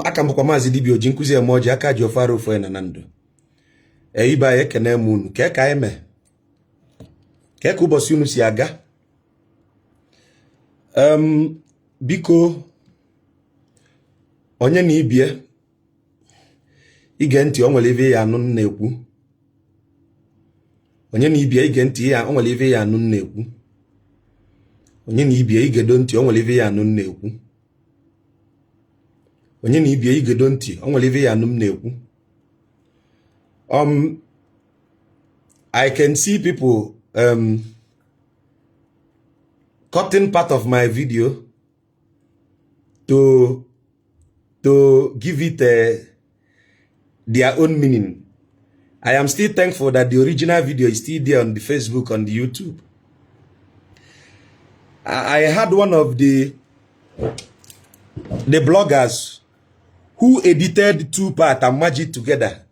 aka mbụkwa Maazị Dibia Oji nkuzi emoji aka ji ofara ofu na ndụ ibe anyị ekene m unu ka ka anyị mee ka ụbọchị unu si aga biko onye na ibie ige ntị o nwere ive ya anụ na-ekwu onye na ibie ige ntị ya o nwere ive ya anụ na-ekwu onye na ibie igedo ntị o nwere ive ya anụ na-ekwu onye na ibie igedo ntị o nwere ive ya anụ na-ekwu I can see people cutting part of my video to give it their own meaning. I am still thankful that the original video is still there on the Facebook, on the YouTube. I had one of the bloggers who edited two parts and merged it together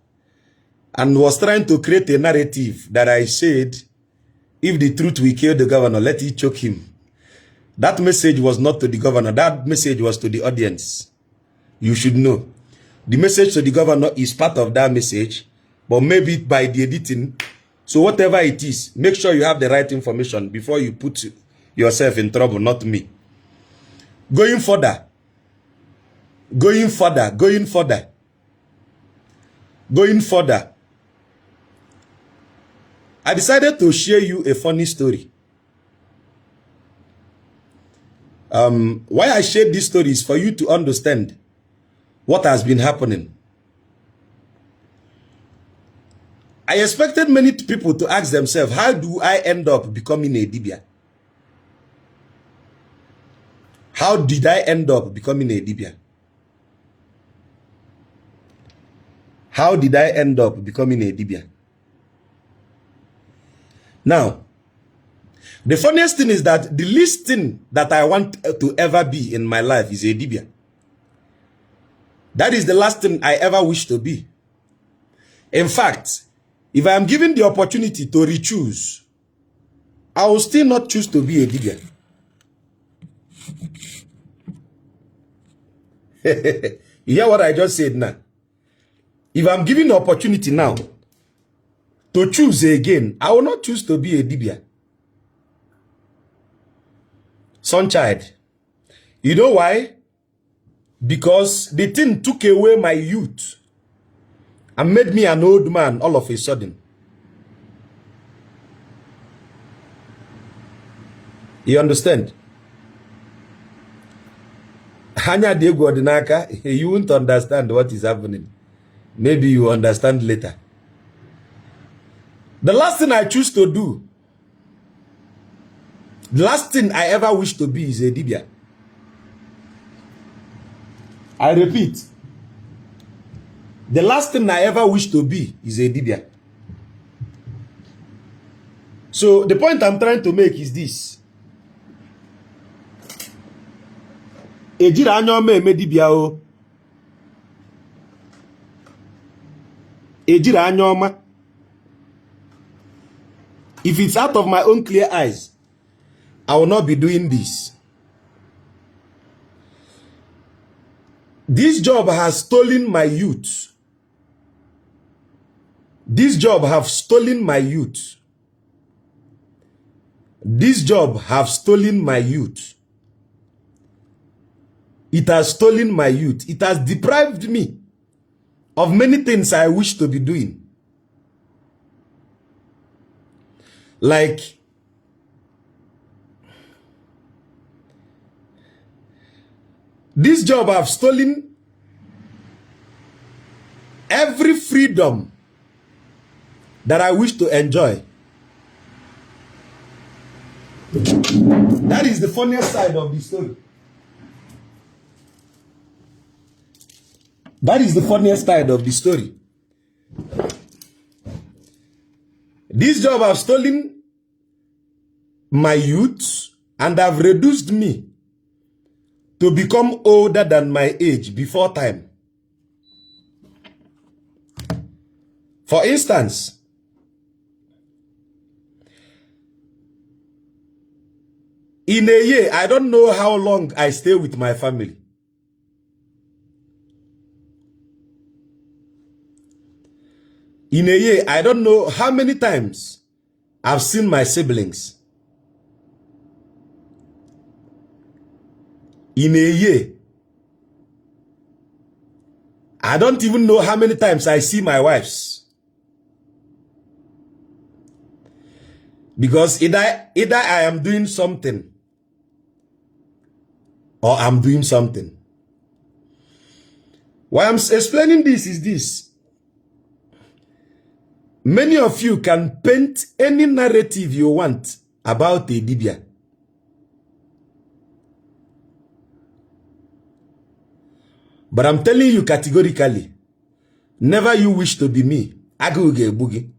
and was trying to create a narrative that I said, if the truth will kill the governor, let it choke him. That message was not to the governor. That message was to the audience. You should know. The message to the governor is part of that message, but maybe by the editing. So whatever it is, make sure you have the right information before you put yourself in trouble, not me. Going further, I decided to share you a funny story. Why I shared this story is for you to understand what has been happening. I expected many people to ask themselves, how do I end up becoming a Dibia? How did I end up becoming a Dibia? How did I end up becoming a Dibia? Now, the funniest thing is that the least thing that I want to ever be in my life is a Dibia. That is the last thing I ever wish to be. In fact, if I am given the opportunity to re-choose, I will still not choose to be a Dibia. You hear what I just said now? If I'm given the opportunity now to choose again, I will not choose to be a Dibia. Sunchild. You know why? Because the thing took away my youth and made me an old man all of a sudden. You understand? You won't understand what is happening. Maybe you understand later. The last thing I choose to do, the last thing I ever wish to be is a Dibia. I repeat, the last thing I ever wish to be is a Dibia. So the point I'm trying to make is this. Ejira anyoma eme Dibia o. Ejira anyoma. If it's out of my own clear eyes, I will not be doing this. This job has stolen my youth. This job have stolen my youth. This job have stolen my youth. It has stolen my youth. It has deprived me of many things I wish to be doing. Like this job have stolen every freedom that I wish to enjoy. That is the funniest side of the story. That is the funniest side of the story. This job have stolen my youth and have reduced me to become older than my age before time. For instance, In a year, I don't know how long I stay with my family. In a year, I don't know how many times I've seen my siblings. In a year, I don't even know how many times I see my wives. Because either I am doing something or I'm doing something. Why I'm explaining this is this. Many of you can paint any narrative you want about a Dibia. But I'm telling you categorically, never you wish to be me. Aguge boogie.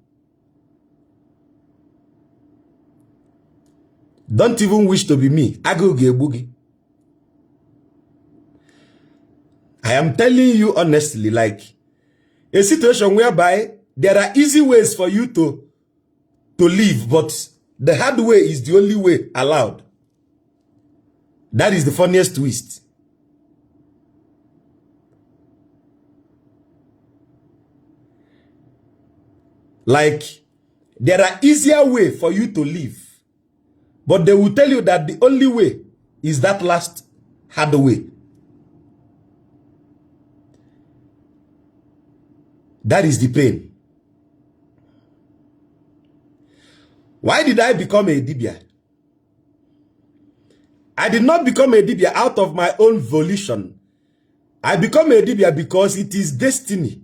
Don't even wish to be me. Aguge boogie. I am telling you honestly, like a situation whereby there are easy ways for you to live, but the hard way is the only way allowed. That is the funniest twist. Like, there are easier way for you to live, but they will tell you that the only way is that last hard way. That is the pain. Why did I become a Dibia? I did not become a Dibia out of my own volition. I become a Dibia because it is destiny.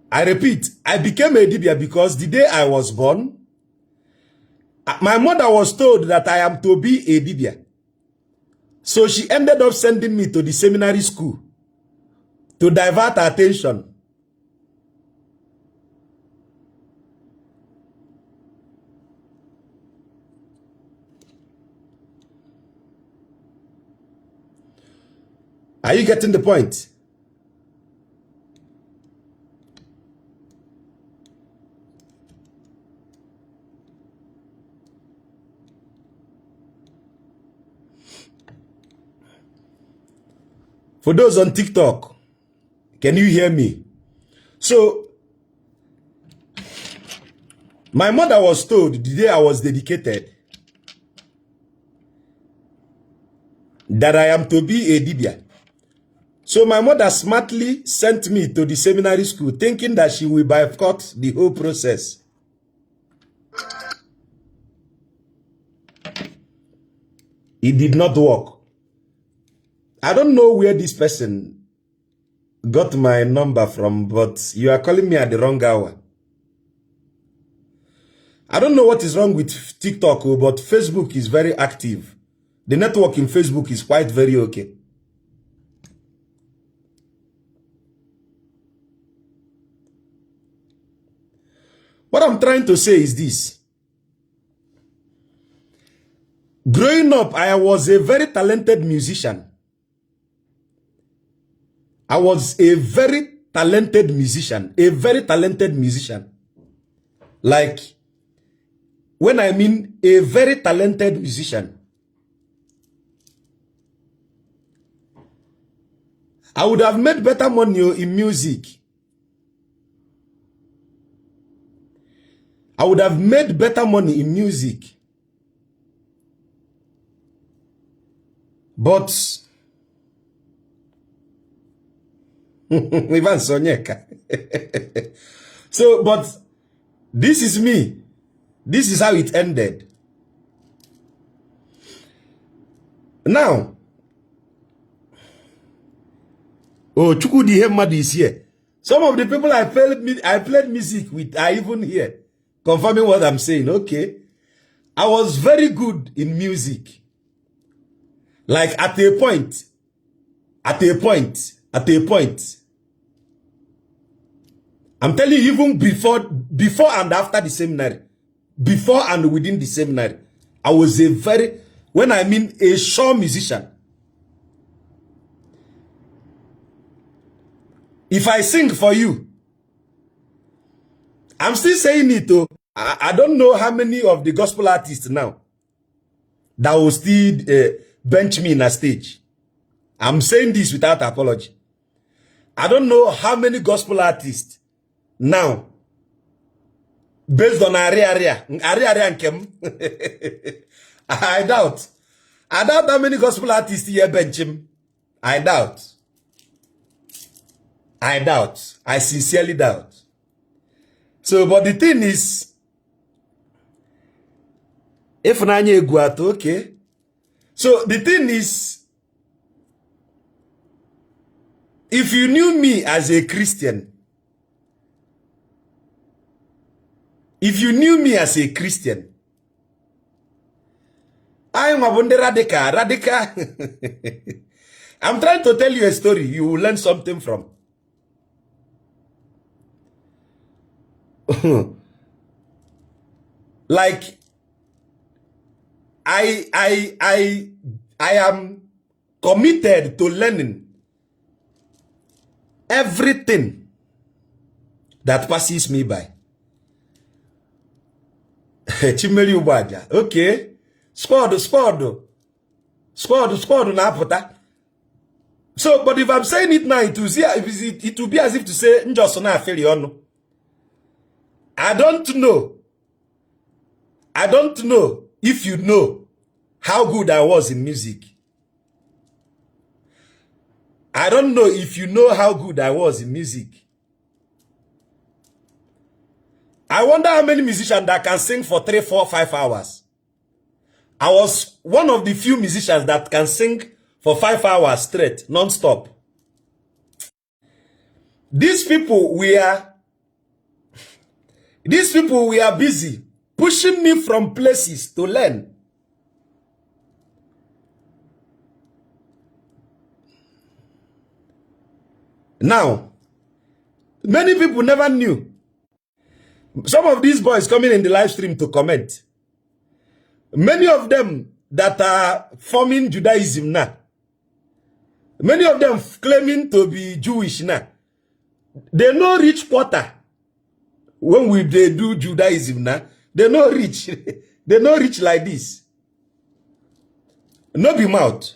I repeat, I became a Dibia because the day I was born, my mother was told that I am to be a Dibia. So she ended up sending me to the seminary school to divert attention. Are you getting the point? For those on TikTok, can you hear me? So, my mother was told the day I was dedicated that I am to be a Dibia. So my mother smartly sent me to the seminary school thinking that she will boycott the whole process. It did not work. I don't know where this person got my number from, but you are calling me at the wrong hour. I don't know what is wrong with TikTok, but Facebook is very active. The network in Facebook is quite very okay. What I'm trying to say is this. Growing up, I was a very talented musician. I was a very talented musician. A very talented musician. Like, when I mean a very talented musician, I would have made better money in music. I would have made better money in music. But Ivan Sonyeka. So, but this is me. This is how it ended. Now, oh, Chukudi Hemad is here. Some of the people I played music with are even here, confirming what I'm saying. Okay. I was very good in music. Like at a point. I'm telling you, even before and after the seminary, before and within the seminary, I was a very, when I mean a sure musician. If I sing for you, I'm still saying it though. I don't know how many of the gospel artists now that will still bench me in a stage. I'm saying this without apology. I don't know how many gospel artists now, based on area and kem. I doubt how many gospel artists here bench him. I doubt. I sincerely doubt. So, but the thing is, if Nanya Guato, okay. So the thing is, if you knew me as a Christian, I am a radical. I'm trying to tell you a story you will learn something from. Like, I am committed to learning everything that passes me by. Chimeli Ubaja. Okay. Squad na apota. So, but if I'm saying it now, it will be as if to say, Njosona Felion. I don't know if you know how good I was in music. I don't know if you know how good I was in music. I wonder how many musicians that can sing for 3, 4, 5 hours. I was one of the few musicians that can sing for 5 hours straight, non-stop. These people were busy pushing me from places to learn. Now, many people never knew. Some of these boys coming in the live stream to comment. Many of them that are forming Judaism now. Many of them claiming to be Jewish now. They no reach quarter. When they do Judaism now, they no reach. They no reach like this. No be mouth.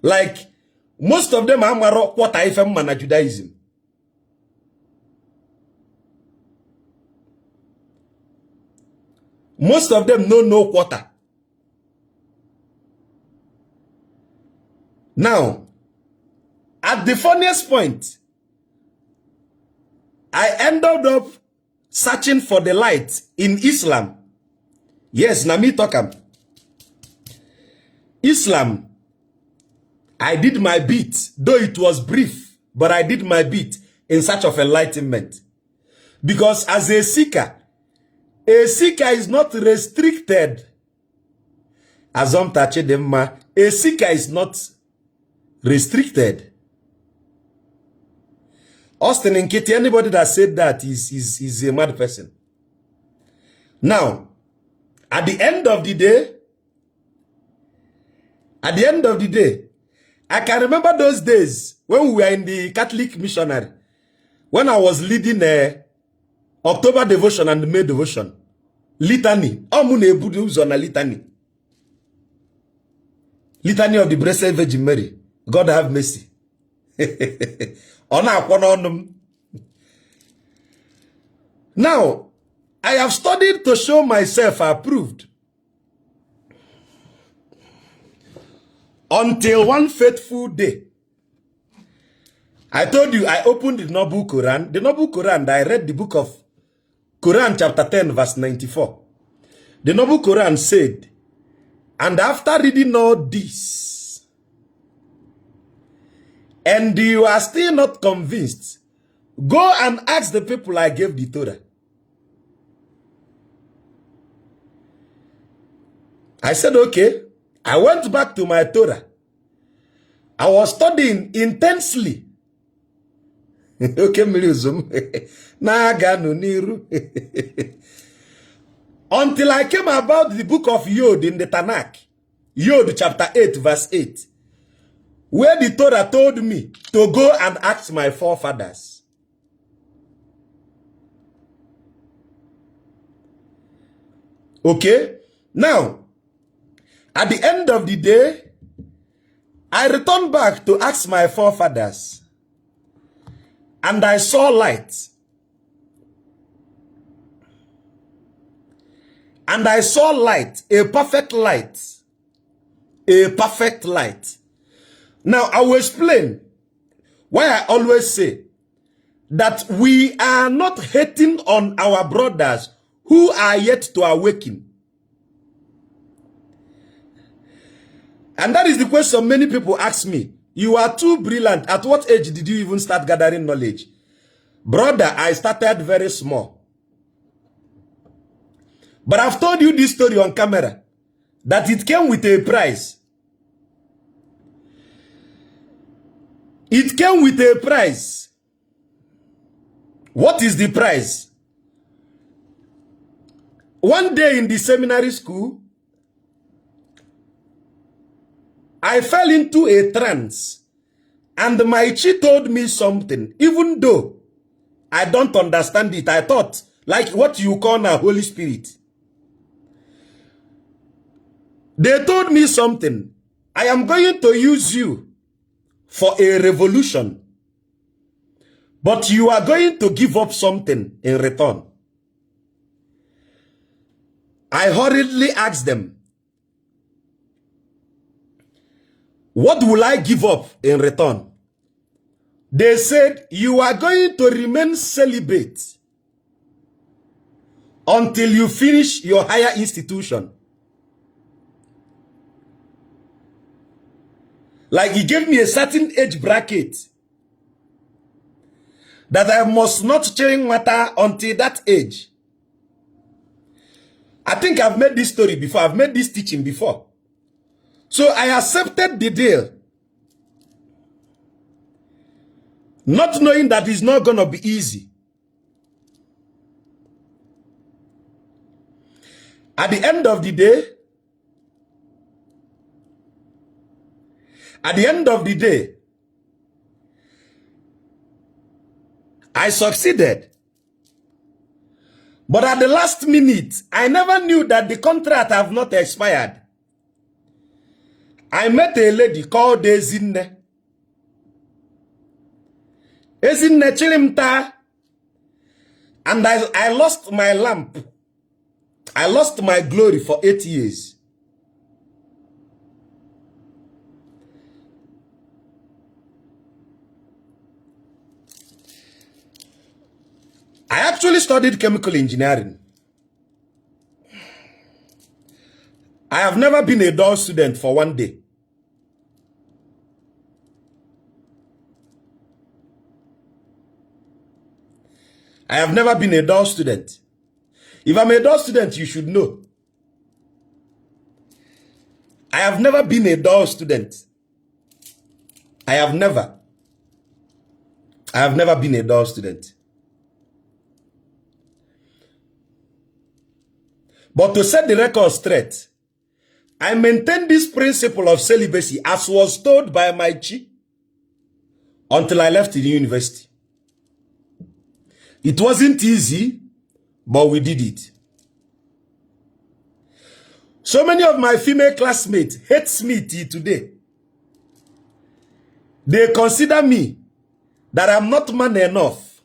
Like, most of them are quarter FM man Judaism. Most of them no quarter. Now, at the funniest point, I ended up searching for the light in Islam. Yes, Nami Tokam. Islam, I did my bit, though it was brief, but I did my bit in search of enlightenment. Because as a seeker is not restricted. Azom tache demma, a seeker is not restricted. Austin and Kitty, anybody that said that is a mad person. Now, at the end of the day, I can remember those days when we were in the Catholic missionary, when I was leading October devotion and May devotion. Litany. Litany. Litany of the Blessed Virgin Mary. God have mercy. Now, I have studied to show myself approved. Until one faithful day. I told you I opened the Noble Quran. The Noble Quran, I read the book of Quran chapter 10 verse 94. The Noble Quran said, and after reading all this, and you are still not convinced, go and ask the people I gave the Torah. I said, okay. I went back to my Torah. I was studying intensely. Okay, until I came about the book of Yod in the Tanakh. Yod chapter 8 verse 8. Where the Torah told me to go and ask my forefathers. Okay? Now, at the end of the day, I returned back to ask my forefathers, and I saw light. And I saw light, a perfect light. A perfect light. Now, I will explain why I always say that we are not hating on our brothers who are yet to awaken. And that is the question many people ask me. You are too brilliant. At what age did you even start gathering knowledge? Brother, I started very small. But I've told you this story on camera, that it came with a price. It came with a price. What is the price? One day in the seminary school, I fell into a trance, and my chi told me something, even though I don't understand it. I thought, like what you call now Holy Spirit. They told me something. I am going to use you for a revolution, but you are going to give up something in return. I hurriedly asked them, what will I give up in return? They said, you are going to remain celibate until you finish your higher institution. Like he gave me a certain age bracket that I must not change matter until that age. I think I've made this story before. I've made this teaching before. So I accepted the deal, not knowing that it's not going to be easy. At the end of the day, I succeeded. But at the last minute, I never knew that the contract have not expired. I met a lady called Ezinne. Ezinne Chilimta. And I lost my lamp. I lost my glory for 8 years. I actually studied chemical engineering. I have never been a dull student for one day. I have never been a dull student. If I'm a dull student, you should know. I have never been a dull student. I have never been a dull student. But to set the record straight, I maintain this principle of celibacy as was told by my chi until I left the university. It wasn't easy, but we did it. So many of my female classmates hate me till today. They consider me that I'm not man enough.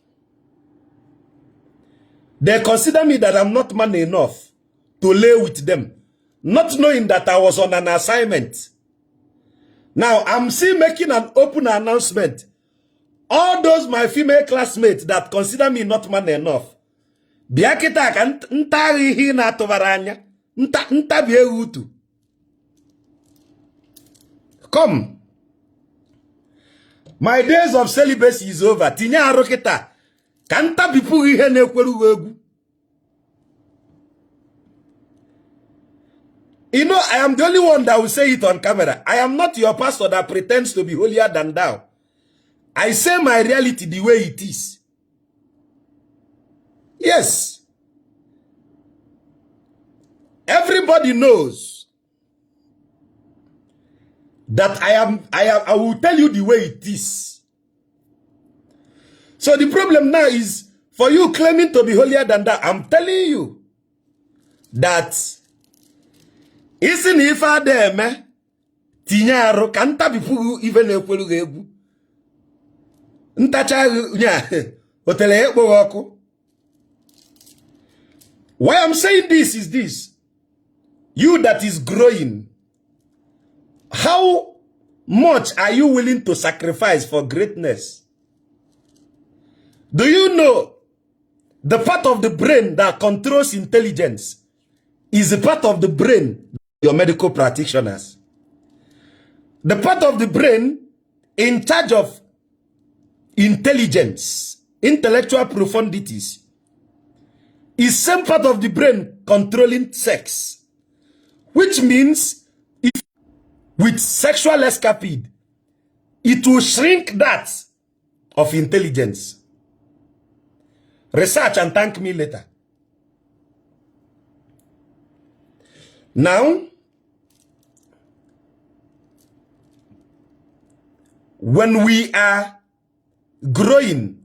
They consider me that I'm not man enough to lay with them, not knowing that I was on an assignment. Now, I'm still making an open announcement. All those my female classmates that consider me not man enough, come. My days of celibacy is over. Tinya aroketa. Kanta bipu ihe na-ekweru egwu. You know, I am the only one that will say it on camera. I am not your pastor that pretends to be holier than thou. I say my reality the way it is. Yes. Everybody knows that I will tell you the way it is. So the problem now is for you claiming to be holier than thou. I'm telling you that isn't if I dem tinyaro kanta bipu even ekwelu egwu ntacha nya hotele ekpo oku. Why I'm saying this is this: you that is growing, how much are you willing to sacrifice for greatness? Do you know the part of the brain that controls intelligence is the part of the brain your medical practitioners? The part of the brain in charge of intelligence, intellectual profundities, is same part of the brain controlling sex, which means if with sexual escapade, it will shrink that of intelligence. Research and thank me later. Now, when we are growing,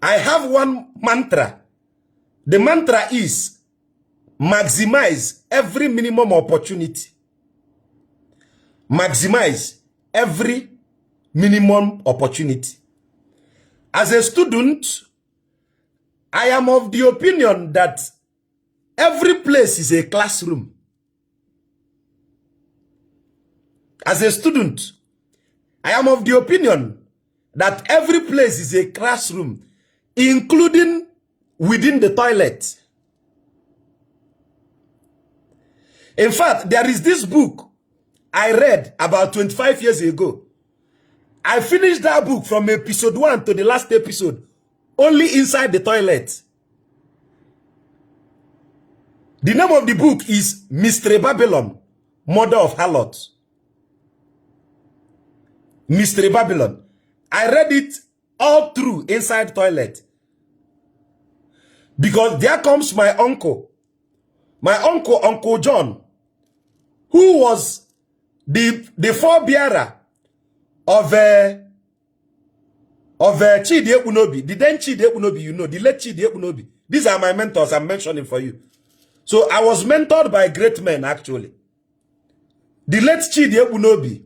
I have one mantra. The mantra is maximize every minimum opportunity. Maximize every minimum opportunity. As a student, I am of the opinion that every place is a classroom. As a student, I am of the opinion that every place is a classroom, including within the toilet. In fact, there is this book I read about 25 years ago. I finished that book from episode 1 to the last episode, only inside the toilet. The name of the book is Mystery Babylon, Mother of Harlots. Mystery Babylon. I read it all through inside toilet. Because there comes my uncle, Uncle John, who was the forebearer of Chidi Ebunobi, the then Chidi Ebunobi, you know, the late Chidi Ebunobi. These are my mentors I'm mentioning for you. So I was mentored by great men, actually. The late Chidi Ebunobi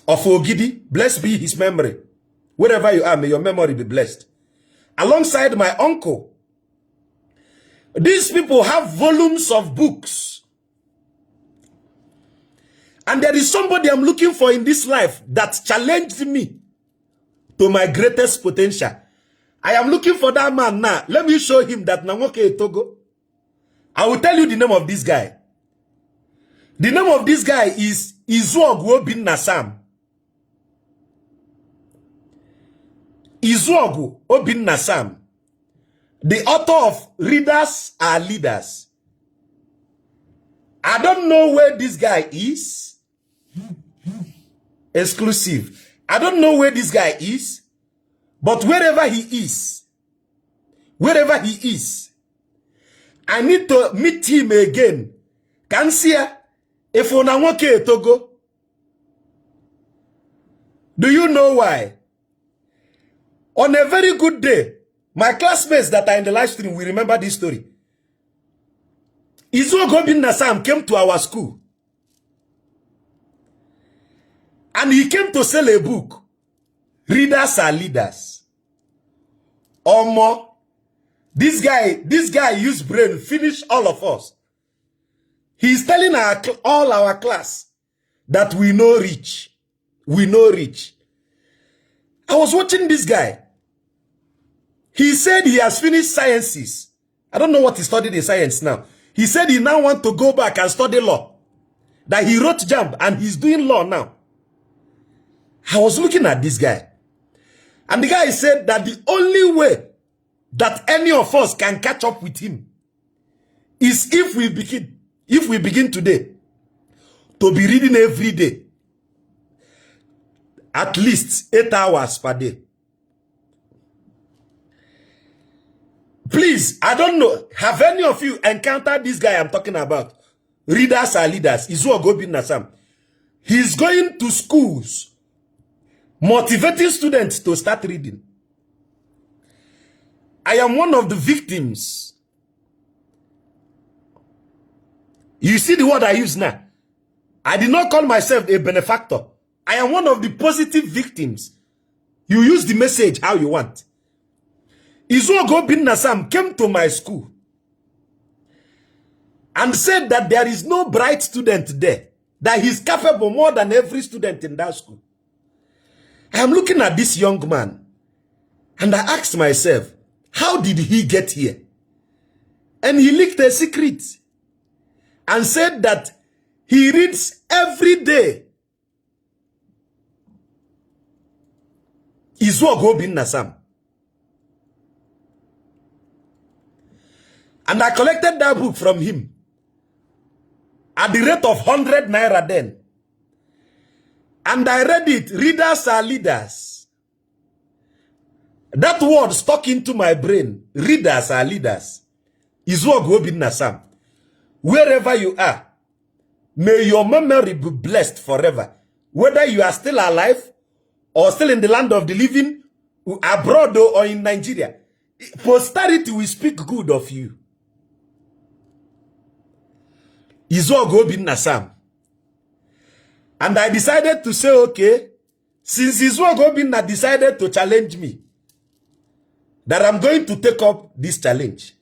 of Ogidi, blessed be his memory. Wherever you are, may your memory be blessed. Alongside my uncle, these people have volumes of books. And there is somebody I'm looking for in this life that challenged me to my greatest potential. I am looking for that man now. Let me show him that Nangoke Togo. I will tell you the name of this guy. The name of this guy is Izuogu bin Nassam. Izuogu bin Nassam. The author of Readers Are Leaders. I don't know where this guy is. Exclusive. I don't know where this guy is. But wherever he is, I need to meet him again. Kansia, if Onanwoke Togo. Do you know why? On a very good day, my classmates that are in the live stream will remember this story. Izuogu bin Nassam came to our school. And he came to sell a book. Readers Are Leaders. Omo, this guy used brain, finish all of us. He's telling all our class that we know rich. We know rich. I was watching this guy. He said he has finished sciences. I don't know what he studied in science now. He said he now wants to go back and study law. That he wrote JAMB and he's doing law now. I was looking at this guy. And the guy said that the only way that any of us can catch up with him is if we begin today to be reading every day. At least 8 hours per day. Please, I don't know. Have any of you encountered this guy I'm talking about? Readers Are Leaders. Izuogu bin Nassam. He's going to schools, motivating students to start reading. I am one of the victims You see the word I use now? I did not call myself a benefactor. I am one of the positive victims. You use the message how you want. Izuogo bin Nassam came to my school and said that there is no bright student there, that he's capable more than every student in that school. I am looking at this young man and I asked myself, how did he get here? And he leaked a secret and said that he reads every day. Izuogo bin Nassam. And I collected that book from him at the rate of 100 naira then. And I read it. Readers are leaders. That word stuck into my brain. Readers are leaders. Izuogo bin Nassam. Wherever you are, may your memory be blessed forever. Whether you are still alive or still in the land of the living, abroad or in Nigeria, posterity will speak good of you. Izuogo bin Nassam. And I decided to say, okay, since Izuogo bin Nassam decided to challenge me, that I'm going to take up this challenge.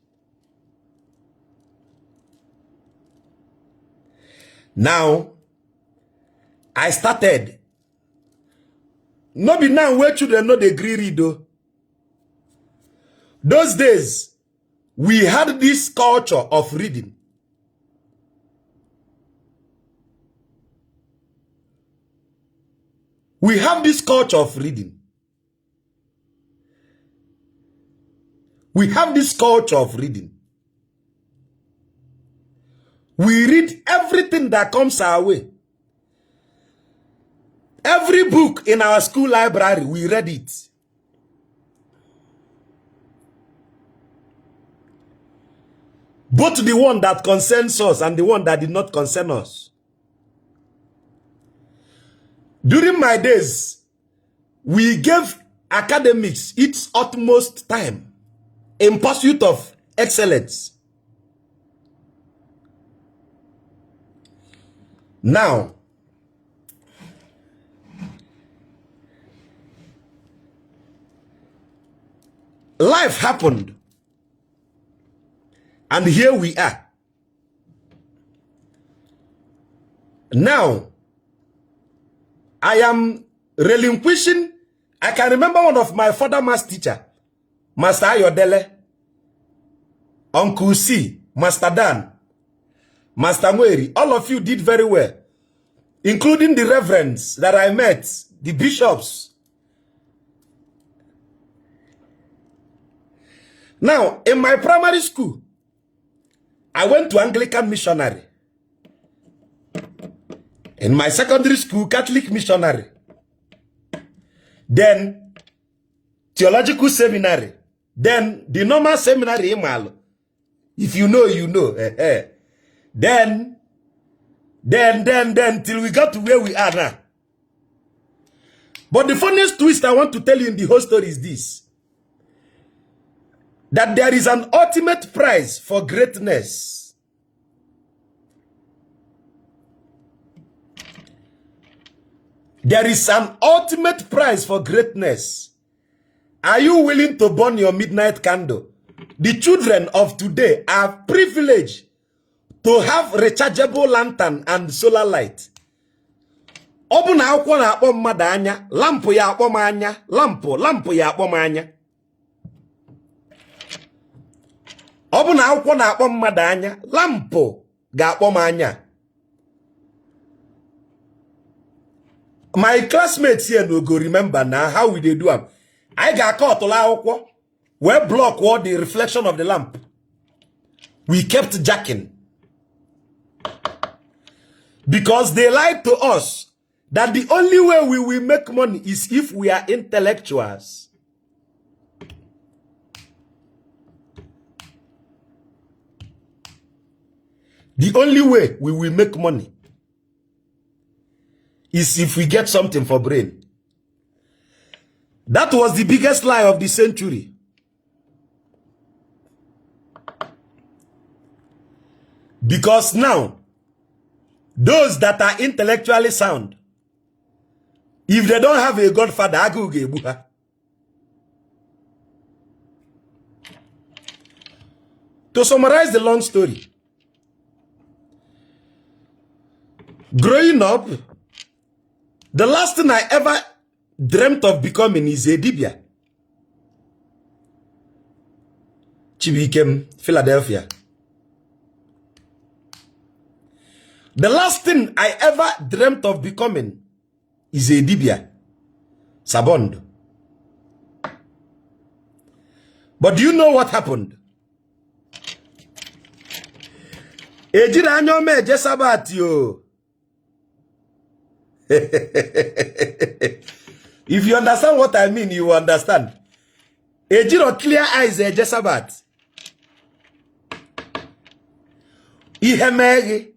Now, I started. No be now where children know the agree read though. Those days, we had this culture of reading. We have this culture of reading. We have this culture of reading. We read everything that comes our way. Every book in our school library, we read it. Both the one that concerns us and the one that did not concern us. During my days, we gave academics its utmost time in pursuit of excellence. Now, life happened, and here we are. Now, I am relinquishing. I can remember one of my father math teacher, Master Ayodele, Uncle C, Master Dan, Master Mweri. All of you did very well, including the reverends that I met, the bishops. Now, in my primary school, I went to Anglican missionary. In my secondary school, Catholic missionary. Then, theological seminary. Then, the normal seminary in Malo. If you know, you know. Then, till we got to where we are now. But the funniest twist I want to tell you in the whole story is this. That there is an ultimate prize for greatness. There is an ultimate prize for greatness. Are you willing to burn your midnight candle? The children of today are privileged to have rechargeable lantern and solar light. Obuna akwụkwọ na-akpọ mmadụ anya, lampu ya akpọ m anya, lampu ya akpọ m anya. Obuna akwụkwọ na-akpọ mmadụ anya, lampu ga-akpọ m anya. My classmates here no go remember now how we dey do am. I got caught akwụkwọ, we block all the reflection of the lamp. We kept jacking. Because they lied to us that the only way we will make money is if we are intellectuals. The only way we will make money is if we get something for brain. That was the biggest lie of the century. Because now, Those that are intellectually sound, if they don't have a godfather, agu gebuha. To summarize the long story, growing up, the last thing I ever dreamt of becoming is a Dibia. Chibikem, Philadelphia. The last thing I ever dreamt of becoming is a Dibia. Sabond. But do you know what happened? Ejira anyo me jesabat yo. If you understand what I mean, you understand. Ejiro clear eyes jesabat. Ihemegi.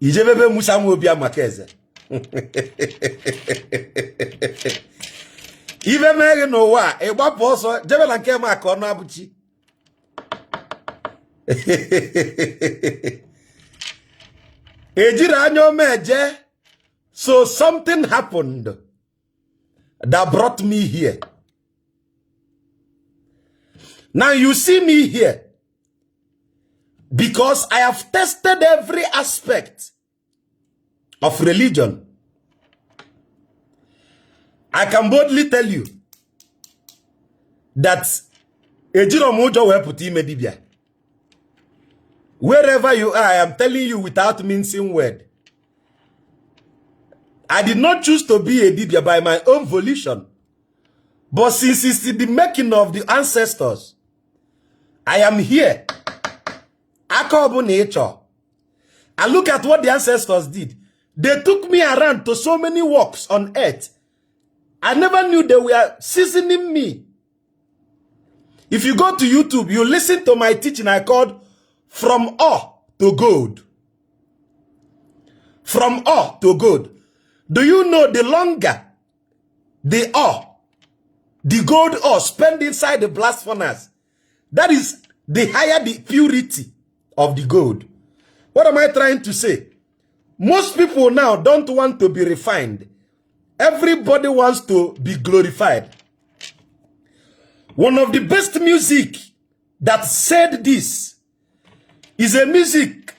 Ijebebe musamu obia makeze. Ibe mege no wa egba poso jebe na nke ma ka ono abuchi. Ejira anyo meje. So something happened that brought me here. Now you see me here because I have tested every aspect of religion. I can boldly tell you that Ejiro Mojo Weputi Medibia. Wherever you are, I am telling you without mincing word. I did not choose to be a Dibia by my own volition. But since it's the making of the ancestors, I am here. Akobu nature. And look at what the ancestors did. They took me around to so many walks on earth. I never knew they were seasoning me. If you go to YouTube, you listen to my teaching I called From Ore to Gold. From Ore to Gold. Do you know the longer the ore, the gold ore spent inside the blast furnace, that is the higher the purity of the gold. What am I trying to say? Most people now don't want to be refined. Everybody wants to be glorified. One of the best music that said this is a music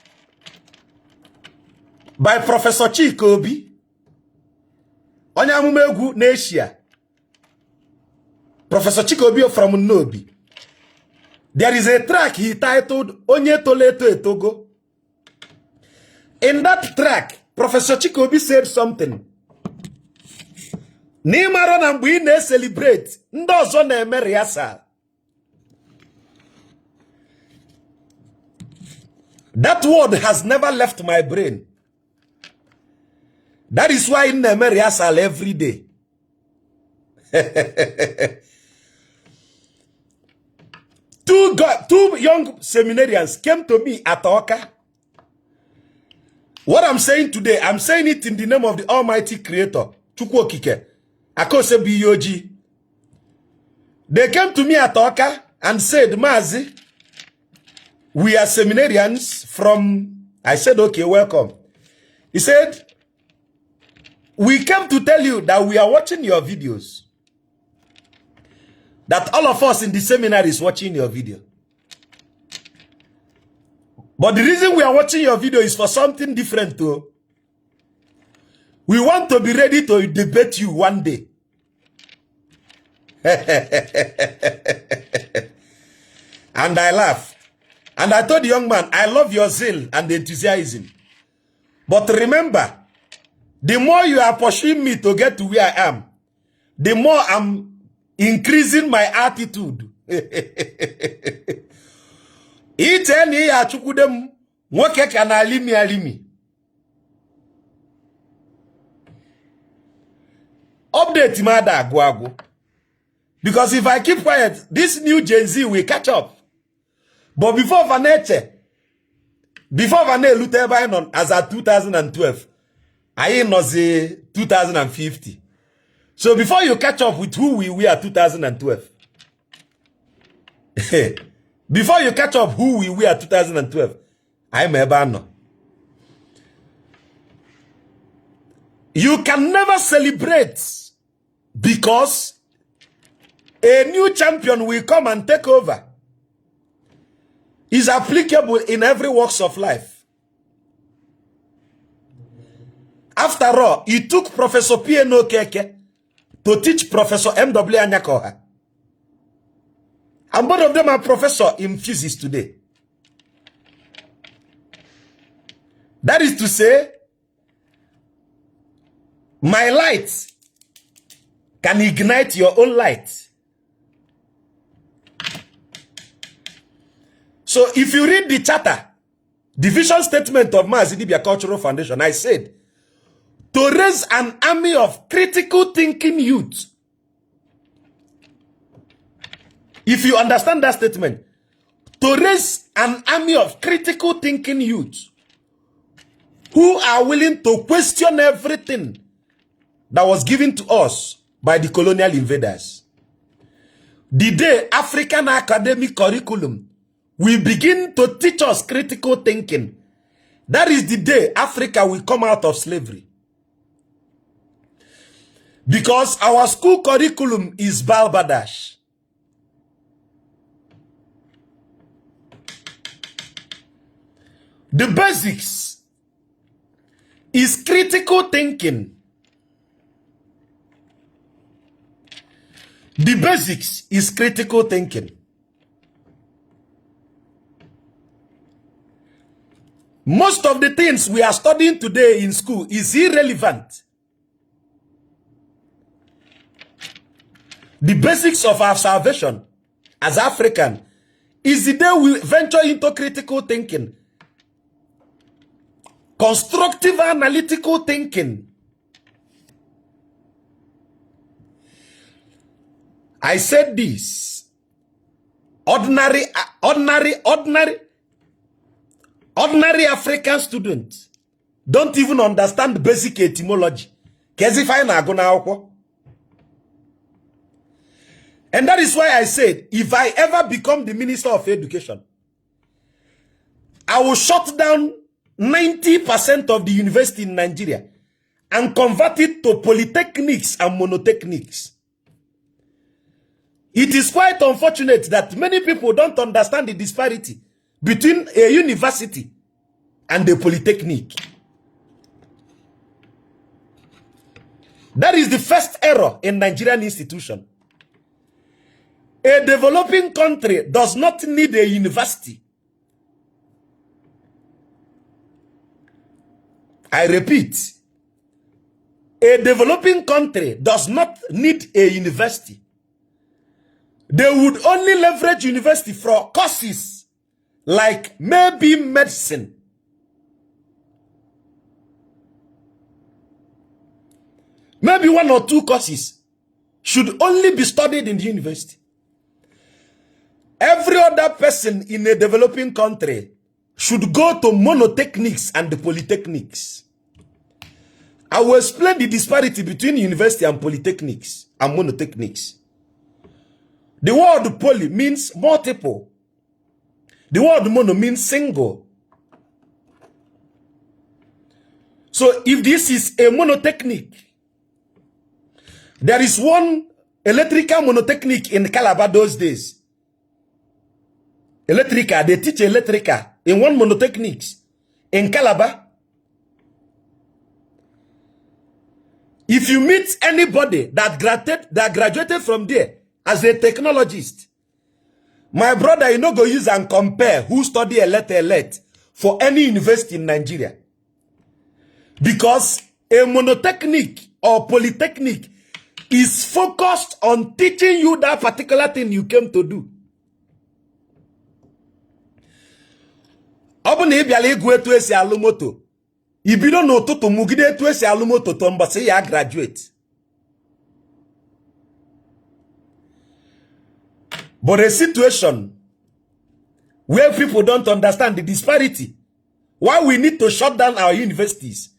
by Professor Chikobi. Onyamumegu Neshia. Professor Chikobi from Nobi. There is a track he titled Onye Toleto Etogo. In that track, Professor Chikobi said something. Nimaro na mbu ine celebrate. Ndozo na eme rehearsal. That word has never left my brain. That is why in eme rehearsal every day. Two young seminarians came to me at Oka. What I'm saying today, I'm saying it in the name of the Almighty Creator. Chukwokike. Akose Biyoji. They came to me at Oka and said, Mazi, we are seminarians from... I said, okay, welcome. He said, we came to tell you that we are watching your videos. That all of us in the seminary is watching your video. But the reason we are watching your video is for something different too. We want to be ready to debate you one day. And I laughed. And I told the young man, I love your zeal and enthusiasm. But remember, the more you are pursuing me to get to where I am, the more I'm increasing my attitude. Iteni ya chukudem mwoke kana alimi. Update mada agwago. Because if I keep quiet, this new Gen Z will catch up. But before Vanette Luther Bynum as at 2012, I was 2050. So before you catch up with who we were 2012, before you catch up who we were 2012, I'm a banner. You can never celebrate because a new champion will come and take over. Is applicable in every walks of life. After all, it took Professor P.N.O. Keke to teach Professor M.W. Anyakoha. And both of them are professor in physics today. That is to say, my light can ignite your own light. So if you read the charter, the vision statement of I Dibia Cultural Foundation, I said, to raise an army of critical thinking youth. If you understand that statement, to raise an army of critical thinking youth who are willing to question everything that was given to us by the colonial invaders. The day African academic curriculum will begin to teach us critical thinking, that is the day Africa will come out of slavery. Because our school curriculum is balbadash. The basics is critical thinking. The basics is critical thinking. Most of the things we are studying today in school is irrelevant. The basics of our salvation as African is the day we venture into critical thinking, constructive analytical thinking. I said this. Ordinary African students don't even understand basic etymology. And that is why I said, if I ever become the Minister of Education, I will shut down 90% of the university in Nigeria and convert it to polytechnics and monotechnics. It is quite unfortunate that many people don't understand the disparity between a university and a polytechnic. That is the first error in Nigerian institution. A developing country does not need a university. I repeat, a developing country does not need a university. They would only leverage university for courses like maybe medicine. Maybe 1 or 2 courses should only be studied in the university. Every other person in a developing country should go to monotechnics and the polytechnics. I will explain the disparity between university and polytechnics and monotechnics. The word poly means multiple. The word mono means single. So if this is a monotechnic, there is one electrical monotechnic in Calabar those days. Electrical, they teach electrical in one monotechnics in Calabar. If you meet anybody that graduated from there as a technologist, my brother, you know, go use and compare who study elect for any university in Nigeria. Because a monotechnic or polytechnic is focused on teaching you that particular thing you came to do. Obu na ibiala egwu etu esi alụ moto, ibido n'ụtụtụ mugide etu esi alụ moto to mbọsị ya graduate. But a situation where people don't understand the disparity, why we need to shut down our universities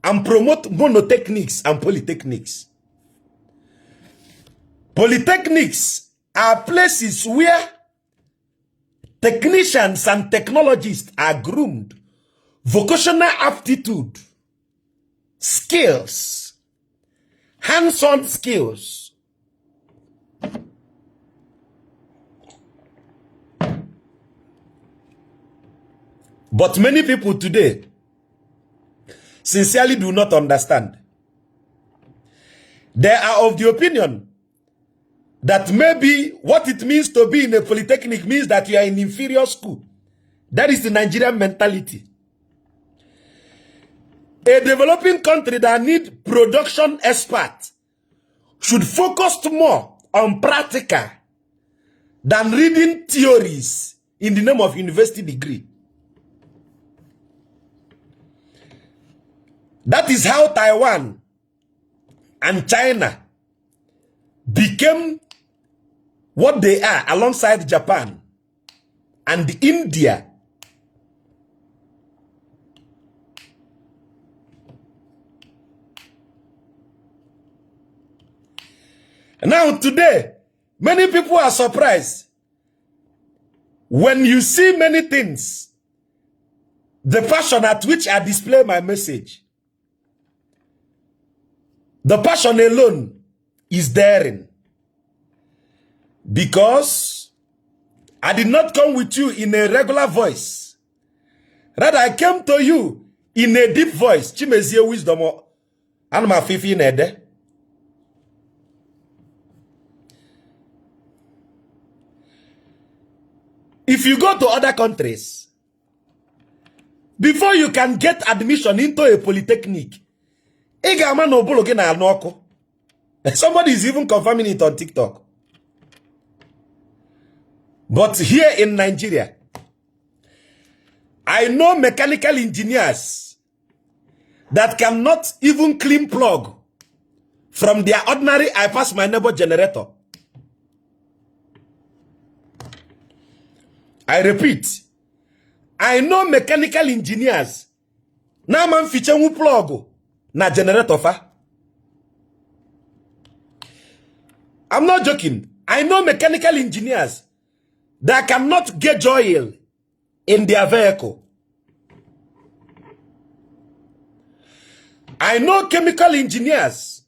and promote monotechnics and polytechnics. Polytechnics are places where technicians and technologists are groomed, vocational aptitude, skills, hands-on skills. But many people today sincerely do not understand. They are of the opinion that maybe what it means to be in a polytechnic means that you are in inferior school. That is the Nigerian mentality. A developing country that needs production experts should focus more on practical than reading theories in the name of university degree. That is how Taiwan and China became what they are alongside Japan and India. Now today, many people are surprised when you see many things, the passion at which I display my message. The passion alone is daring. Because I did not come with you in a regular voice. Rather, I came to you in a deep voice. Chimezie wisdom and my fifi nede. If you go to other countries, before you can get admission into a polytechnic, somebody is even confirming it on TikTok. But here in Nigeria, I know mechanical engineers that cannot even clean plug from their ordinary I pass my neighbor generator. I repeat, I know mechanical engineers na man fiche plug na generator fa. I'm not joking. I know mechanical engineers that cannot get oil in their vehicle. I know chemical engineers.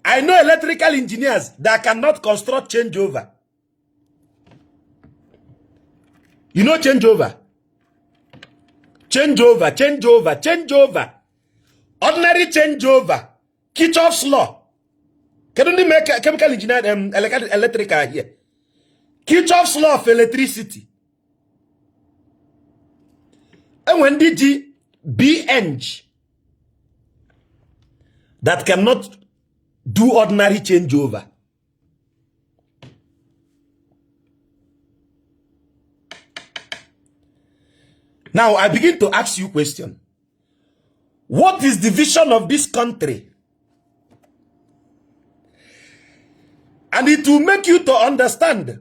I know electrical engineers that cannot construct changeover. You know changeover? Changeover. Ordinary changeover. Kitchhoff's law. Can only make a chemical engineer electrical here. Kitchhoff's law of electricity. And when did he be eng that cannot do ordinary changeover? Now I begin to ask you a question. What is the vision of this country? And it will make you to understand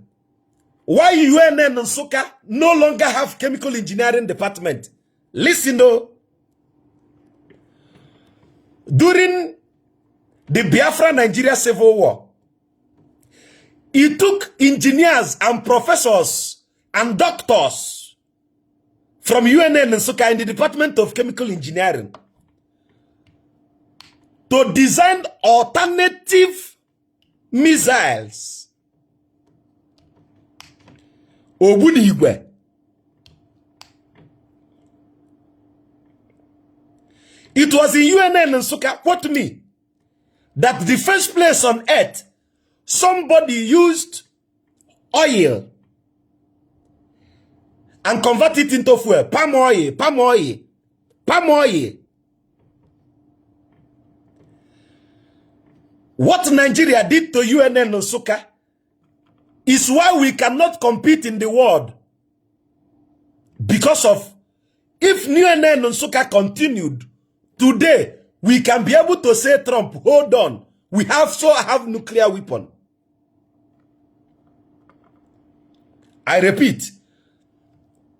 why UNN and Nsukka no longer have chemical engineering department. Listen though. During the Biafra-Nigeria Civil War, it took engineers and professors and doctors from UNN and Nsukka in the Department of Chemical Engineering to design alternative missiles. Obunigwe. It was in UNN and Nsukka, quote me, that the first place on earth somebody used oil and convert it into fuel. Palm oil. What Nigeria did to UNN and Nsukka is why we cannot compete in the world. Because of, if UNN and Nsukka continued, today we can be able to say, Trump, hold on, we have nuclear weapon. I repeat,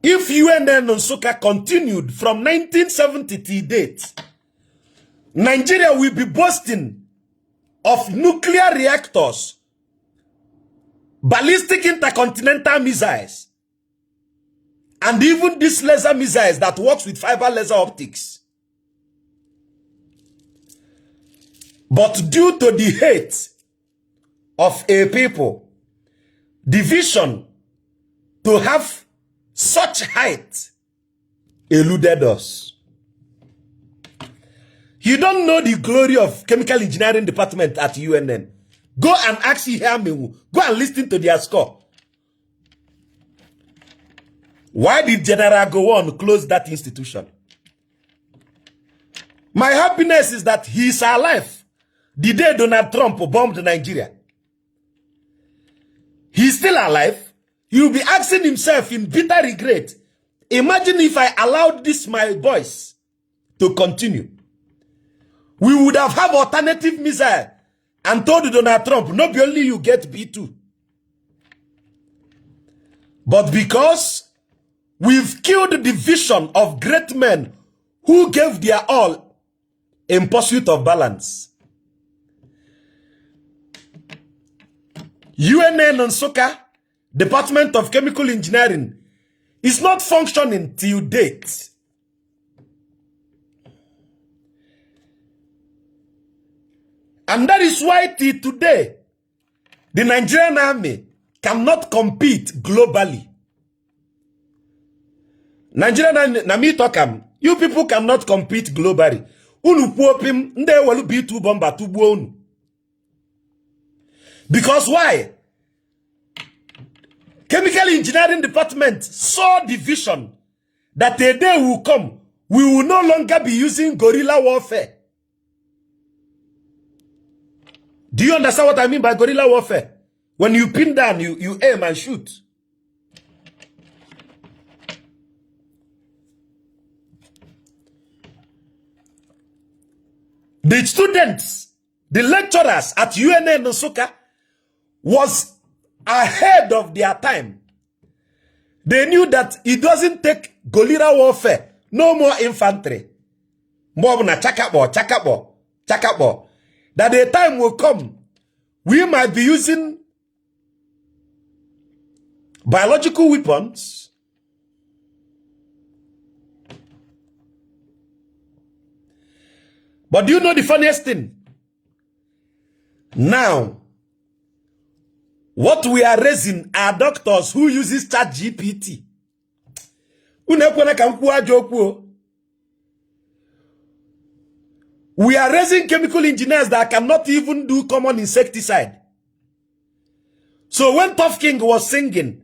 if UNN and Nsukka continued from 1970 to date, Nigeria will be boasting of nuclear reactors, ballistic intercontinental missiles, and even these laser missiles that works with fiber laser optics. But due to the hate of a people, division to have such height eluded us. You don't know the glory of chemical engineering department at UNN. Go and ask Iheamewu. Go and listen to their score. Why did General Gowon close that institution? My happiness is that he is alive the day Donald Trump bombed Nigeria. He's still alive. He'll be asking himself in bitter regret, imagine if I allowed this my voice to continue. We would have alternative missile and told Donald Trump, not only you get B2. But because we've killed the vision of great men who gave their all in pursuit of balance. UNN Nsukka, Department of Chemical Engineering, is not functioning till date. And that is why till today, the Nigerian army cannot compete globally. Nigerian army, Nami Tokam, you people cannot compete globally. Unu puopim, nde walu B2 bomba tubuo unu. Because why? Chemical Engineering Department saw the vision that a day will come, we will no longer be using guerrilla warfare. Do you understand what I mean by guerrilla warfare? When you pin down, you aim and shoot. The students, the lecturers at UNN Nsukka was ahead of their time. They knew that it doesn't take guerrilla warfare, no more infantry. More na chakabo. That the time will come, we might be using biological weapons. But do you know the funniest thing? Now, what we are raising are doctors who uses ChatGPT. We are raising chemical engineers that cannot even do common insecticide. So when Tough King was singing,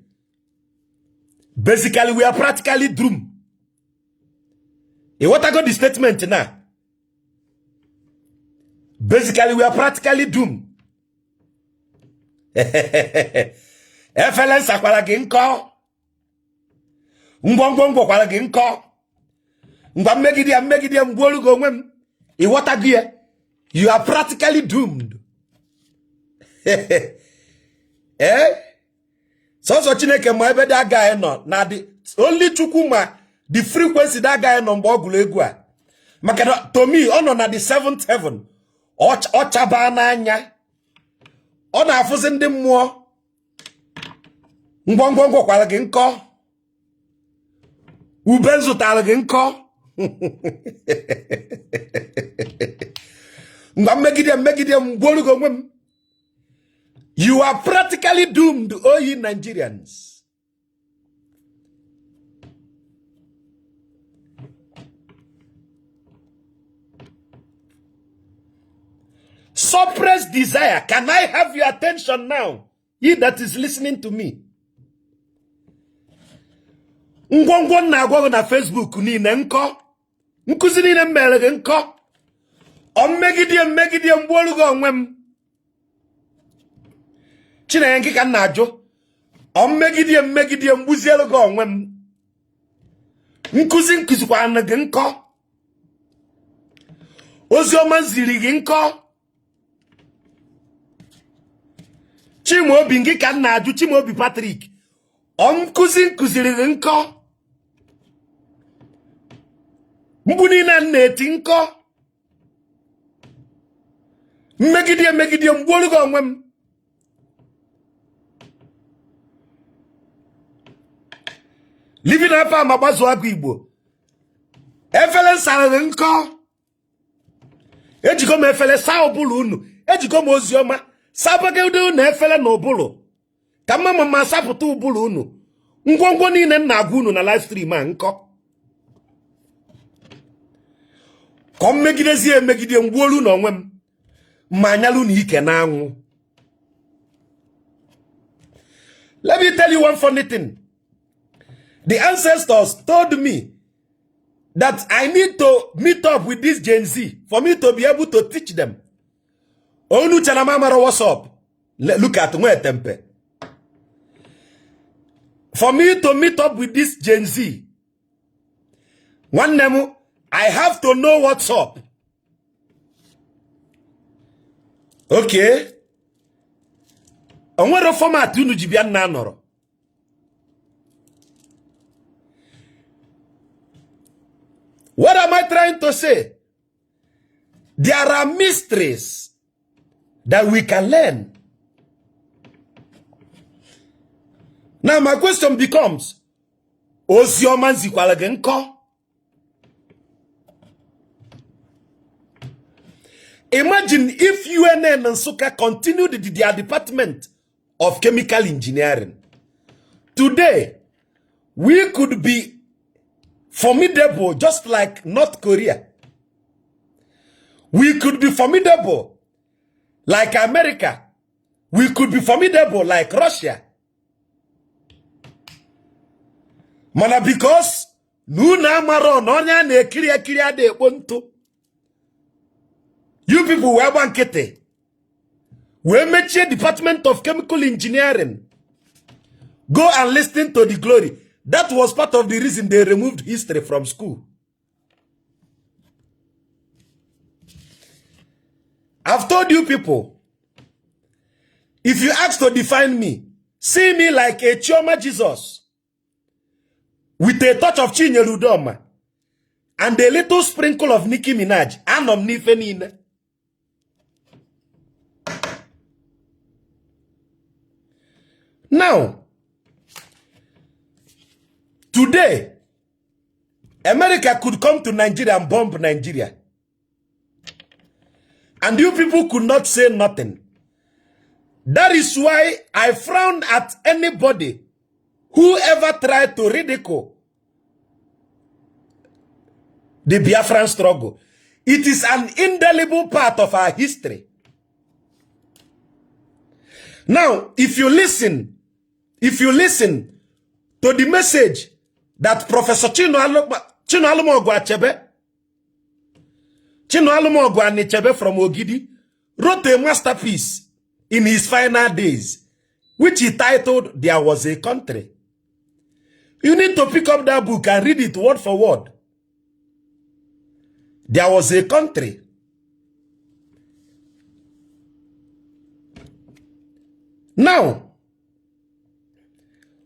basically we are practically doomed. What I got the statement now? Basically we are practically doomed. FLN sakwala ginko. Mbongo kwala ginko. Ngwa megidia mbolu gongwem. You are practically doomed. So Chineke mo ebe that guy no. Na the only chukuma the frequency that guy no mbogulu egua. Maka to me ono na the 7th heaven. Ochaba na anya. Ona afuzi ndi mmụọ. Ngwongwo kwala gị nkọ. Ube zụtara gị nkọ. You are practically doomed, all you Nigerians. Suppressed desire. Can I have your attention now? Ye that is listening to me. Ngwongwo na-agwa na Facebook niile nkọ. Nkuzi niile mere gị nkọ. Megidie mgbuolu gị onwe m. Chineke nke ka na-ajụ. Megidie mgbuzielu gị onwe m. Nkuzikwa na gị nkọ. Oziọma ziri gị nkọ. Chimaobi nke ka na-ajụ Chimaobi Patrick. Nkuziri gị nkọ. Mgbu niile na-eti nkọ. Megidie mgbuolu gị onwe m. Living afa magbazu agụ Igbo. Efele nsara gị nkọ. Ejigo m efele saa obulu unu. Ejigo m ozioma sabagide unu efele na obulu. Ka mama ma sapụta ubulu unu. Ngwongwo niile nna agwa unu na live stream a nkọ. Ka megidezi emegide mgbuolu na onwe m. Manyalu na ike na anwụ. Let me tell you one funny thing. The ancestors told me that I need to meet up with this Gen Z for me to be able to teach them. Onu chanamamara, what's up? Look at where tempe. For me to meet up with this Gen Z, one name, I have to know what's up. Okay. Onwere format unu ji bia na noro. What am I trying to say? There are mysteries that we can learn. Now my question becomes, Ozioma zikwala gị nkọ? Imagine if UNN and Nsukka continued their department of chemical engineering. Today, we could be formidable just like North Korea. We could be formidable like America. We could be formidable like Russia. Mana because Nuna Maron Onya ne kiria de Ubuntu. You people were bankete. We made Department of Chemical Engineering. Go and listen to the glory. That was part of the reason they removed history from school. I've told you people, if you ask to define me, see me like a Chioma Jesus with a touch of Chinyerudoma and a little sprinkle of Nicki Minaj. Anom nifenine. Now, today, America could come to Nigeria and bomb Nigeria. And you people could not say nothing. That is why I frown at anybody who ever tried to ridicule the Biafran struggle. It is an indelible part of our history. Now, if you listen to the message that Professor Chino Alumogwa Nichebe from Ogidi wrote a masterpiece in his final days, which he titled There Was a Country. You need to pick up that book and read it word for word. There was a country. Now,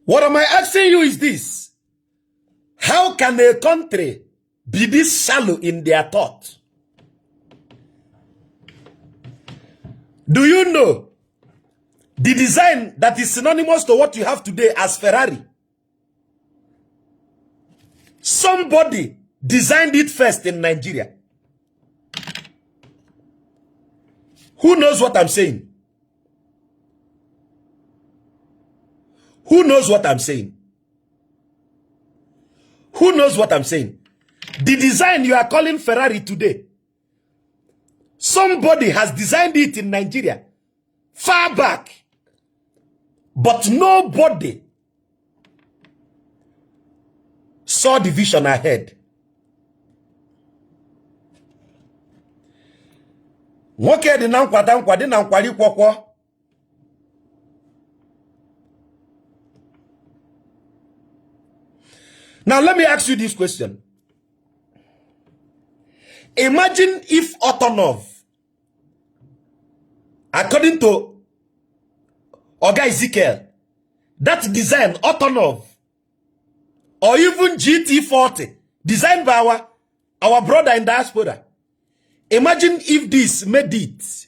what am I asking you is this. How can a country be this shallow in their thought? Do you know the design that is synonymous to what you have today as Ferrari? Somebody designed it first in Nigeria. Who knows what I'm saying? Who knows what I'm saying? Who knows what I'm saying? The design you are calling Ferrari today, somebody has designed it in Nigeria far back, but nobody saw the vision ahead. Nwoke dị na nkwata nkwadi na nkwari kwokwo. Now let me ask you this question. Imagine if Otonov, according to Oga Ezekiel, that design Otonov, or even GT40, designed by our brother in diaspora. Imagine if this made it.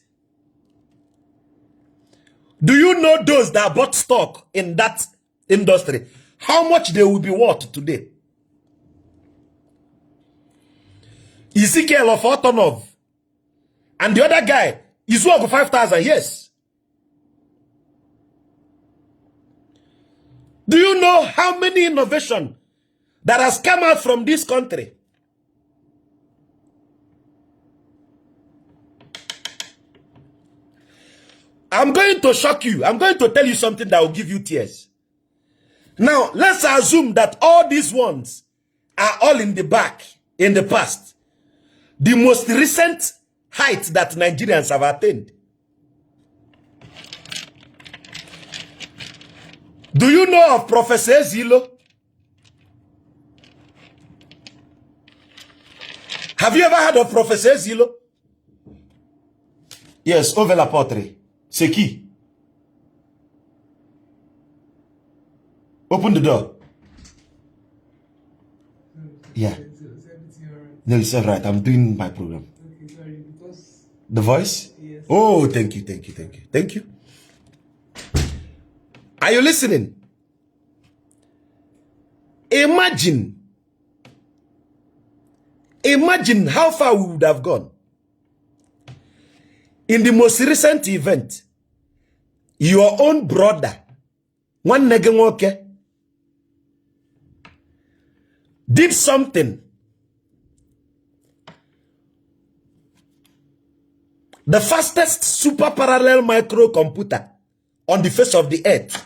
Do you know those that bought stock in that industry? How much they will be worth today? Ezekiel of Otonov And the other guy is worth 5,000. Yes. Do you know how many innovation that has come out from this country? I'm going to shock you. I'm going to tell you something that will give you tears. Now, let's assume that all these ones are all in the back, in the past. The most recent height that Nigerians have attained. Do you know of Professor Zilo? Have you ever heard of Professor Zilo? Yes, over la portrait. C'est qui? Open the door. Yeah. No, it's all right. I'm doing my program. Okay, sorry, because... The voice? Yes. Oh, thank you, thank you, thank you. Thank you. Are you listening? Imagine how far we would have gone. In the most recent event, your own brother, one Negenwoke, did something. The fastest super parallel microcomputer on the face of the earth.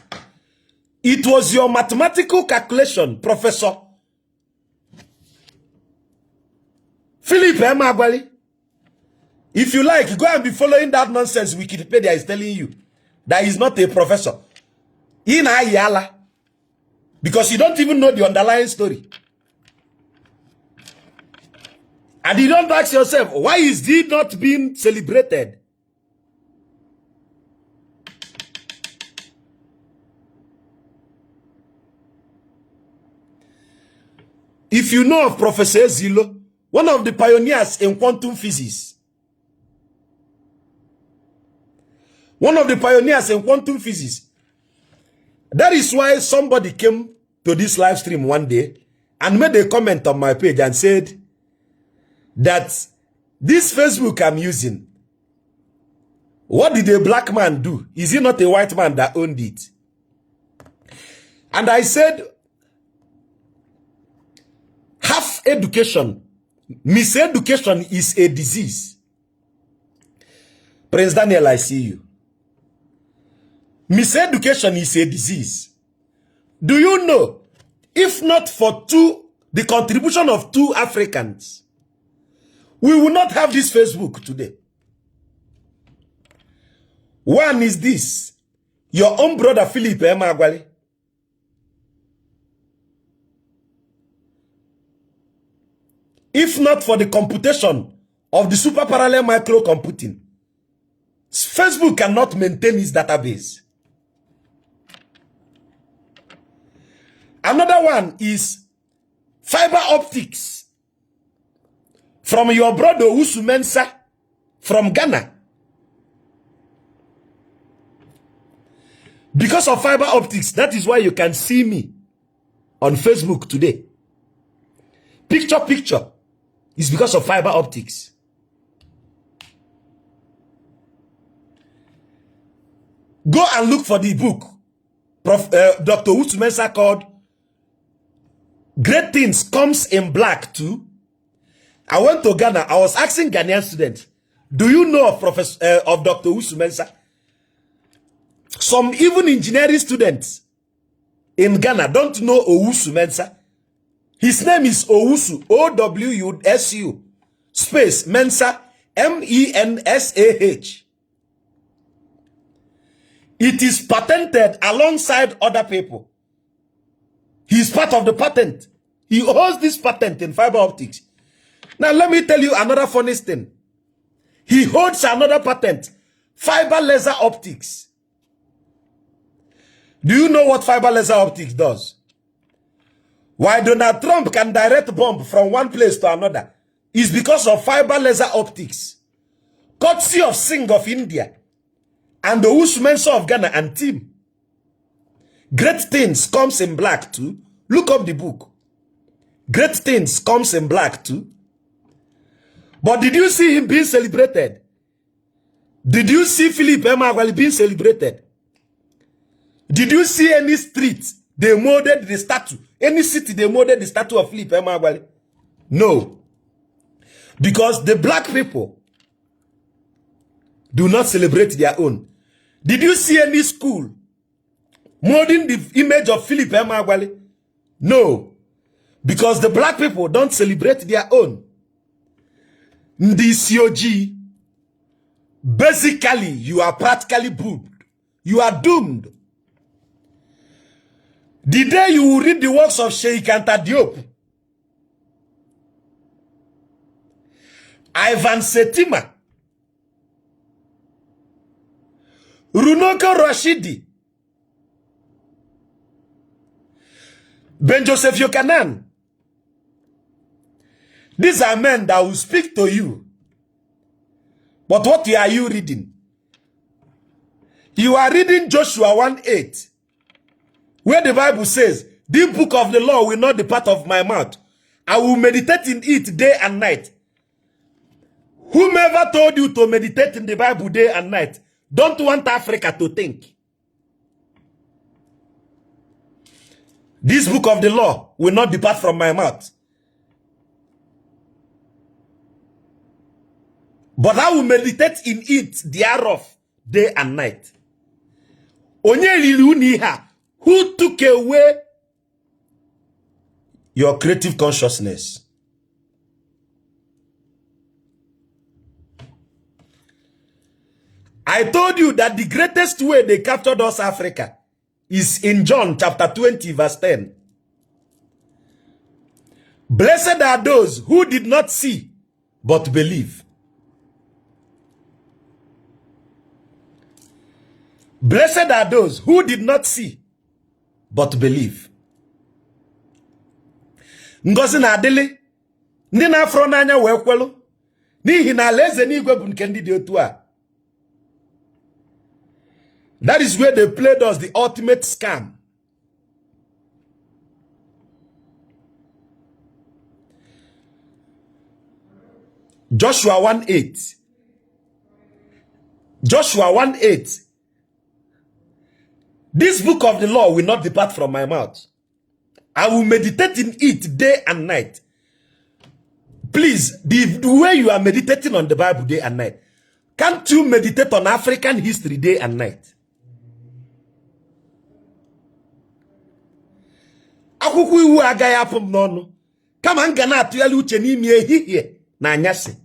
It was your mathematical calculation, Professor Philip Emagwali. If you like, go and be following that nonsense Wikipedia is telling you that he's not a professor. In Ayala. Because you don't even know the underlying story. And you don't ask yourself, why is he not being celebrated? If you know of Professor Zilo, one of the pioneers in quantum physics. One of the pioneers in quantum physics. That is why somebody came to this live stream one day and made a comment on my page and said that this Facebook I'm using, what did a black man do? Is it not a white man that owned it? And I said, half education, miseducation is a disease. Prince Daniel, I see you. Miseducation is a disease. Do you know, if not for the contribution of 2 Africans, we will not have this Facebook today. One is this, your own brother Philip Emagwali. If not for the computation of the super parallel microcomputing, Facebook cannot maintain its database. Another one is fiber optics from your brother Usu Mensah from Ghana. Because of fiber optics, that is why you can see me on Facebook today. Picture. It's because of fiber optics. Go and look for the book Dr. Usu Mensah called Great Things Comes in Black too. I went to Ghana. I was asking Ghanaian students, do you know of Dr. Usu Mensah? Some even engineering students in Ghana don't know Owusu Mensah. His name is Owusu, O-W-U-S-U, space, Mensah, M-E-N-S-A-H. It is patented alongside other people. He's part of the patent. He holds this patent in fiber optics. Now, let me tell you another funny thing. He holds another patent, fiber laser optics. Do you know what fiber laser optics does? Why Donald Trump can direct bomb from one place to another is because of fiber laser optics. Courtesy of Singh of India and the Owusu Mensah of Ghana and team. Great Things Comes in Black too. Look up the book. Great Things Comes in Black too. But did you see him being celebrated? Did you see Philip Emeagwali being celebrated? Did you see any street they molded the statue? Any city they molded the statue of Philip Emeagwali? No. Because the black people do not celebrate their own. Did you see any school molding the image of Philip Emeagwali? No. Because the black people don't celebrate their own. Ndi COG, basically, you are practically doomed. You are doomed. The day you will read the works of Sheikh Anta Diop, Ivan Setima, Runoko Rashidi, Ben Joseph Yokanan. These are men that will speak to you. But what are you reading? You are reading Joshua 1:8, where the Bible says, "The book of the law will not depart of my mouth. I will meditate in it day and night." Whomever told you to meditate in the Bible day and night don't want Africa to think. This book of the law will not depart from my mouth, but I will meditate in it thereof day and night. Who took away your creative consciousness? I told you that the greatest way they captured us, Africa, is in John chapter 20, verse 10. Blessed are those who did not see, but believe. Blessed are those who did not see, but believe. Ngozi na adili, ndi na afro n'anya wee kwelu, n'ihi na alaeze n'igwe bụ nke ndị dị otu a. That is where they played us the ultimate scam. Joshua 1:8. Joshua 1:8. This book of the law will not depart from my mouth. I will meditate in it day and night. Please, the way you are meditating on the Bible day and night, can't you meditate on African history day and night? Akwụkwọ iwu agaghị apụ m n'ọnụ kama m ga na-atụgharị uche n'ime ehihie na anyasị.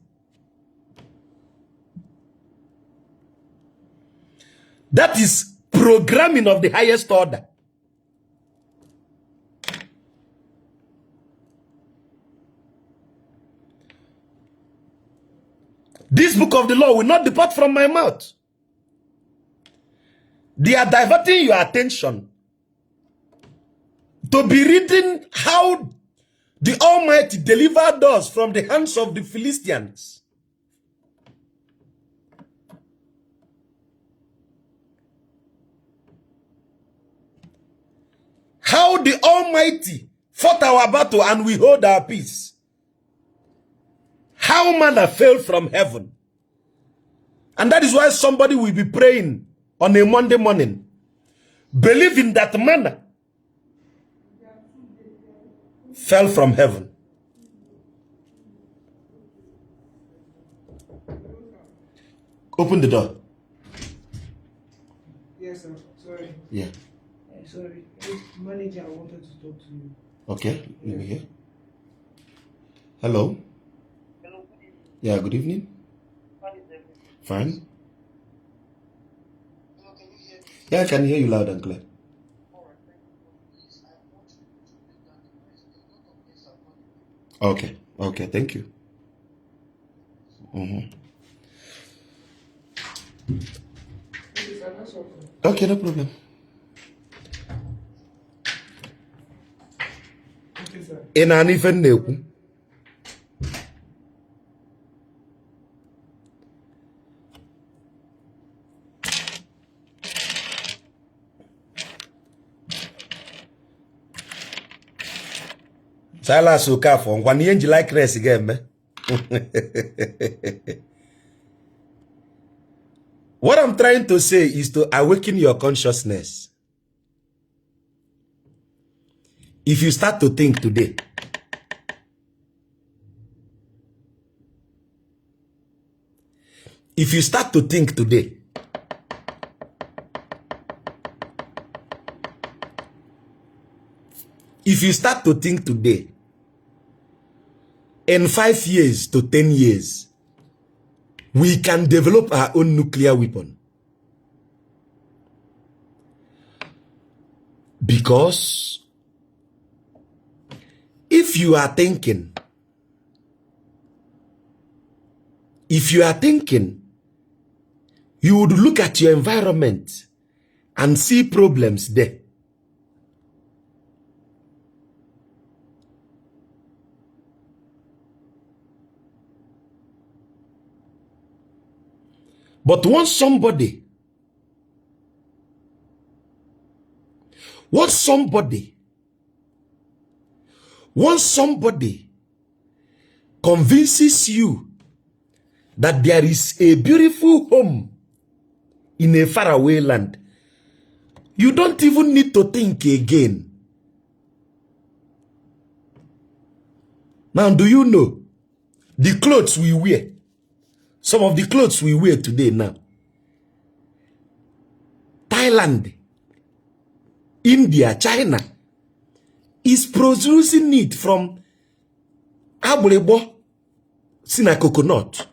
That is programming of the highest order. This book of the law will not depart from my mouth. They are diverting your attention to be reading how the Almighty delivered us from the hands of the Philistines. How the Almighty fought our battle and we hold our peace. How manna fell from heaven. And that is why somebody will be praying on a Monday morning, believing that manna fell from heaven. Open the door. Yes, sir. Sorry. Yeah. Sorry. Manager, I wanted to talk to you. Okay, let me hear. Hello. Hello, good evening. Yeah, good evening. How is everything? Fine. Hello, can you hear me? Yeah, I can hear you loud and clear. Alright, thank you. Please, I want you to make that request. A lot of things are calling me. Okay, okay, thank you. Please, I'm not something. Okay, no problem. Okay, sir. Ị na-anụ ife m na-ekwu? Silas Okafor, ngwa na ihe nji like race ga-eme. What I'm trying to say is to awaken your consciousness. If you start to think today, if you start to think today, if you start to think today, in 5 years to 10 years, we can develop our own nuclear weapon. Because if you are thinking, you would look at your environment and see problems there. But once somebody convinces you that there is a beautiful home in a faraway land, you don't even need to think again. Now, do you know the clothes we wear? Some of the clothes we wear today now, Thailand, India, China, is producing it from abolebo, sina coconut,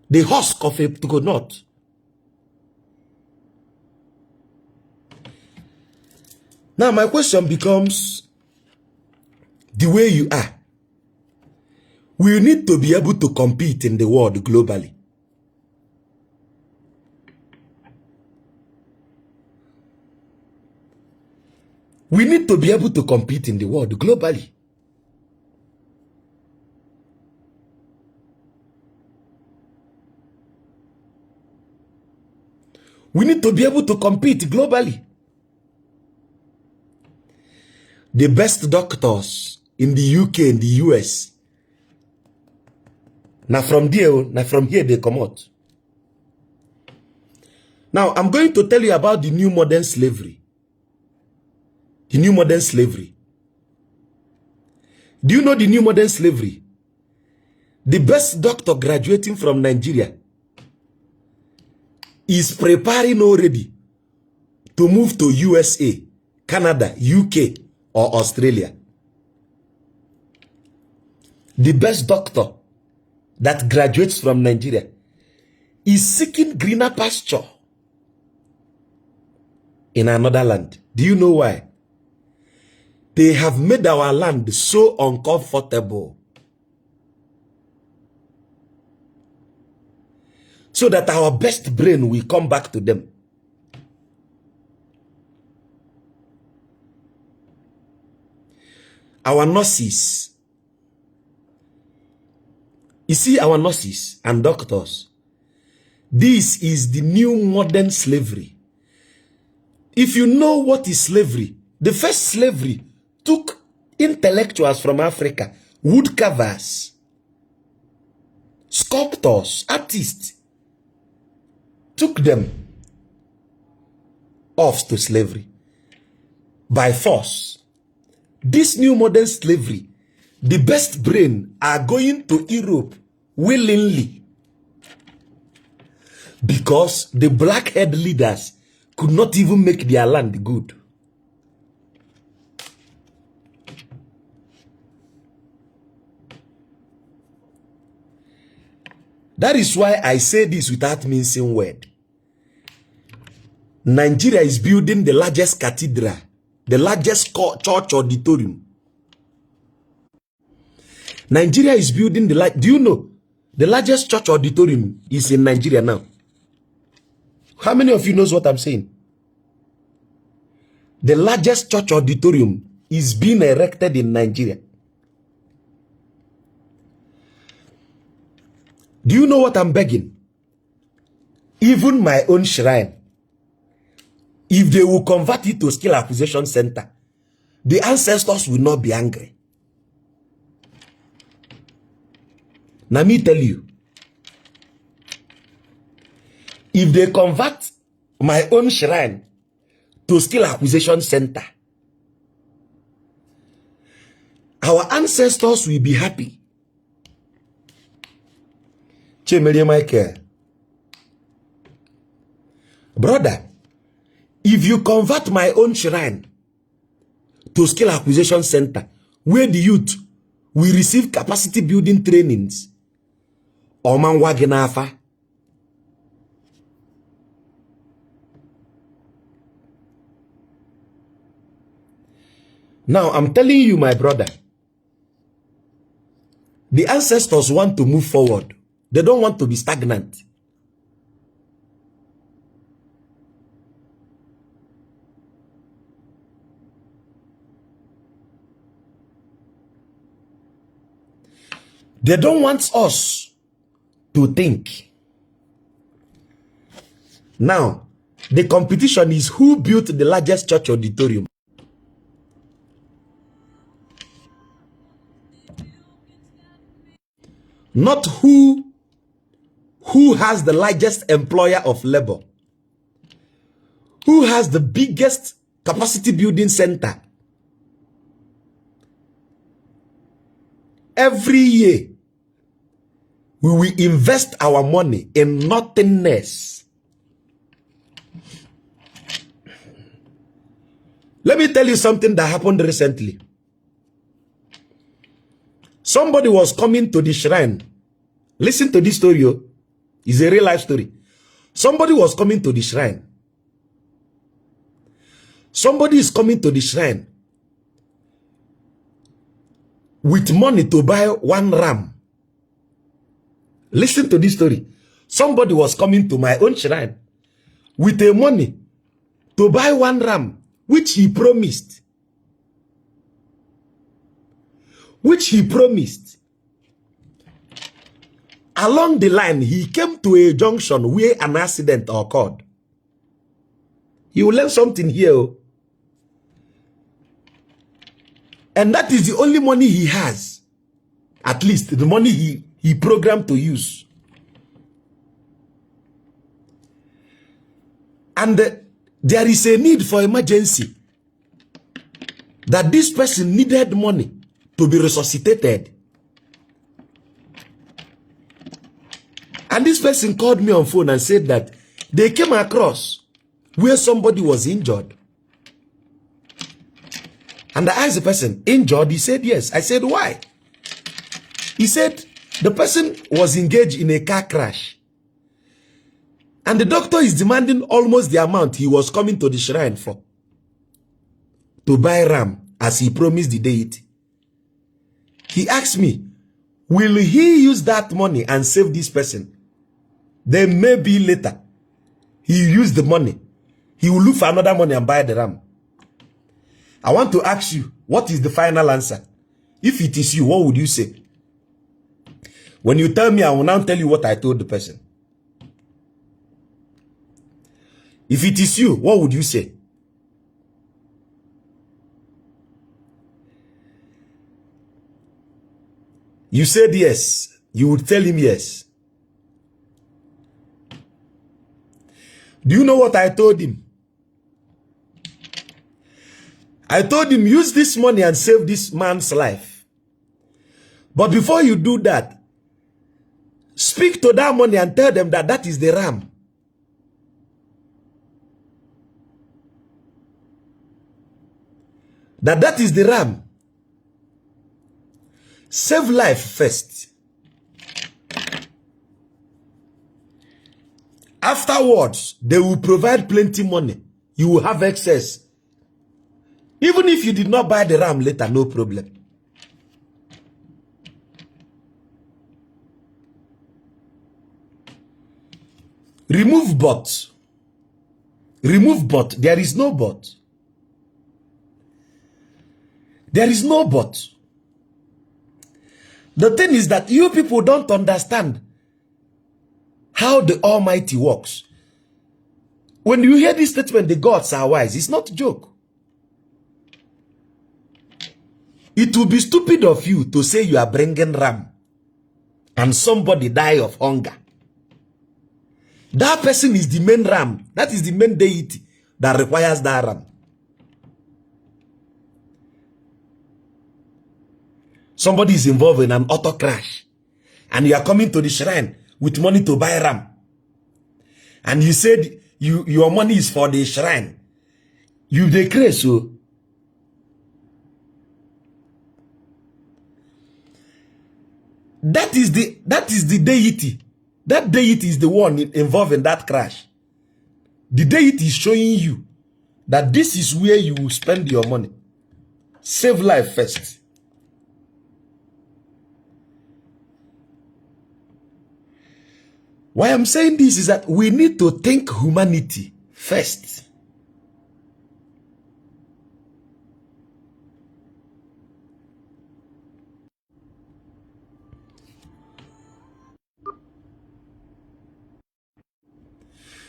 the husk of a coconut. Now my question becomes, the way you are, we need to be able to compete in the world globally. We need to be able to compete in the world globally. We need to be able to compete globally. The best doctors in the UK and the US, now from here they come out. Now I'm going to tell you about the new modern slavery. The new modern slavery. Do you know the new modern slavery? The best doctor graduating from Nigeria is preparing already to move to USA, Canada, UK, or Australia. The best doctor that graduates from Nigeria is seeking greener pasture in another land. Do you know why? They have made our land so uncomfortable so that our best brain will come back to them. Our nurses, you see, our nurses and doctors, this is the new modern slavery. If you know what is slavery, the first slavery took intellectuals from Africa, woodcarvers, sculptors, artists, took them off to slavery by force. This new modern slavery, the best brain are going to Europe willingly because the black-haired leaders could not even make their land good. That is why I say this without mincing word. Nigeria is building the largest cathedral, the largest church auditorium. Nigeria is building the do you know the largest church auditorium is in Nigeria now? How many of you knows what I'm saying? The largest church auditorium is being erected in Nigeria. Do you know what I'm begging? Even my own shrine, if they will convert it to skill acquisition center, the ancestors will not be angry. Now me tell you, If they convert my own shrine to skill acquisition center, our ancestors will be happy. Chemelie Michael. Brother, if you convert my own shrine to skill acquisition center, where the youth will receive capacity building trainings, Oman Wagenafa. Now, I'm telling you, my brother, the ancestors want to move forward. They don't want to be stagnant. They don't want us to think. Now, the competition is who built the largest church auditorium. Not who has the largest employer of labor. Who has the biggest capacity building center. Every year, we will invest our money in nothingness. Let me tell you something that happened recently. Somebody was coming to the shrine. Listen to this story. It's a real life story. Somebody was coming to the shrine. Somebody is coming to the shrine with money to buy one ram. Listen to this story. Somebody was coming to my own shrine with the money to buy one ram, which he promised. Along the line, he came to a junction where an accident occurred. You will learn something here. And that is the only money he has. At least the money he programmed to use. And there is a need for emergency. That this person needed money to be resuscitated. And this person called me on phone and said that they came across where somebody was injured. And I asked the person, injured? He said, yes. I said, why? He said, the person was engaged in a car crash. And the doctor is demanding almost the amount he was coming to the shrine for. To buy ram, as he promised the deity. He asked me, will he use that money and save this person? Then maybe later, he used the money. He will look for another money and buy the ram. I want to ask you, what is the final answer? If it is you, what would you say? When you tell me, I will now tell you what I told the person. If it is you, what would you say? You said yes. You would tell him yes. Do you know what I told him? I told him, use this money and save this man's life. But before you do that, speak to that money and tell them that that is the ram. That is the ram. Save life first. Afterwards, they will provide plenty money. You will have excess. Even if you did not buy the ram later, no problem. Remove but. Remove but. There is no but. There is no but. The thing is that you people don't understand how the Almighty works. When you hear this statement, the gods are wise, it's not a joke. It will be stupid of you to say you are bringing ram and somebody die of hunger. That person is the main ram. That is the main deity that requires that ram. Somebody is involved in an auto crash, and you are coming to the shrine with money to buy ram. And you said your money is for the shrine. You declare so. That is the deity. That deity is the one involved in that crash. The deity is showing you that this is where you will spend your money. Save life first. Why I'm saying this is that we need to think humanity first.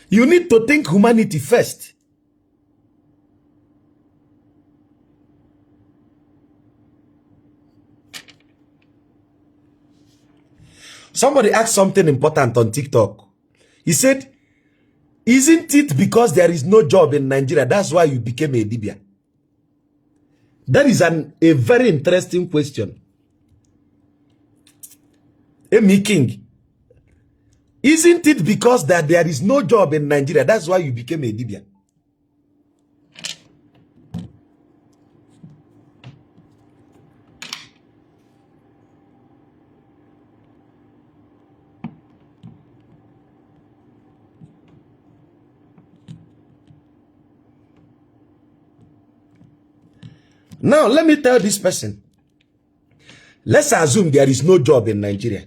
You need to think humanity first. Somebody asked something important on TikTok. He said, isn't it because there is no job in Nigeria, that's why you became a Dibia? That is a very interesting question. Amy King, isn't it because that there is no job in Nigeria, that's why you became a Dibia? Now, let me tell this person. Let's assume there is no job in Nigeria.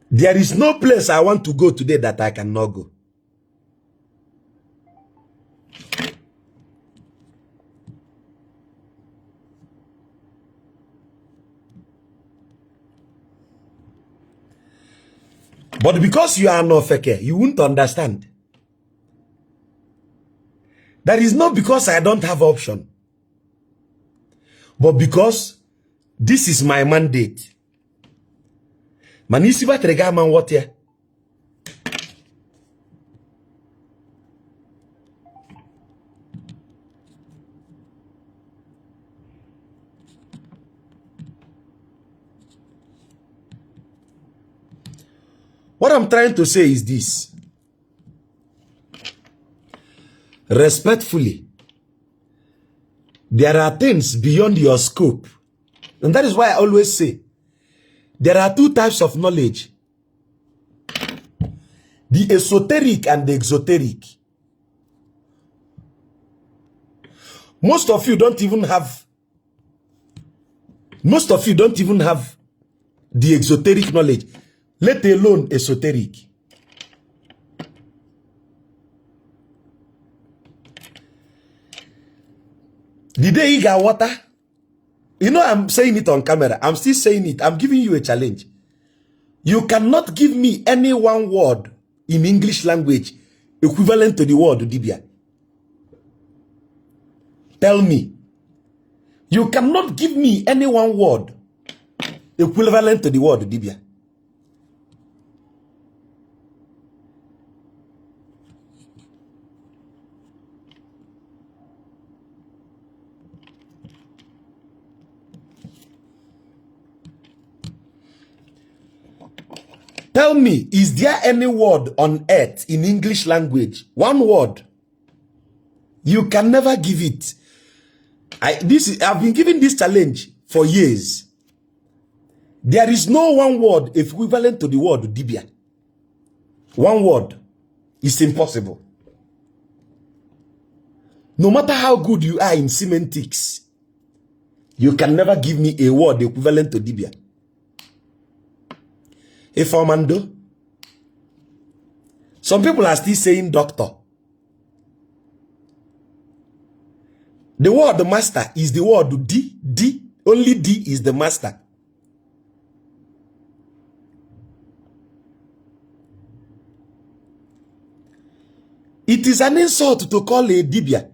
There is no place I want to go today that I cannot go. But because you are no fake, you won't understand. That is not because I don't have option, but because this is my mandate. Manisiba trega man what here? What I'm trying to say is this. Respectfully, there are things beyond your scope. And that is why I always say, there are two types of knowledge. The esoteric and the exoteric. Most of you don't even have the exoteric knowledge, let alone esoteric. The day you got water, you know I'm saying it on camera. I'm still saying it. I'm giving you a challenge. You cannot give me any one word in English language equivalent to the word Dibia. Tell me. You cannot give me any one word equivalent to the word Dibia. Tell me, is there any word on earth in English language? One word. You can never give it. I've been giving this challenge for years. There is no one word equivalent to the word Dibia. One word. It's impossible. No matter how good you are in semantics, you can never give me a word equivalent to Dibia. If Formando, some people are still saying doctor. The word master is the word D. Only D is the master. It is an insult to call a Dibia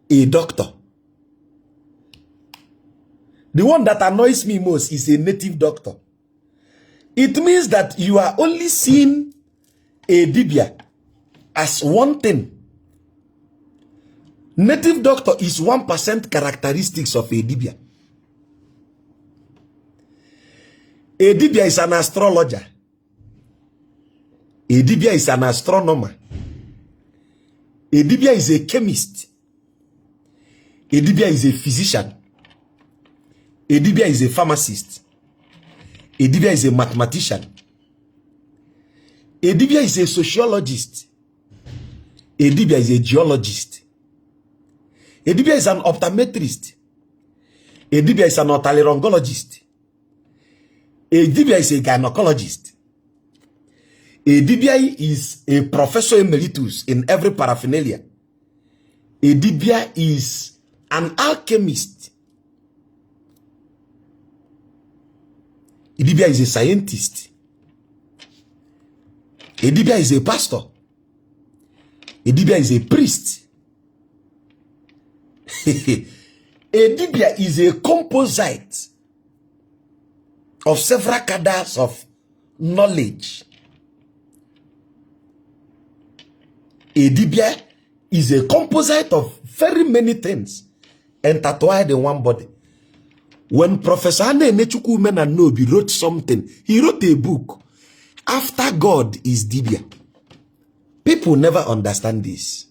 a doctor. The one that annoys me most is a native doctor. It means that you are only seeing a dibia as one thing. Native doctor is 1% characteristics of a dibia. A dibia is an astrologer. A dibia is an astronomer. A dibia is a chemist. A dibia is a physician. A dibia is a pharmacist. A dibia is a mathematician. A dibia is a sociologist. A dibia is a geologist. A dibia is an optometrist. A dibia is an otolaryngologist. A dibia is a gynecologist. A dibia is a professor emeritus in every paraphernalia. A dibia is an alchemist. A dibia is a scientist. A dibia is a pastor. A dibia is a priest. A dibia is a composite of several cadres of knowledge. A dibia is a composite of very many things intertwined in one body. When Professor Anne Nechukwu Menanobi wrote something, he wrote a book, After God is Dibia. People never understand this.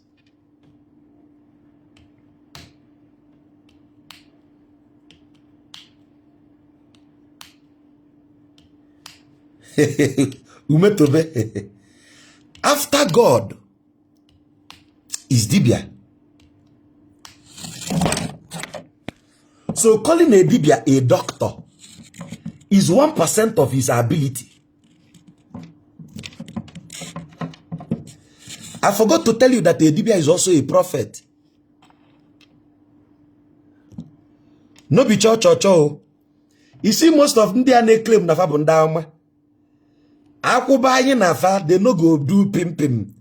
Umetobe. After God is Dibia. So calling a Dibia a doctor is 1% of his ability. I forgot to tell you that a Dibia is also a prophet. No be cho. You see, most of them they claim na fa bundama. Akuba yin na fa, they no go do pim.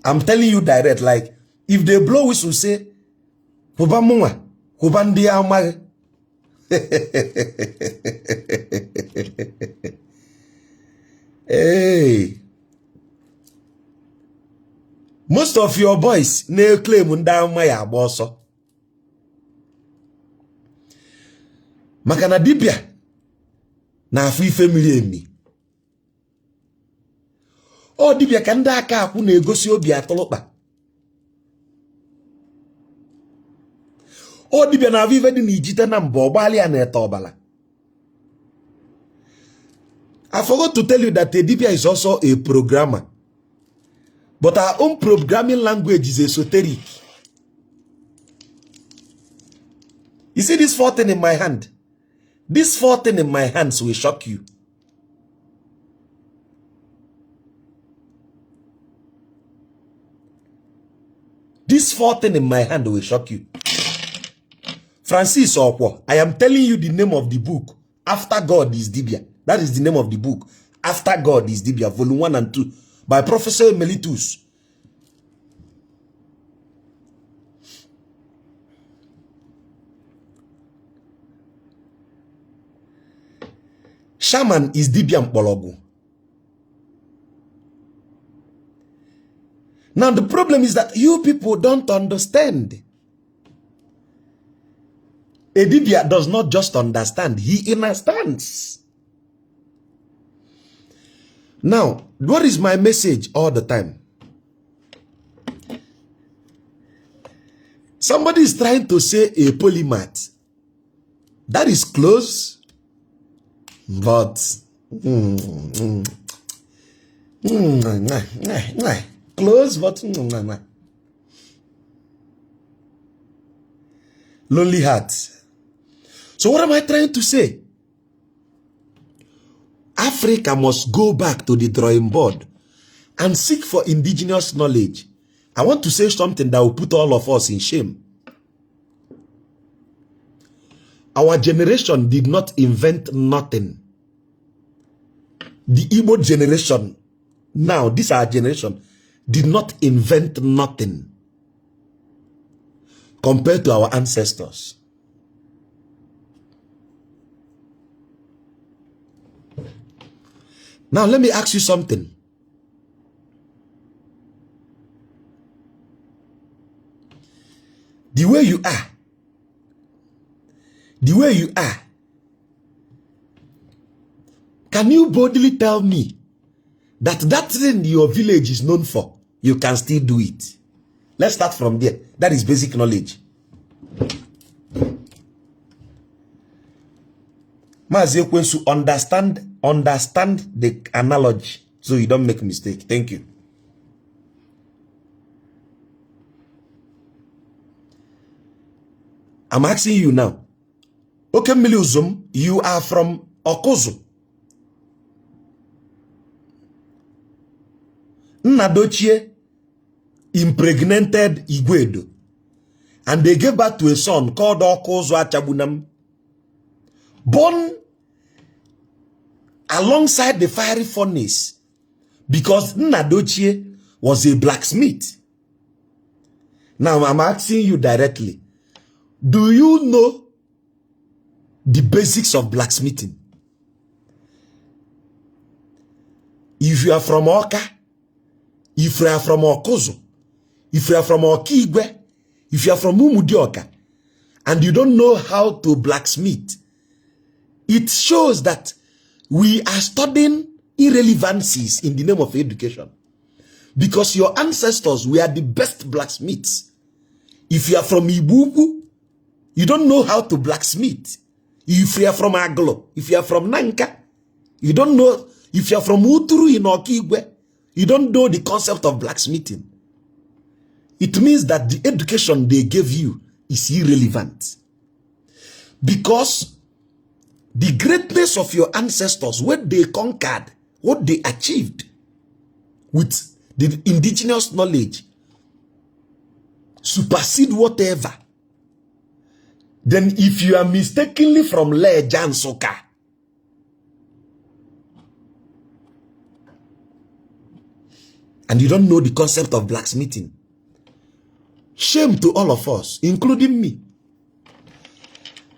I'm telling you direct, like if they blow whistle say, "Kuba munga, kuba ndi amare." Hey, most of your boys ne claim ndama ya boso. Makana dibia na afi family emi. O dibia ka ndị aka akwụ na-egosi obi atọlụkpa. O dibia na avive dị n'ijite na mbọ ọgbali ya na-ete ọbala. I forgot to tell you that a dibia is also a programmer. But our own programming language is esoteric. You see this 4 thing in my hand? This 4 thing in my hands will shock you. This 4 thing in my hand will shock you. Francis Okwo, I am telling you the name of the book. After God is Dibia. That is the name of the book. After God is Dibia, volume 1 and 2. By Professor Emeritus. Shaman is Dibia Mpologu. Now the problem is that you people don't understand. A Dibia does not just understand, he understands. Now, what is my message all the time? Somebody is trying to say a polymath. That is close, but close, but lonely heart. So what am I trying to say? Africa must go back to the drawing board and seek for indigenous knowledge. I want to say something that will put all of us in shame. Our generation did not invent nothing. The Igbo generation, now this our generation, did not invent nothing compared to our ancestors. Now let me ask you something. The way you are, can you boldly tell me that thing your village is known for, you can still do it? Let's start from there. That is basic knowledge. Mazi Ekwensu, understand the analogy so you don't make mistake. Thank you. I'm asking you now. Okay, Miliuzum, you are from Okozu. Nnadochie impregnated Igwedo, and they gave birth to a son called Okozu Achabunam, born alongside the fiery furnace, because Nnadochie was a blacksmith. Now I'm asking you directly, do you know the basics of blacksmithing? If you are from Oka, if you are from Okozu, if you are from Okigwe, if you are from Umudioka, and you don't know how to blacksmith, it shows that we are studying irrelevancies in the name of education. Because your ancestors were the best blacksmiths. If you are from Ibubu, you don't know how to blacksmith. If you are from Aglo, if you are from Nanka, you don't know. If you are from Uturu in Okigwe, you don't know the concept of blacksmithing. It means that the education they gave you is irrelevant. Because the greatness of your ancestors, what they conquered, what they achieved with the indigenous knowledge, supersede whatever. Then if you are mistakenly from Lejan Soka, and you don't know the concept of blacksmithing, shame to all of us, including me.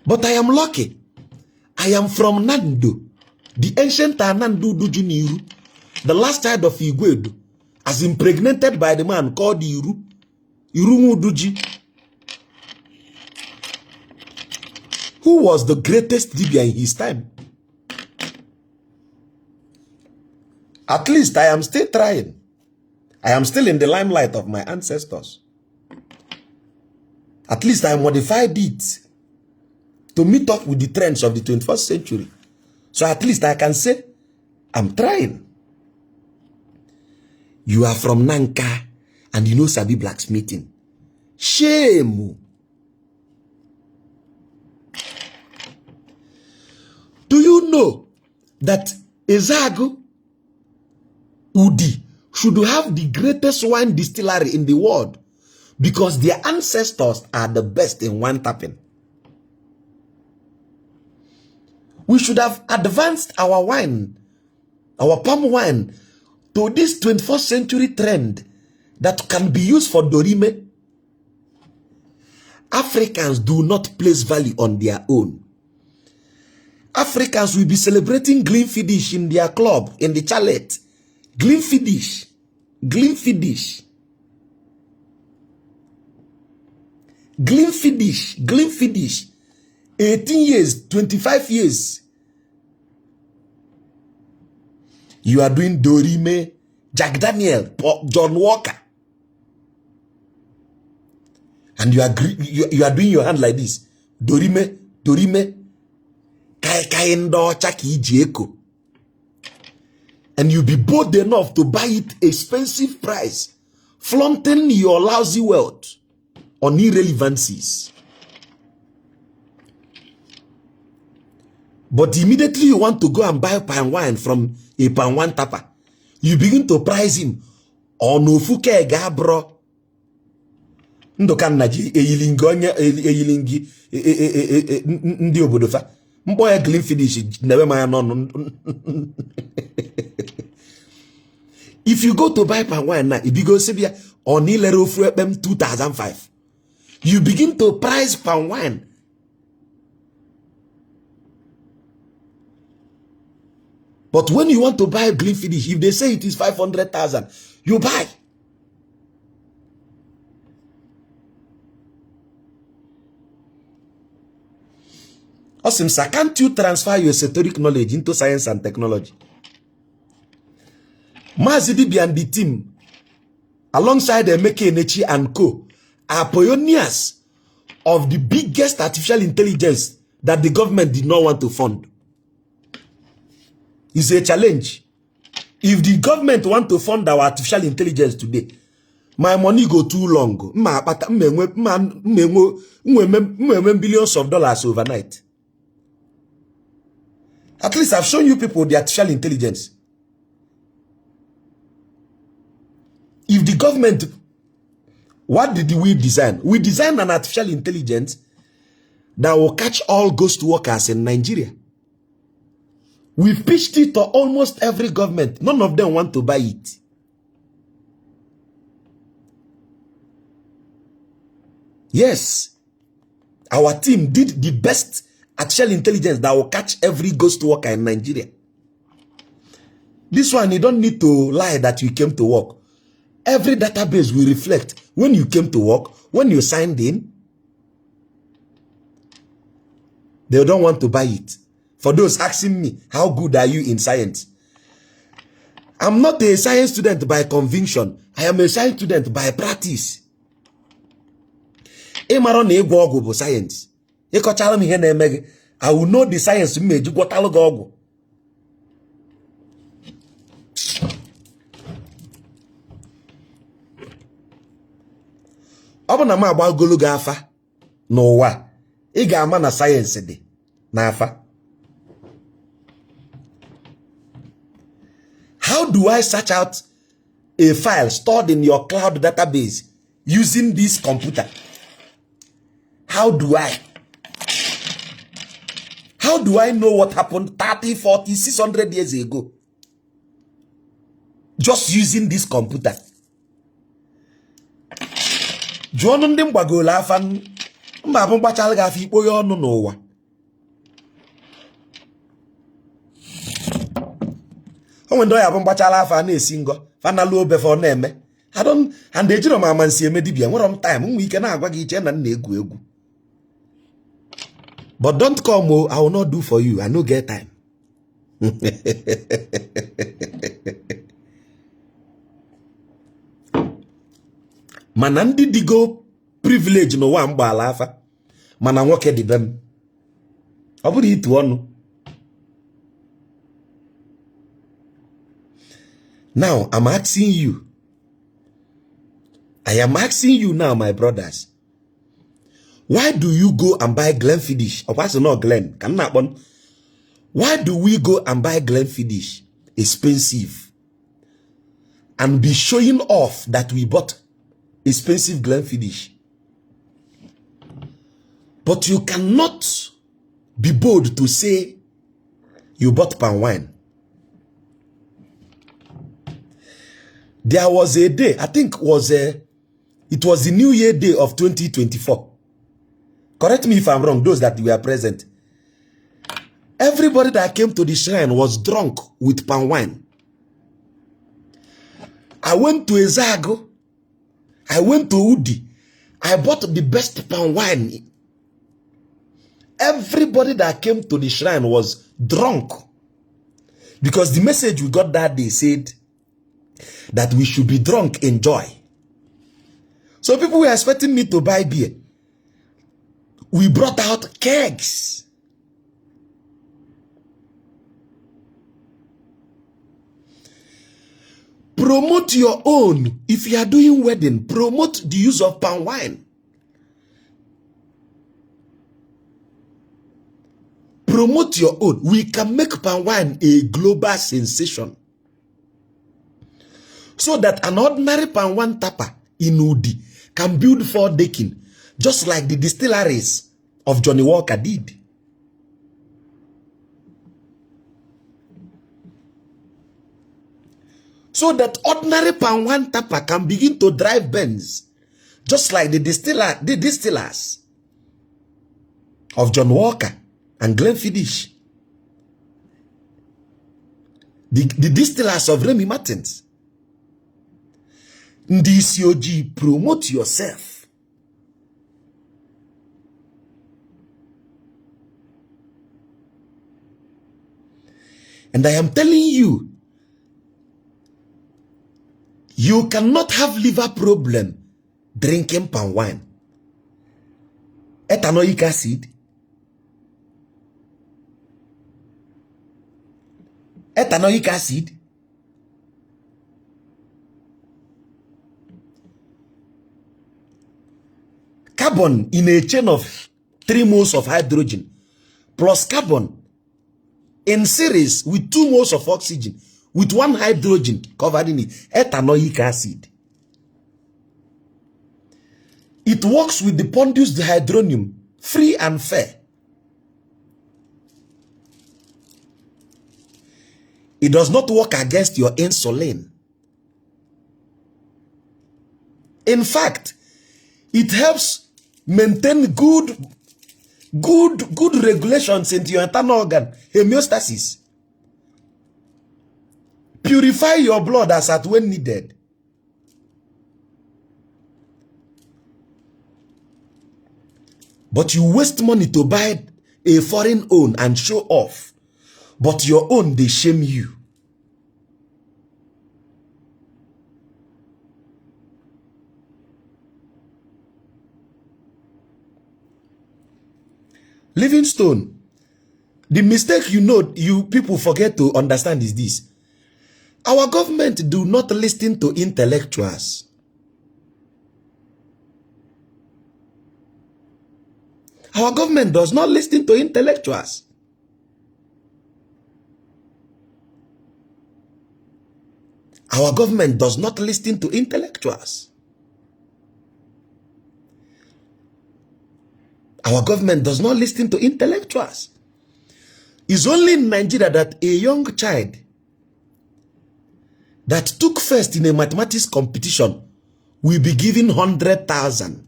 But I am lucky. I am from Nando, the ancient Nando Dujuniru, the last child of Igwedu, as impregnated by the man called Iru Muduji, who was the greatest Dibia in his time. At least I am still trying. I am still in the limelight of my ancestors. At least I modified it to meet up with the trends of the 21st century. So at least I can say, I'm trying. You are from Nanka and you know Sabi blacksmithing. Shame. Do you know that Ezagu Udi should have the greatest wine distillery in the world because their ancestors are the best in wine tapping? We should have advanced our wine, our palm wine, to this 21st century trend that can be used for Dorime. Africans do not place value on their own. Africans will be celebrating Glenfiddich in their club, in the chalet. Glenfiddich. Glenfiddich. Glenfiddich. Glenfiddich. 18 years, 25 years. You are doing Dorime, Jack Daniel, John Walker. And you are doing your hand like this. Dorime, Dorime. And you be bold enough to buy it expensive price, flaunting your lousy wealth on irrelevancies. But immediately you want to go and buy palm wine from a palm wine tapper, you begin to price him on Ofuke Gabro. Ndokan naji eyilingi ndi obodofa. Mboya Glenfiddich never mind on. If you go to buy palm wine now, if you go Sebia on Ilero Fuepem 2005, you begin to price palm wine. But when you want to buy Glenfiddich, if they say it is 500,000, you buy. Awesome, sir. Can't you transfer your esoteric knowledge into science and technology? Mazi Dibia and the team, alongside Emeka Enechi and co, are pioneers of the biggest artificial intelligence that the government did not want to fund. It's a challenge. If the government want to fund our artificial intelligence today, my money go too long. Billions of dollars overnight. At least I've shown you people the artificial intelligence. If the government, what did we design? We designed an artificial intelligence that will catch all ghost workers in Nigeria. We've pitched it to almost every government. None of them want to buy it. Yes, our team did the best artificial intelligence that will catch every ghost worker in Nigeria. This one, you don't need to lie that you came to work. Every database will reflect when you came to work, when you signed in. They don't want to buy it. For those asking me, how good are you in science? I'm not a science student by conviction. I am a science student by practice. Science. I will know the science. Abana ma agba ogologo afa n'ụwa ị ga-ama na sayensị dị n'afa. How do I search out a file stored in your cloud database using this computer? How do I know what happened 30, 40, 600 years ago? Just using this computer. Jụọ ndị mgbagolo afa mba abụ mgbachala gị afọ ikpo ya ọnụ n'ụwa. Onwe ndị ọya bụ mgbachala afa na-esi ngọ fanalu obefe ọ na-eme. And ejiro m amansi eme dibia nwere m time nwe ike na-agwa gị iche na na-egwu egwu. But don't come, oh, I will not do for you. I no get time. Mana ndị digo privilege no wa mgbala afa mana nwoke dị bem ọ bụrụ itu ọnụ. Now I am asking you now, my brothers, why do you go and buy Glenfiddich? Or what's not Glen? Why do we go and buy Glenfiddich expensive and be showing off that we bought expensive Glenfiddich? But you cannot be bold to say you bought palm wine. There was a day, I think it was the New Year day of 2024. Correct me if I'm wrong, those that were present. Everybody that came to the shrine was drunk with palm wine. I went to Ezago. I went to Udi. I bought the best palm wine. Everybody that came to the shrine was drunk. Because the message we got that day said that we should be drunk in joy. So people were expecting me to buy beer. We brought out kegs. Promote your own. If you are doing wedding, promote the use of palm wine. Promote your own. We can make palm wine a global sensation. So that an ordinary palm wine tapper in Udi can build 4 decking, just like the distilleries of Johnny Walker did. So that ordinary palm wine tapper can begin to drive Benz, just like the distillers of John Walker and Glenfiddich. The distillers of Remy Martins. DCOG, promote yourself. And I am telling you, you cannot have liver problem drinking palm wine. Ethanoic acid. Ethanoic acid. Carbon in a chain of 3 moles of hydrogen plus carbon in series with 2 moles of oxygen with 1 hydrogen covered in it. Ethanoic acid. It works with the Pondus dihydronium, free and fair. It does not work against your insulin. In fact, it helps maintain good regulations into your internal organ, homeostasis. Purify your blood as at when needed. But you waste money to buy a foreign own and show off. But your own, they shame you. Livingstone, the mistake you people forget to understand is this. Our government do not listen to intellectuals. Our government does not listen to intellectuals. Our government does not listen to intellectuals. Our government does not listen to intellectuals. It's only in Nigeria that a young child that took first in a mathematics competition will be given 100,000.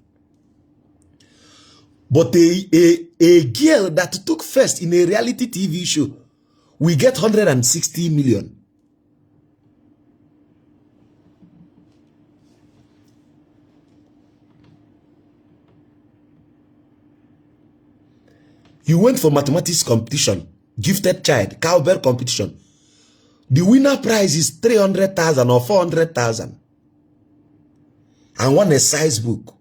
But a girl that took first in a reality TV show will get 160 million. You went for mathematics competition, gifted child, cowbell competition. The winner prize is 300,000 or 400,000. And won a size book.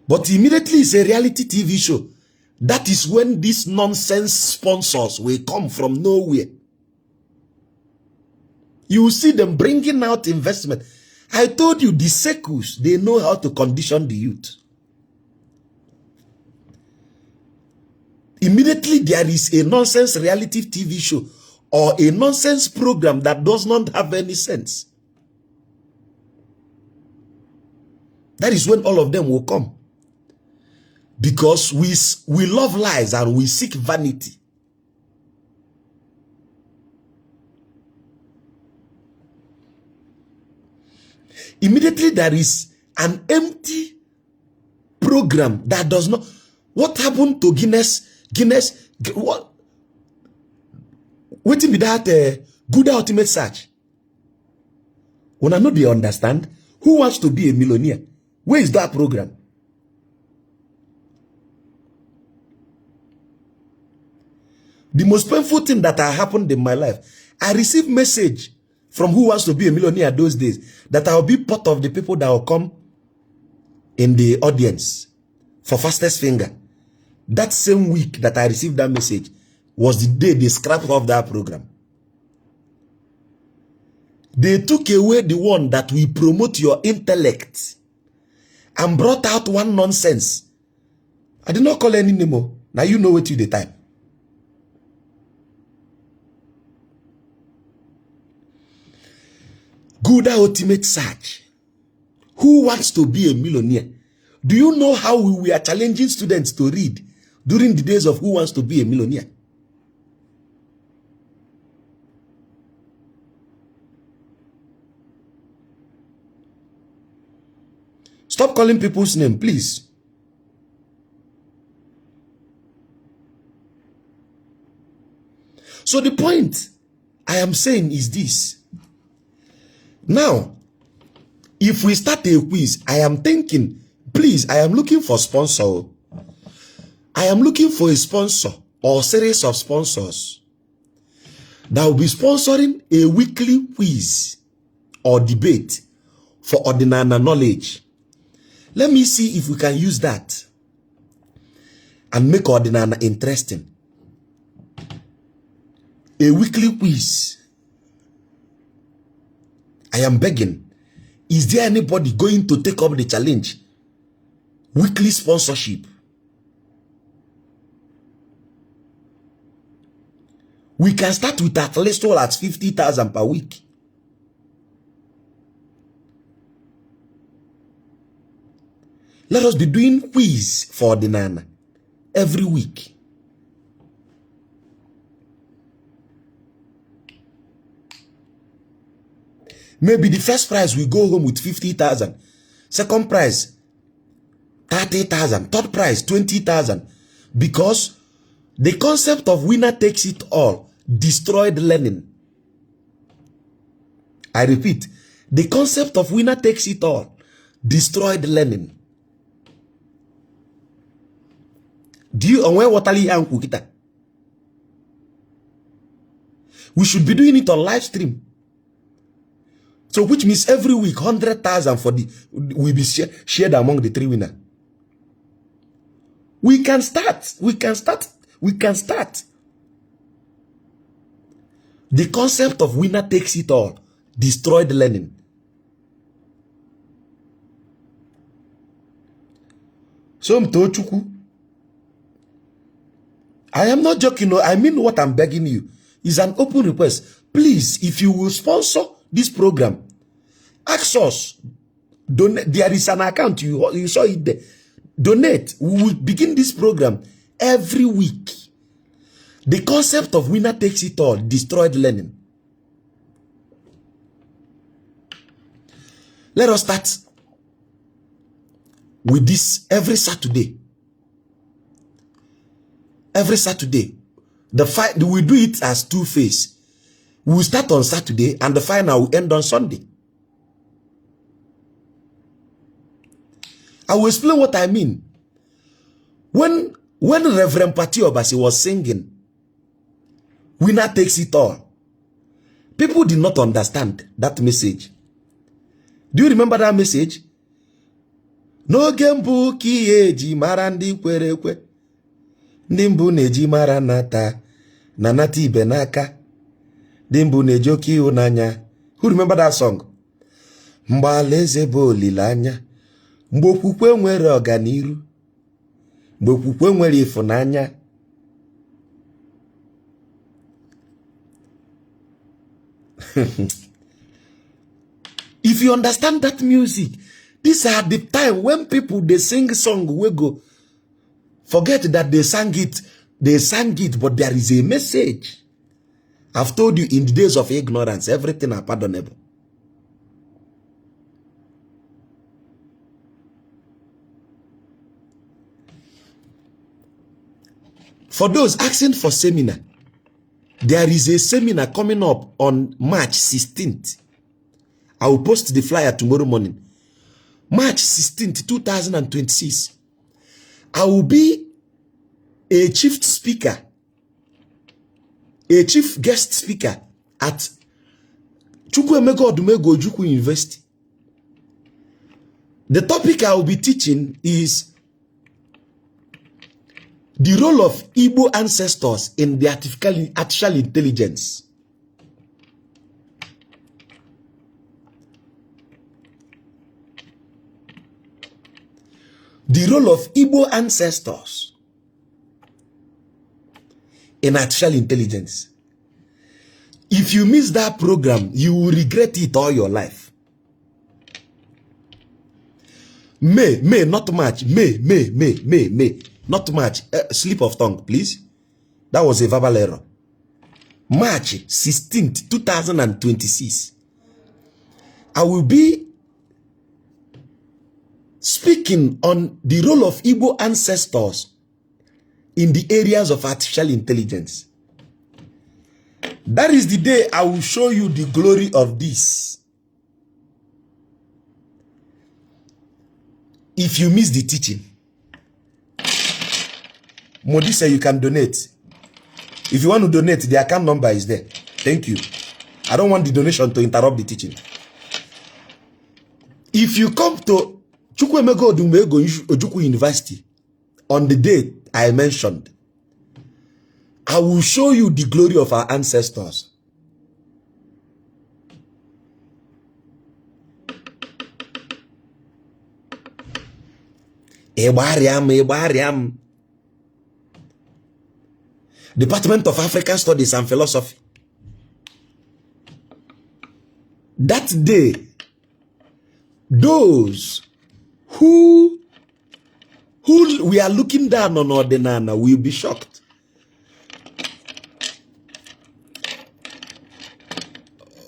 But immediately it's a reality TV show. That is when these nonsense sponsors will come from nowhere. You will see them bringing out investment. I told you, the secus, they know how to condition the youth. Immediately there is a nonsense reality TV show or a nonsense program that does not have any sense. That is when all of them will come. Because we love lies and we seek vanity. Immediately there is an empty program that does not. What happened to Guinness? What will be that good ultimate search? When I know they understand, who wants to be a millionaire? Where is that program? The most painful thing that happened in my life, I received message from Who Wants to Be a Millionaire those days that I'll be part of the people that will come in the audience for Fastest Finger. That same week that I received that message was the day they scrapped off that program. They took away the one that will promote your intellect and brought out one nonsense. I did not call any name. Now you know what you the time. Good ultimate search. Who wants to be a millionaire? Do you know how we are challenging students to read during the days of Who Wants to Be a Millionaire? Stop calling people's name, please. So the point I am saying is this. Now, if we start a quiz, I am thinking, please, I am looking for sponsor. I am looking for a sponsor or series of sponsors that will be sponsoring a weekly quiz or debate for ordinary knowledge. Let me see if we can use that and make ordinary interesting. A weekly quiz. I am begging. Is there anybody going to take up the challenge? Weekly sponsorship. We can start with at least all at 50,000 per week. Let us be doing quiz for the Nana every week. Maybe the first prize we go home with 50,000. Second prize 30,000. Third prize 20,000. Because the concept of winner takes it all destroyed learning. I repeat, the concept of winner takes it all destroyed learning. Do you aware what Ali and Kukita? We should be doing it on live stream. So which means every week 100,000 for the will be shared among the three winners. We can start. We can start. We can start. The concept of winner takes it all destroyed learning. So Mtochuku, I am not joking. No, I mean what I'm begging you is an open request. Please, if you will sponsor this program, ask us. Donate. There is an account. You saw it there. Donate. We will begin this program every week. The concept of winner takes it all destroyed learning. Let us start with this every Saturday. Every Saturday. We do it as two phase. We will start on Saturday and the final will end on Sunday. I will explain what I mean. When Reverend Pati Obasi was singing, winner takes it all, people did not understand that message. Do you remember that message? No gembu ki eji marandi kwerekwe. Nimbu neji maranata. Nanati benaka. Dimbu nejoki unanya. Who remember that song? Mbaleze bolilanya. Mbokwukwe nwere ọganiru. Mbokwukwe nwere ifunanya. If you understand that music, these are the time when people they sing song we go forget that they sang it, but there is a message. I've told you in the days of ignorance, everything are pardonable. For those asking for seminar, there is a seminar coming up on March 16th. I will post the flyer tomorrow morning. March 16th, 2026. I will be a chief speaker, a chief guest speaker at Chukwuemeka Odumegwu Ojukwu University. The topic I will be teaching is the role of Igbo ancestors in the artificial intelligence. The role of Igbo ancestors in artificial intelligence. If you miss that program, you will regret it all your life. May, not March. May. Not March. Slip of tongue, please. That was a verbal error. March 16th, 2026. I will be speaking on the role of Igbo ancestors in the areas of artificial intelligence. That is the day I will show you the glory of this. If you miss the teaching, Modi said you can donate. If you want to donate, the account number is there. Thank you. I don't want the donation to interrupt the teaching. If you come to Chukwemego Odumego Ojukwu University on the day I mentioned, I will show you the glory of our ancestors. Ebariam. Department of African Studies and Philosophy. That day, those who we are looking down on Ordinana will be shocked.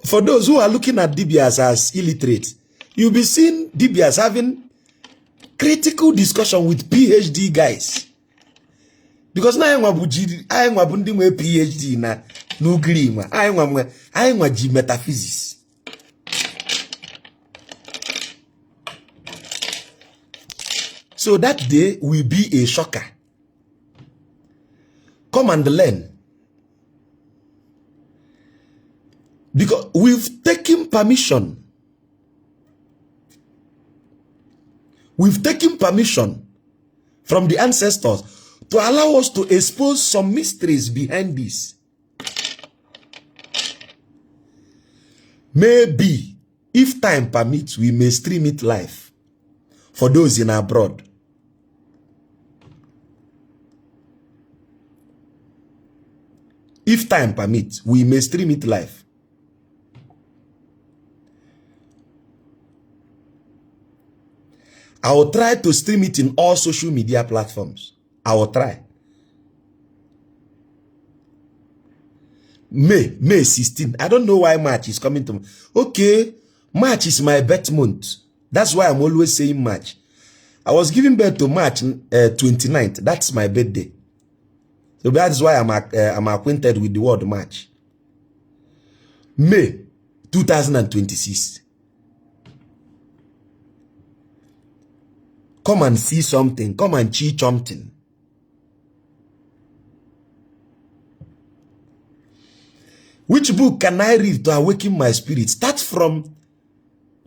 For those who are looking at Dibias as illiterate, you'll be seeing Dibias having critical discussion with PhD guys. Because now I am PhD na n'ugiri I am metaphysics. So that day will be a shocker. Come and learn. Because we've taken permission. We've taken permission from the ancestors to allow us to expose some mysteries behind this. Maybe, if time permits, we may stream it live for those in abroad. If time permits, we may stream it live. I will try to stream it in all social media platforms. I will try. May 16. I don't know why March is coming to me. Okay, March is my birth month. That's why I'm always saying March. I was giving birth to March 29th. That's my birthday. So that's why I'm acquainted with the word March. May 2026. Come and see something. Come and see something. Which book can I read to awaken my spirit? Start from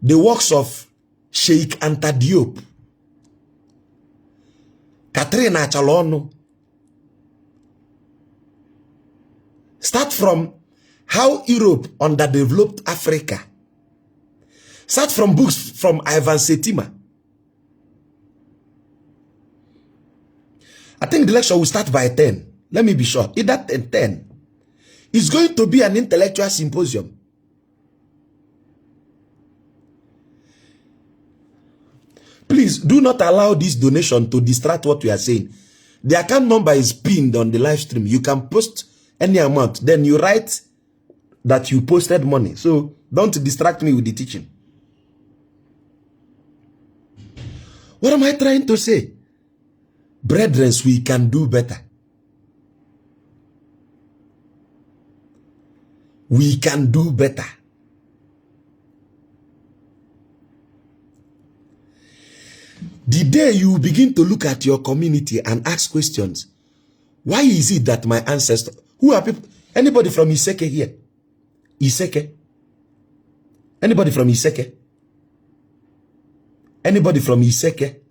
the works of Sheikh Anta Diop, Katrina Chalono. Start from how Europe underdeveloped Africa. Start from books from Ivan Setima. I think the lecture will start by 10. Let me be short. Either 10. It's going to be an intellectual symposium. Please do not allow this donation to distract what we are saying. The account number is pinned on the live stream. You can post any amount. Then you write that you posted money. So don't distract me with the teaching. What am I trying to say? Brethren, we can do better. We can do better. The day you begin to look at your community and ask questions, why is it that my ancestors, who are people, anybody from Iseke here? Iseke? Anybody from Iseke? Anybody from Iseke?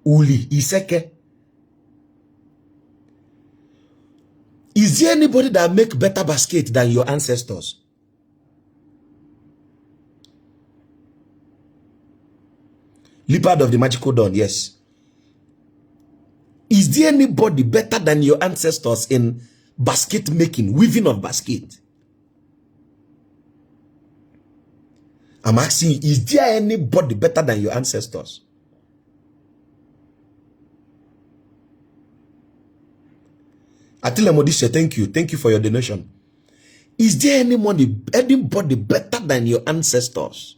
Uli, Iseke? Is there anybody that make better basket than your ancestors? Leopard of the Magical Dawn, yes. Is there anybody better than your ancestors in basket making, weaving of basket? I'm asking you, is there anybody better than your ancestors? Atila Modisha, thank you. Thank you for your donation. Is there anybody better than your ancestors?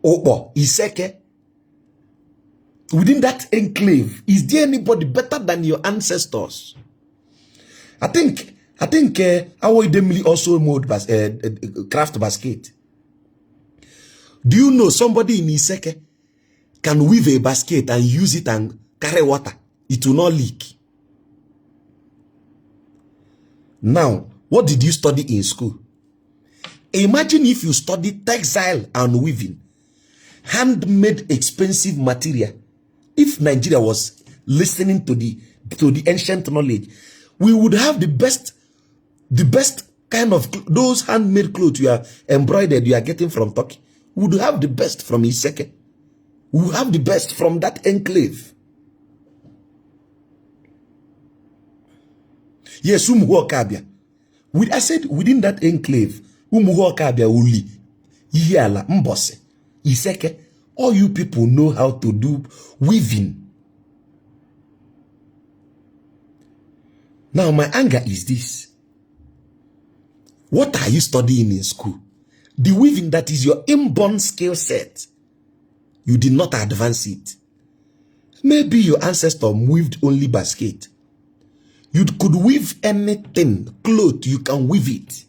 Opo, Iseke. Within that enclave, is there anybody better than your ancestors? I think our Idemili also made craft basket. Do you know somebody in Iseke can weave a basket and use it and carry water? It will not leak. Now, what did you study in school? Imagine if you study textile and weaving, handmade expensive material. If Nigeria was listening to the ancient knowledge, we would have the best kind of those handmade clothes you are embroidered, you are getting from Turkey. We would have the best from Iseke. We would have the best from that enclave. Yes, Umuhuokabia. I said within that enclave, Umuhuokabia Uli, Yala, Mbose, Iseke, all you people know how to do weaving. Now my anger is this. What are you studying in school? The weaving that is your inborn skill set. You did not advance it. Maybe your ancestor weaved only basket. You could weave anything, cloth, you can weave it.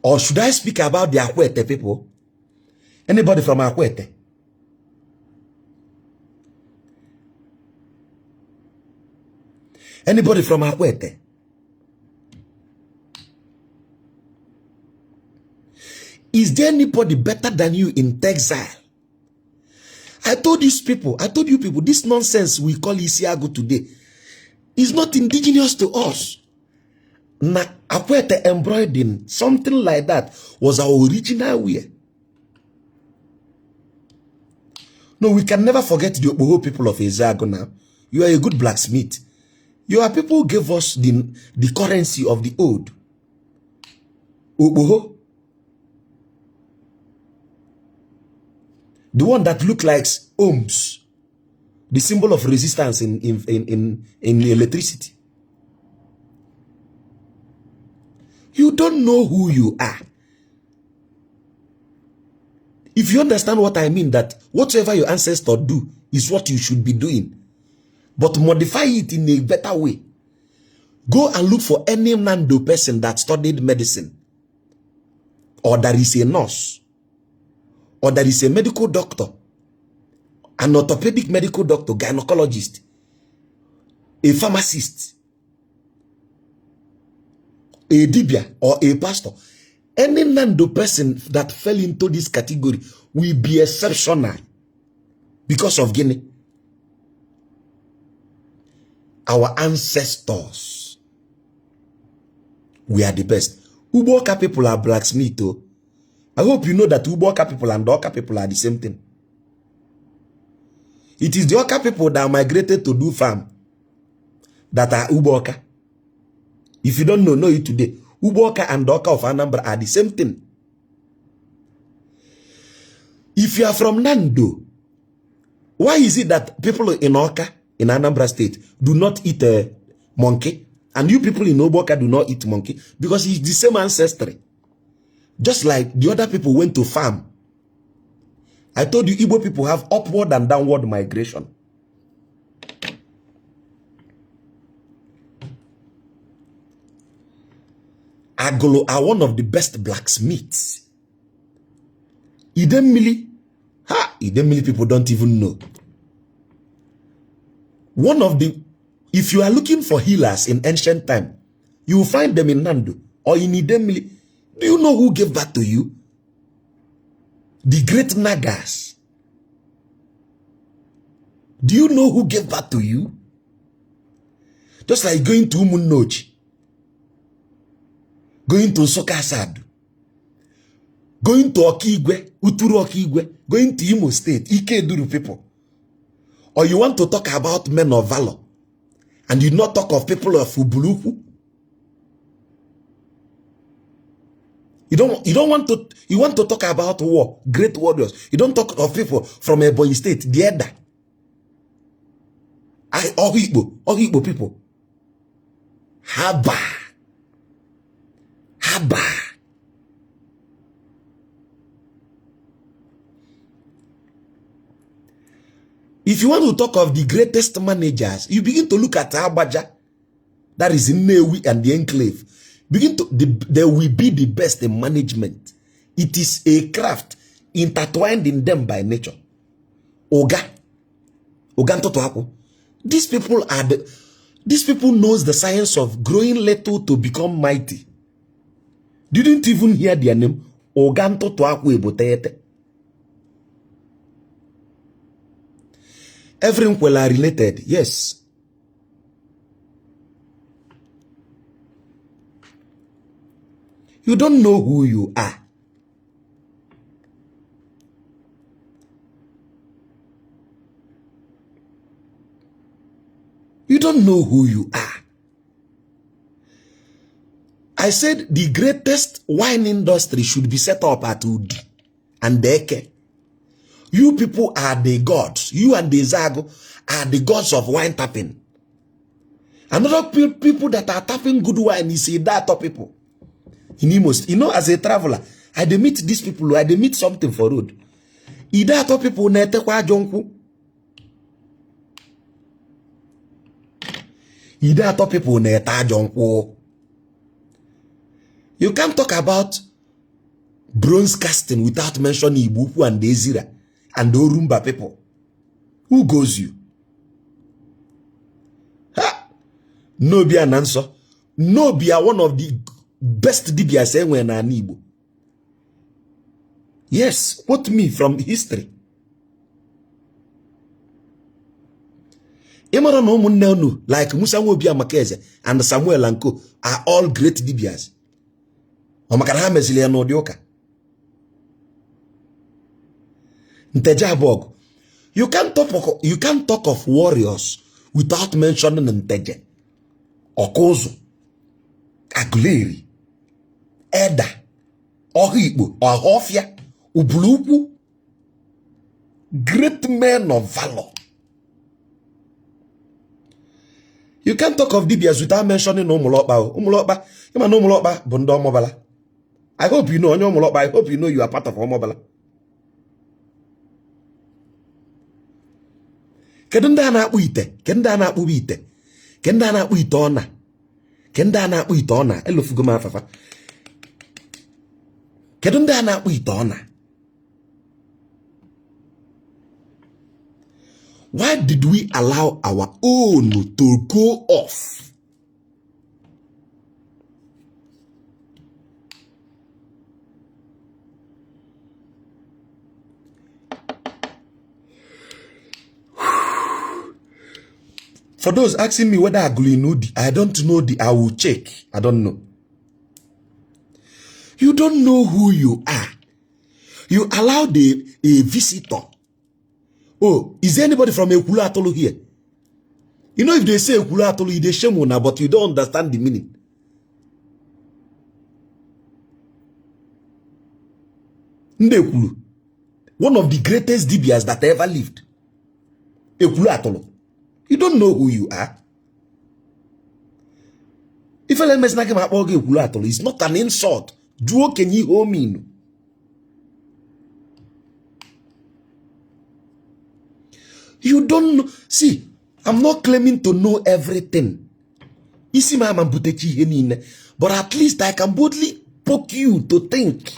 Or should I speak about the Akwete people? Anybody from Akwete? Anybody from Akwete? Is there anybody better than you in textile? I told you people, this nonsense we call Isiago today is not indigenous to us. Na Akwete embroidering, something like that, was our original way. No, we can never forget the Oboho people of Ezago now. You are a good blacksmith. Your people gave us the currency of the old. Oboho. The one that looked like ohms. The symbol of resistance in electricity. You don't know who you are. If you understand what I mean, that whatever your ancestors do is what you should be doing, but modify it in a better way. Go and look for any Nando person that studied medicine, or that is a nurse, or that is a medical doctor, an orthopedic medical doctor, gynecologist, a pharmacist, a dibia, or a pastor. Any Nando person that fell into this category will be exceptional because of Guinea. Our ancestors, we are the best. Uboka people are blacksmith. Oh. I hope you know that Uboka people and Oka people are the same thing. It is the Oka people that migrated to do farm that are Uboka. If you don't know it today. Uboka and Oka of Anambra are the same thing. If you are from Nando, why is it that people in Oka, in Anambra State, do not eat a monkey, and you people in Uboka do not eat monkey? Because it's the same ancestry. Just like the other people went to farm. I told you Igbo people have upward and downward migration. Agolo are one of the best blacksmiths. Idemili people don't even know. One of the, if you are looking for healers in ancient time, you will find them in Nando or in Idemili. Do you know who gave that to you? The great Nagas. Do you know who gave that to you? Just like going to Umunnochi, going to Sokasad, going to Okigwe, Uturu Okigwe, going to Imo State, Ikeduru people. Or you want to talk about men of valor, and you not talk of people of Ubuluku. You want to talk about war, great warriors. You don't talk of people from Ebonyi State, the Edda. All Igbo people. Haba. If you want to talk of the greatest managers, you begin to look at Abaja, that is in Newi and the enclave. They will be the best in management. It is a craft intertwined in them by nature. These people knows the science of growing little to become mighty. Didn't even hear their name. Oganto Toaku Ebotete. Everyone are related, yes. You don't know who you are. You don't know who you are. I said the greatest wine industry should be set up at Udi and Deke. You people are the gods. You and the Zago are the gods of wine tapping. Another people that are tapping good wine is Idato people. In Imo, you know, as a traveler, I dey meet these people, I dey meet something for road. Idato people nete kwa jonku. Idato people neta jonku. You can't talk about bronze casting without mentioning Ibuku and Desira and the Orumba people. Who goes you? Ha! No be an answer. No be one of the best Dibia saying when an Igbo. Yes, quote me from history. Imara no munenu like Musa Wobia Makeze and Samuel Anko are all great Dibias. Omakana mezilia no dioka. Ntejabog. You can't talk of warriors without mentioning Nteje, Okozo, Aguleri, Eda, Ohibo, Ohofia, Ubuluku, great men of valor. You can't talk of Dibias without mentioning Umulokba. Umulokba, you know Umulokba, Bondo Mobala. I hope you know Umulokba. I hope you know you are part of Omobala. Kenda na uite, kenda na uite, kenda na uitona, kenda na uitona. Elofugoma fafa. Kenda na uitona. Why did we allow our own to go off? For those asking me whether I know I don't know I will check. I don't know. You don't know who you are. You allow a visitor. Oh, is there anybody from Ekulu Atolu here? You know, if they say Ekulu Atolu, they shame una, but you don't understand the meaning. Ekulu, one of the greatest Dibias that ever lived. Ekulu Atolu. You don't know who you are. If I let me snag him up, it's not an insult. Duo can you hold me? You don't know. See, I'm not claiming to know everything. But at least I can boldly poke you to think.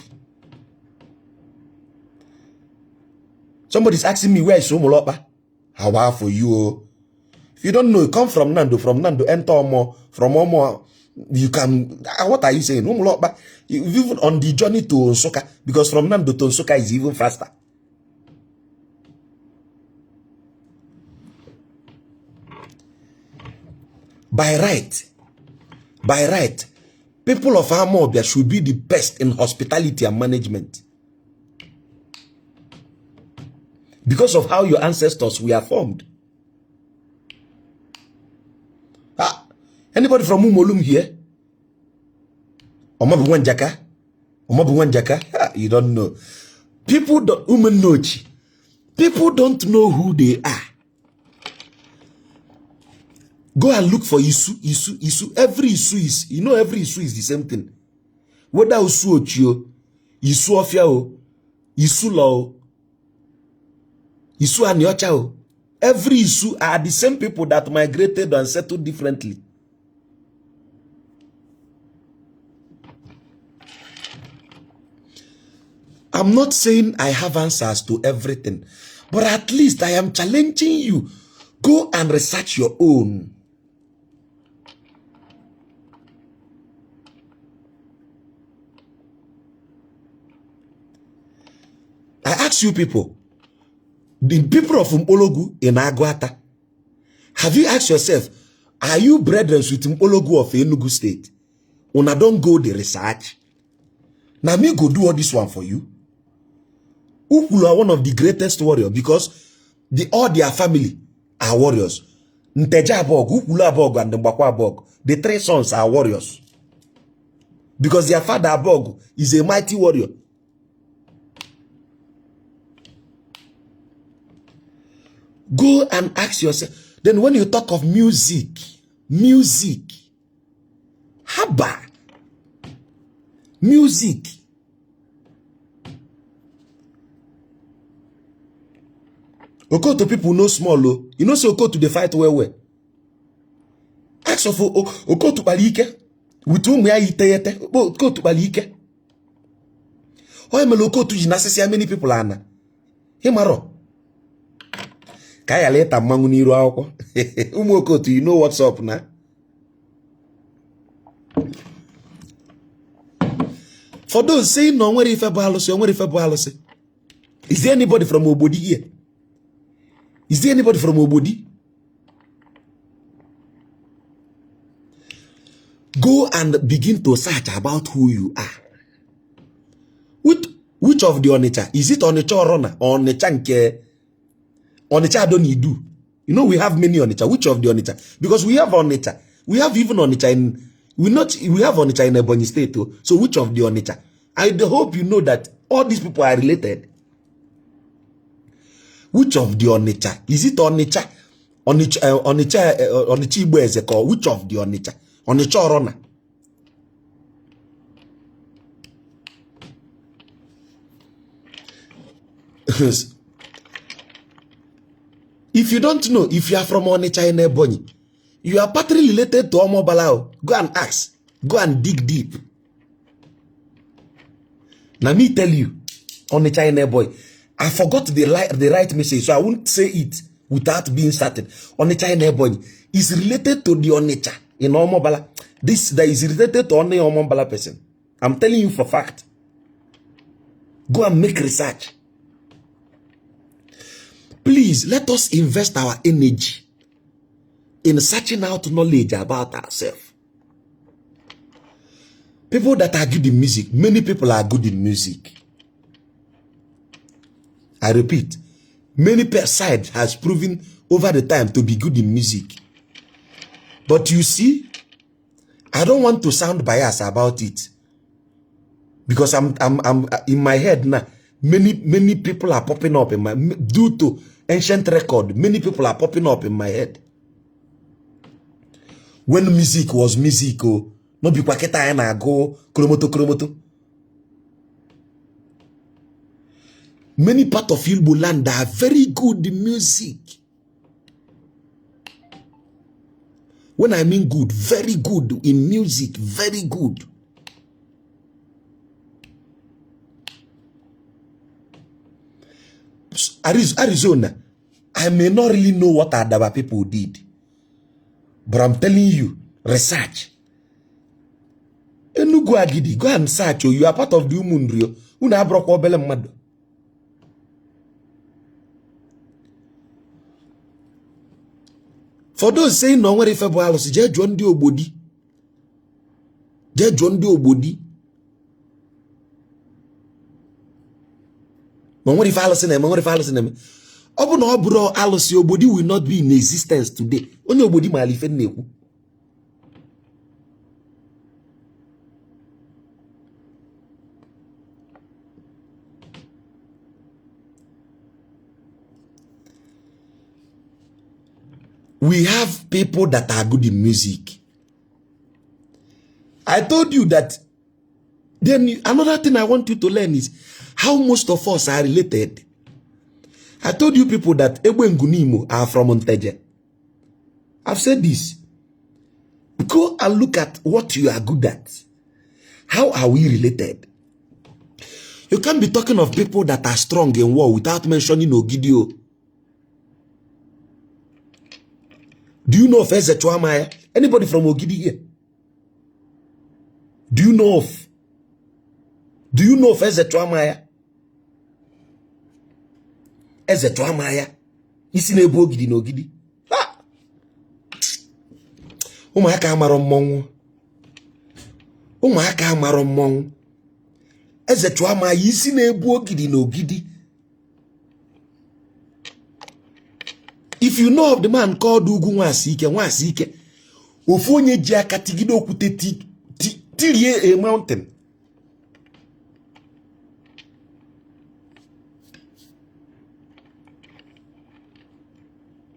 Somebody's asking me where is Umulokba? How are for you? If you don't know, come from Nando, enter Omo, from Omo, you can, what are you saying? Umulokba, even on the journey to Nsukka, because from Nando to Nsukka is even faster. By right, people of Amobia should be the best in hospitality and management. Because of how your ancestors were formed. Anybody from Umolum here? Omabuwanjaka? You don't know. People don't People don't know who they are. Go and look for Isu. Every Isu is, you know, every Isu is the same thing. Whether Usu Ochio, Isu Ofia, Isu Law, Isu Anyocha, Every issue are the same people that migrated and settled differently. I'm not saying I have answers to everything, but at least I am challenging you. Go and research your own. I ask you people, the people of Mpologu in Agwata, have you asked yourself, are you brethren with Mpologu of Enugu State? Una don't go the research. Now me go do all this one for you. Ukulu are one of the greatest warriors because all their family are warriors. Nteja Abog, Ukulu Abog, and Mbakwa Abog, the three sons are warriors. Because their father Abog is a mighty warrior. Go and ask yourself. Then when you talk of music, haba, music. Okoto people know small, you know, so Okoto they fight well. Ask of Okoto Balike, with whom we are itete, Okoto Balike. Why am Okoto is necessary many people are na? Himaro. Kaya leta manguniru ako. Okoto, you know what's up now? For those saying no, where if a is there anybody from Obodi here? Is there anybody from Obodi? Go and begin to search about who you are. Which of the Onitsha? Is it Onitsha or Rona? Or Onitsha nke? Onitsha don't need do. You know we have many Onitsha. Which of the Onitsha? Because we have Onitsha. We have even Onitsha in... We have Onitsha in Ebonyi State too. So which of the Onitsha? I hope you know that all these people are related. Which of the Onitsha? Is it Onitsha? Onitsha Igbo Ezeko? Which of the Onitsha? Onitsha or Rona? If you don't know, if you are from Onitsha in Ebonyi, you are partly related to Omo Balao. Go and ask. Go and dig deep. Now me tell you, Onitsha in Ebonyi, I forgot the right message, so I won't say it without being started. Onitsha in Ebonyi is related to the Onitsha in Omo Bala. This that is related to only Omo Bala person. I'm telling you for fact. Go and make research. Please, let us invest our energy in searching out knowledge about ourselves. People that are good in music, many people are good in music. I repeat, many sides has proven over the time to be good in music. But you see, I don't want to sound biased about it. Because I'm in my head now. Many people are popping up in my, due to ancient record, many people are popping up in my head. When music was music, oh, no be kwaketa na go kromoto. Many parts of Igbo land are very good in music. When I mean good, very good in music, very good. Arizona, I may not really know what Adaba people did, but I'm telling you, research. Enugu Agidi, go and search. You are part of the Umunrio. Una broko bele mado. For those saying no, where if a boy was just John Dio body, just John Dio body. What if Allison? Open no bro, Alice, your body will not be in existence today. Only your body might live. We have people that are good in music. I told you that. Then another thing I want you to learn is how most of us are related. I told you people that Egbe Ngunimo are from Onteje. I've said this. Go and look at what you are good at. How are we related? You can't be talking of people that are strong in war without mentioning Ogidio. Do you know of Eze Chuamaya? Anybody from Ogidi here? Do you know of Eze Chuamaya? Eze Chuamaya. Isi na-ebu Ogidi na Ogidi. Ụmụaka amaro mmọnwụ. Ụmụaka amaro mmọnwụ. Eze Chuamaya isi na-ebu Ogidi na Ogidi. If you know of the man called Ugu Nwasike, ofu onye ji aka tigide okwute tirie a mountain.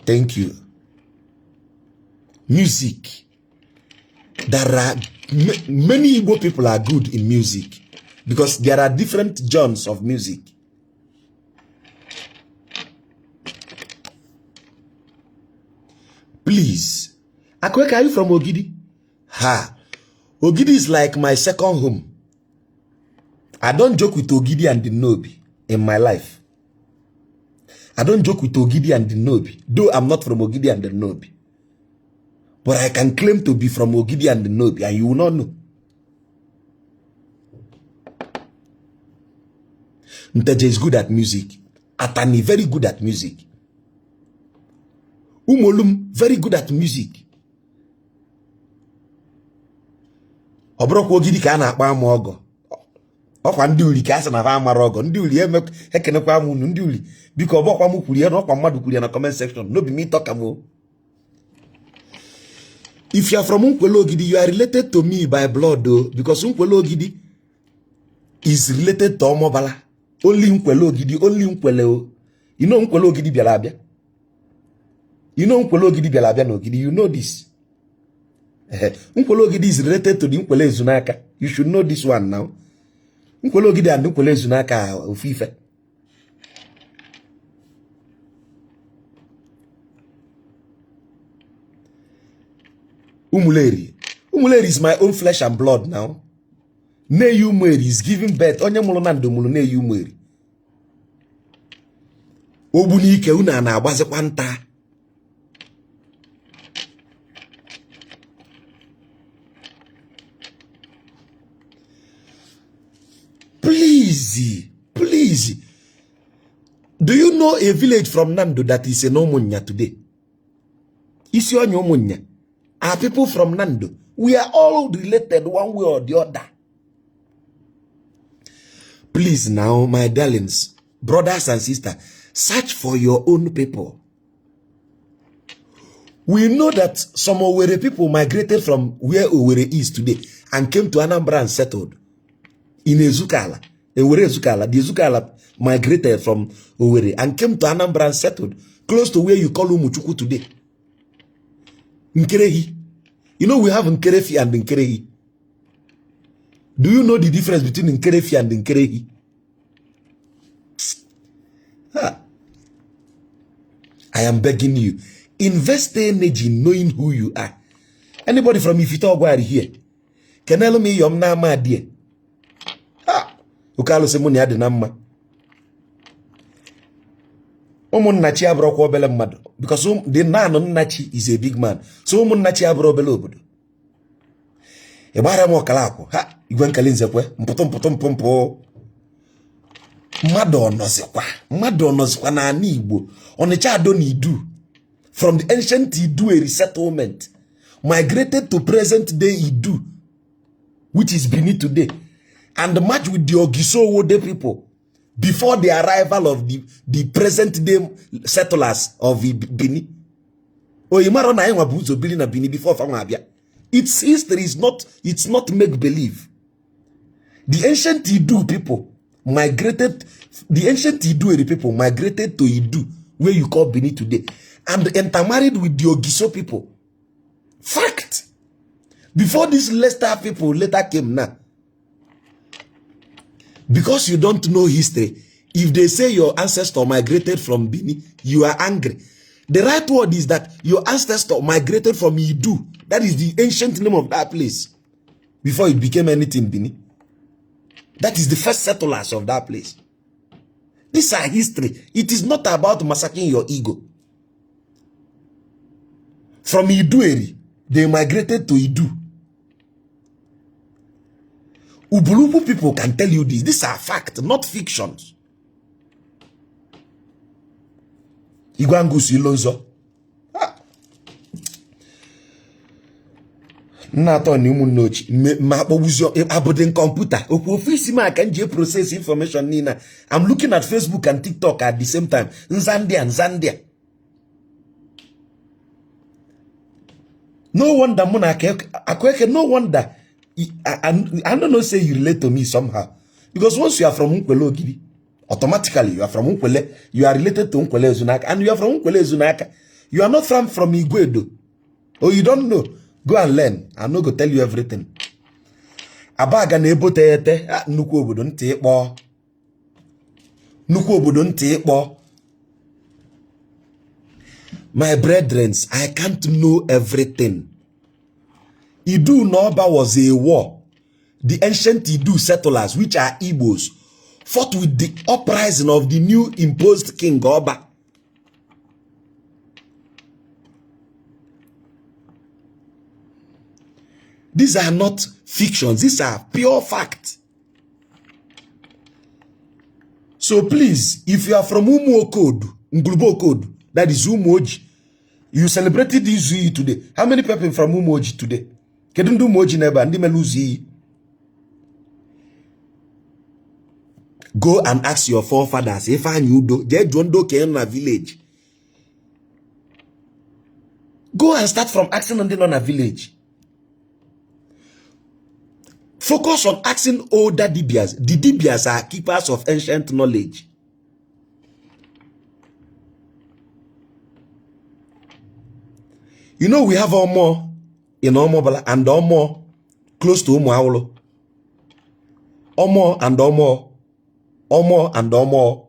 Thank you. Music. There are many Igbo people are good in music because there are different genres of music. Please. Akweka, are you from Ogidi? Ha. Ogidi is like my second home. I don't joke with Ogidi and the Nobi in my life. I don't joke with Ogidi and the Nobi, though I'm not from Ogidi and the Nobi. But I can claim to be from Ogidi and the Nobi, and you will not know. Nteje is good at music. Atani, very good at music. Umolum, very good at music. Obroko Ogidi ka na-akpa ama ogo. Okwa ndị uli ka asa na fa amara ogo. Ndị uli ekenekwa amu ndị uli. Biko obokwa mu kwuri na okwa mmadu kwuri na comment section. No be me talk am. If you are from Nkwele Ogidi, you are related to me by blood though, because Nkwele Ogidi is related to Omobala. Only Nkwele Ogidi, only Nkwele o. You know Nkwele Ogidi bialabia? You know Nkwele Ogidi bialabia no Ogidi, you know this. Nkwele Ogidi is related to the Nkwele Zunaka. You should know this one now. Nkwele Ogidi and Nkwele Zunaka ofife. Umuleri is my own flesh and blood now. Ne Umeri is giving birth. Onye mulu na ndomulu ne Umeri. Obunike una na agbaze kwanta. Please. Do you know a village from Nando that is in Omunya today? Isi onye Omunya. Are people from Nando? We are all related one way or the other. Please now, my darlings, brothers and sisters, search for your own people. We know that some Owerri people migrated from where Owerri is today and came to Anambra and settled in Ezukala. Ezukala. The Ezukala migrated from Owerri and came to Anambra and settled close to where you call Umuchuku today. Nkerehi. You know we have Nkerefi and Nkerehi. Do you know the difference between Nkerefi and Nkerehi? I am begging you. Invest energy in knowing who you are. Anybody from Ifito Ogwari here? Can tell me your nama dear? Ukalo semuni adi nama. Nachi abro kwa obele mmadu. Because the nano Nachi is a big man. So Nachi abro obele obodo. Ebara mo kalako. Igwen kalinze kwe. Mpoto. Mado onozikwa na ani Igbo. Onecha adoni Idu. From the ancient Idu resettlement. Migrated to present day Idu. Which is Bini today. And match with the Ogiso Wode people. Before the arrival of the present day settlers of Bini. Oyimaro na enwa buzo bili na Bini before Famabia. Its history is not, it's not make believe. The ancient Idu people migrated, the ancient Idu people migrated to Idu, where you call Bini today, and intermarried with the Ogiso people. Fact. Before these Leicester people later came now. Because you don't know history, If they say your ancestor migrated from Bini, you are angry. The right word is that your ancestor migrated from Idu. That is the ancient name of that place. Before it became anything Bini. That is the first settlers of that place. These are history. It is not about massacring your ego. From Idueri, they migrated to Idu. Ubulubu people can tell you this. These are facts, not fictions. Igwangusi Ilonzo. Nato ni umunochi ma obuzio abodin computer ofisi ma can je process information nina. I'm looking at Facebook and TikTok at the same time. Nzandia. No wonder akweke no wonder I don't know say you relate to me somehow. Because once you are from Unkwele Ogidi, automatically you are from Unkwele, you are related to Unkwele Ezunaka, and you are from Unkwele Ezunaka. You are not from Igwedo. Oh, you don't know. Go and learn. I'm not going to tell you everything. Abaga nebo tete, nuku obodo nti ekpo. Nuku obodo nti ekpo. My brethren, I can't know everything. Idu Noba was a war. The ancient Idu settlers, which are Igbos, fought with the uprising of the new imposed king Oba. These are not fictions. These are pure facts. So please, if you are from Umuokodu, Ngulubokodu, that is Umoji, you celebrated Izuyi today. How many people from Umoji today? Kedundu Moji neba ndi meluzi. Go and ask your forefathers if I knew do je jondo ke na village. Go and start from asking on the village. Focus on asking older Dibias. The Dibias are keepers of ancient knowledge. You know we have Omo in Omobala and Omo close to Umuawolo. Omo and Omo. Omo and Omo.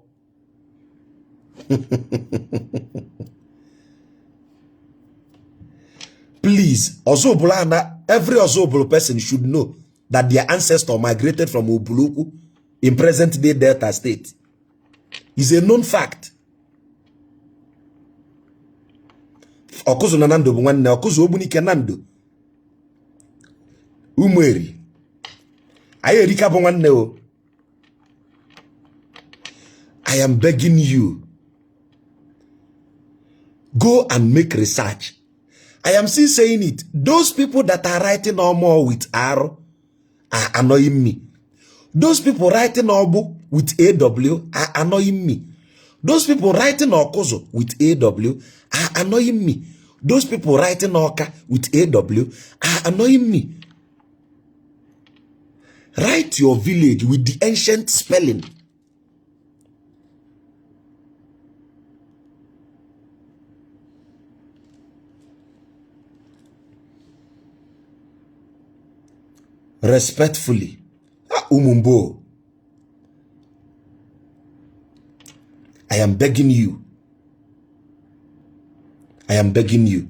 Please, Ozobulana, every Ozobulu person should know that their ancestor migrated from Ubuluku in present-day Delta State. It's a known fact. Okuzo nanando bungwane, okuzo obunike nando. Umweri. Aye rika bungwane o. I am begging you. Go and make research. I am still saying it. Those people that are writing no more with R are annoying me. Those people writing Obu with AW are annoying me. Those people writing Okuzo with AW are annoying me. Those people writing Oka with AW are annoying me. Write your village with the ancient spelling. Respectfully. Umumbo. I am begging you. I am begging you.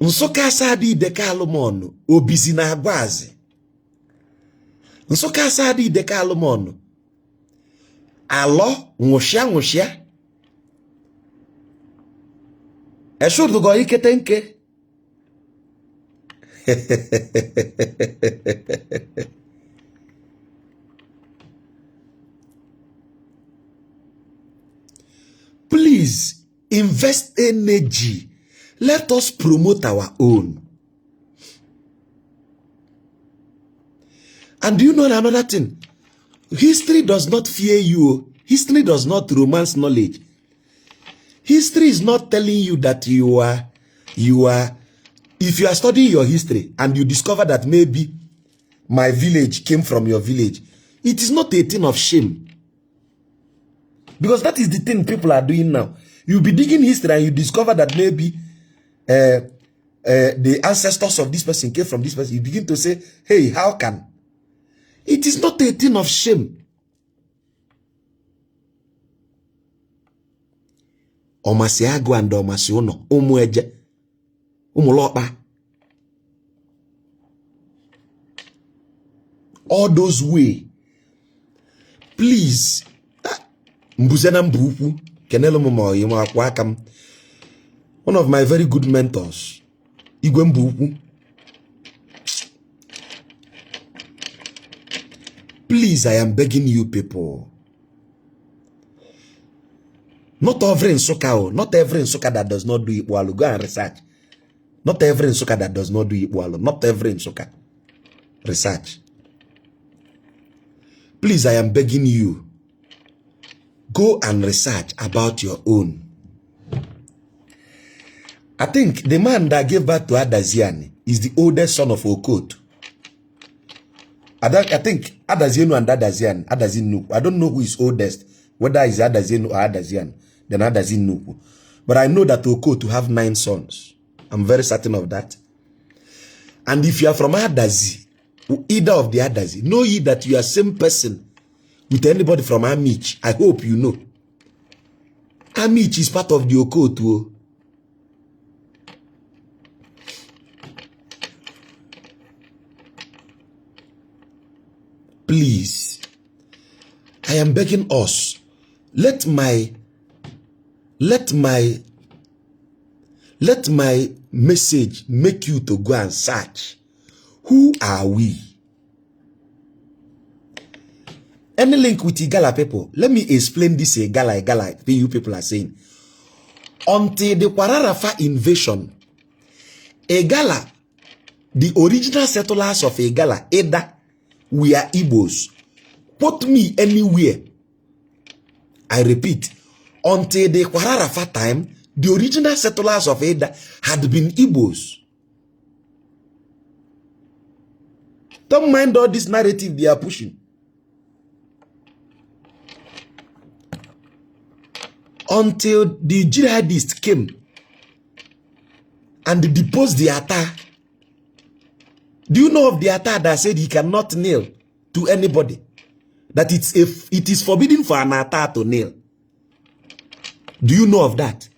Nsoka sadi deka alumonu. Obisi na agwazi. Nsoka sadi deka alumonu. Alo, ngoshia. Esho dugo iketenke. Please invest energy. Let us promote our own. And do you know another thing? History does not fear you. History does not romance knowledge. History is not telling you that you are. If you are studying your history and you discover that maybe my village came from your village, it is not a thing of shame. Because that is the thing people are doing now. You'll be digging history and you discover that maybe the ancestors of this person came from this person. You begin to say, hey, how can? It is not a thing of shame. Omasi Agu and Omasi Uno, Umueje, Umulokpa. All those way. Please, Mbuzena Mbuku, Kenelo Momo, Wakam. One of my very good mentors, Igwe Mbuku. Please, I am begging you people. Not every Nsoka, not every Nsoka that does not do Ikwalu. Go and research. Not every Nsoka that does not do Ikwalu. Not every Nsoka. Research. Please, I am begging you. Go and research about your own. I think the man that gave birth to Adaziani is the oldest son of Okot. I think Adazianu and Adazinu. I don't know who is oldest, whether it's Adazianu or Adazian, then Adazinu. But I know that Okot to have 9 sons. I'm very certain of that. And if you are from Adazi, either of the Adazi, know ye that you are same person with anybody from Amich. I hope you know. Amich is part of the Okot. Please, I am begging us, let my message make you to go and search. Who are we? Any link with Igala people? Let me explain this Igala, you people are saying. Until the Kwararafa invasion, Igala, the original settlers of Igala, Eda, we are Igbos. Put me anywhere. I repeat, until the Kwararafa time, the original settlers of Eda had been Igbos. Don't mind all this narrative they are pushing. Until the jihadists came and deposed the Atta. Do you know of the Atta that said he cannot kneel to anybody? That it is forbidden for an Atta to kneel. Do you know of that?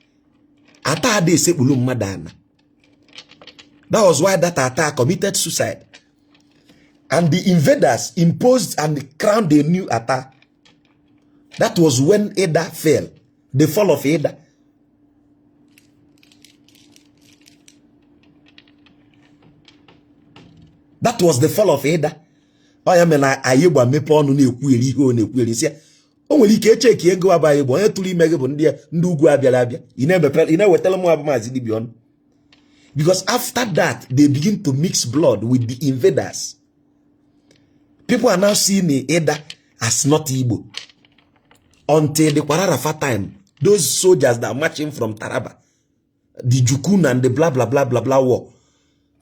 Atta de se ulum madana. That was why that Atta committed suicide. And the invaders imposed and crowned a new Atta. That was when Eda fell. The fall of Eda. That was the fall of Eda. I am an Ayuba Mepon Nequili who Nequili say, only check here go by a to Megabundia, Ndugu Abialabia. You never tell them about Zidibion. Because after that, they begin to mix blood with the invaders. People are now seeing the Eda as not Igbo. Until the Kwararafa time, those soldiers that are marching from Taraba, the Jukun and the blah blah blah blah blah war,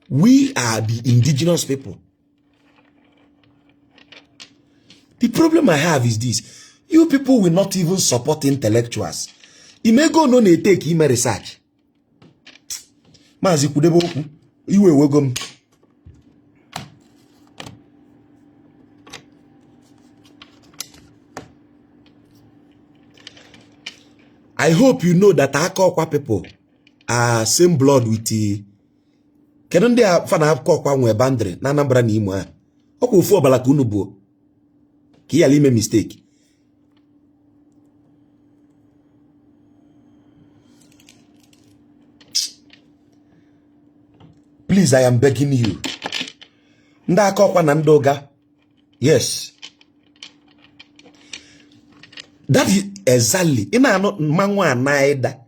we are the indigenous people. The problem I have is this: you people will not even support intellectuals. You may go no ne take him research. Mazi kudebo iwe wegom. I hope you know that Akokwa people are same blood with the. Kenon they are fan Akokwa nwe bandre na Anambra na Imo a. Okwu ofu obala ka unu bu. Ki ya lime mistake. Please, I am begging you. Nda Akokwa na Ndoga. Yes. That is exactly ina no manwa naida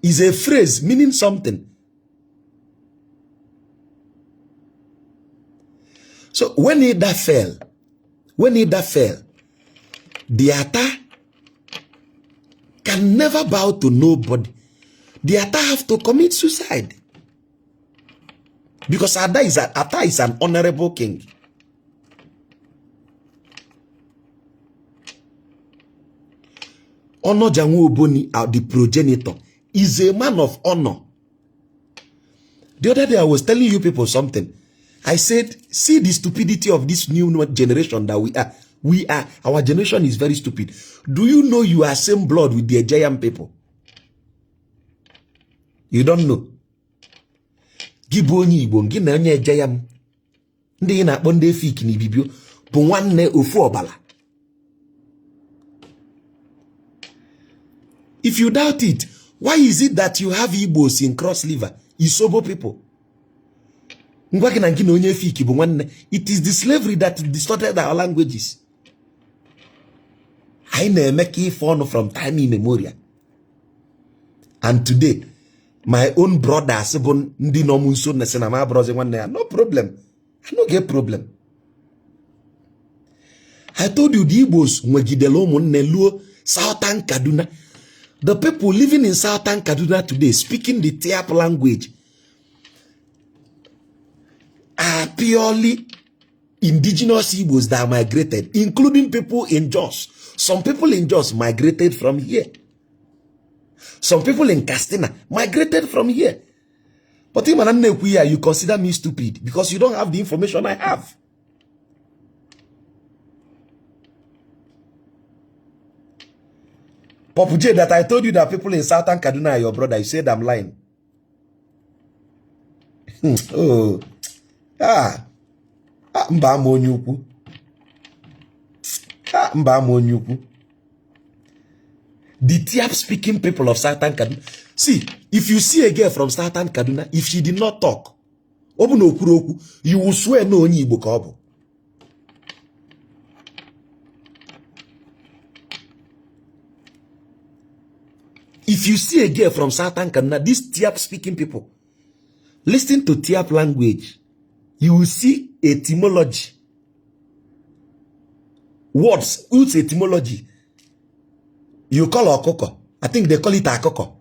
is a phrase meaning something. So when Ida fell, the Atta can never bow to nobody. The Atta have to commit suicide. Because Atta is an honorable king. Honor Janwu Oboni, the progenitor, is a man of honor. The other day I was telling you people something. I said, see the stupidity of this new generation that we are. Our generation is very stupid. Do you know you are same blood with the Ejayan people? You don't know. Gị bụ onye Igbo, gị na onye eje ya m. Ndị ị na-akpọ ndị Efik na Ibibio bụ nwanne ofu ọbala. If you doubt it, why is it that you have Igbos in Cross River, Isobo people? Ngwa gị na gị na onye Efik bụ nwanne. It is the slavery that distorted our languages. I na-eme ka ife ọnụ from time immemorial. And today, my own brothers bụ ndị nọ m nso na sị na ma brọzi nwanne ya. No problem. I no get problem. I told you the Igbos nwegidele ụmụnne luo Southern Kaduna. The people living in Southern Kaduna today, speaking the Tiap language, are purely indigenous Igbos that migrated, including people in Jos. Some people in Jos migrated from here. Some people in Castina migrated from here. But you consider me stupid because you don't have the information I have. Popu J, that I told you that people in Southern Kaduna are your brother, you said I'm lying. Oh. Mba monyuku. Mba monyuku. The Tiap speaking people of Southern Kaduna. See, if you see a girl from Southern Kaduna, if she did not talk, you will swear no only Igbo ka ọ bụ. If you see a girl from Southern Kaduna, these Tiap speaking people, listen to Tiap language, you will see etymology. Words, what's etymology? You call okoko. I think they call it akoko.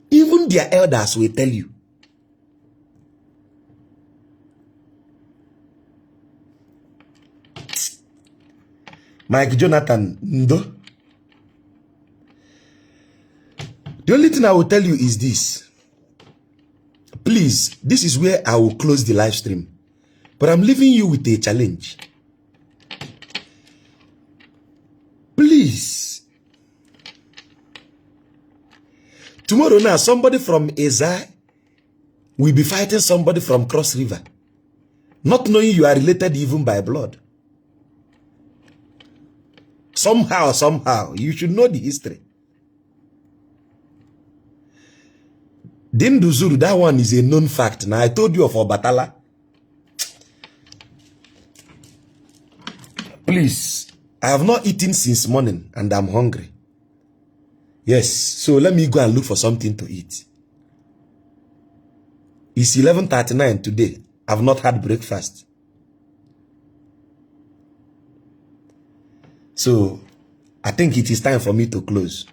Even their elders will tell you. Mike Jonathan, Ndo. The only thing I will tell you is this. Please, this is where I will close the live stream. But I'm leaving you with a challenge. Please. Tomorrow now, somebody from Ezai will be fighting somebody from Cross River. Not knowing you are related even by blood. Somehow, you should know the history. Dinduzuru, that one is a known fact. Now, I told you of Obatala. Please, I have not eaten since morning and I'm hungry. Yes, so let me go and look for something to eat. It's 11:39 today. I've not had breakfast. So, I think it is time for me to close.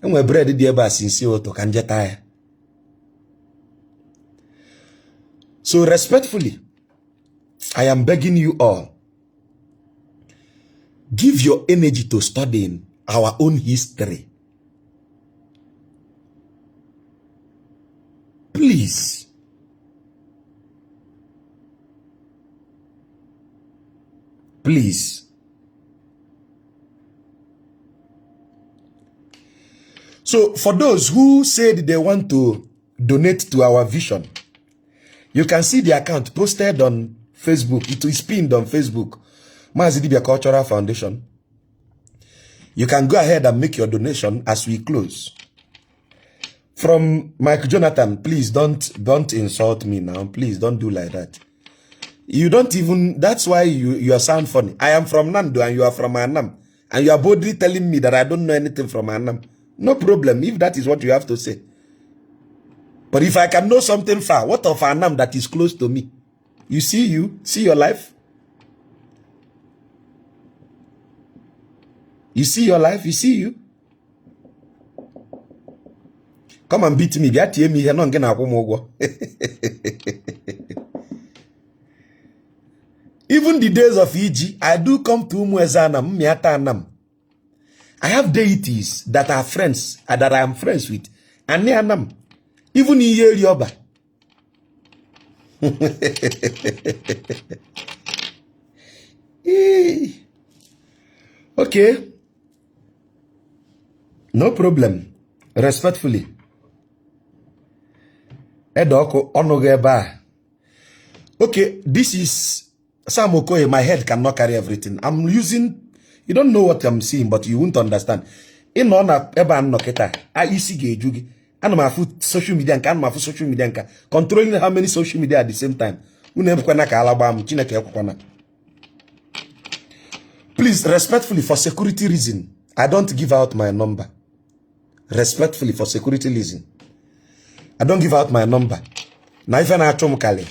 And my bread is sincere to kanjetaya. So respectfully, I am begging you all, give your energy to studying our own history. Please. Please. So for those who said they want to donate to our vision, you can see the account posted on Facebook. It is pinned on Facebook. I Dibia Cultural Foundation. You can go ahead and make your donation as we close. From Mike Jonathan, please don't insult me now. Please don't do like that. You don't even, that's why you sound funny. I am from Nando and you are from Annam. And you are boldly telling me that I don't know anything from Annam. No problem if that is what you have to say. But if I can know something far, what of Annam that is close to me? You see your life? You see your life? You see you? Come and beat me. Even the days of EG, I do come to Umuezanam, Miatanam. I have deities that are friends, that I am friends with. And Nianam. Even in Yoba. Okay. No problem. Respectfully. Edoko onogo ebe a. Okay, this is Sam Okoye. My head cannot carry everything. I'm using, you don't know what I'm saying, but you won't understand. In on a eba noketa, I isi gejugi. And my foot social media and my social media and controlling how many social media at the same time. Please, respectfully, for security reason, I don't give out my number. Respectfully, for security reason, I don't give out my number. Now, if I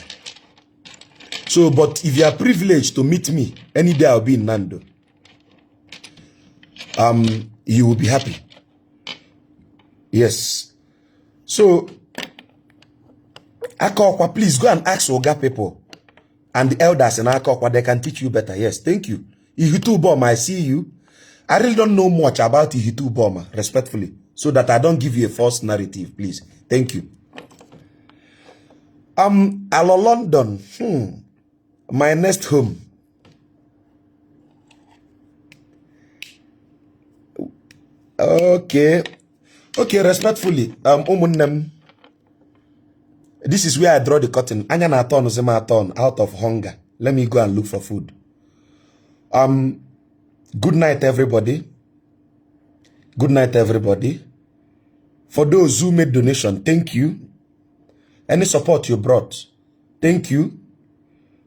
so, but if you are privileged to meet me any day, I'll be in Nando. You will be happy. Yes. So, Akokwa, please go and ask Oga people and the elders in Akokwa. They can teach you better. Yes, thank you. Ihitu Boma, I see you. I really don't know much about Ihitu Boma, respectfully, so that I don't give you a false narrative, please. Thank you. Alo London. My next home. Okay. Okay, respectfully. This is where I draw the curtain. Anya na turn out of hunger. Let me go and look for food. Good night, everybody. Good night, everybody. For those who made donation, thank you. Any support you brought, thank you.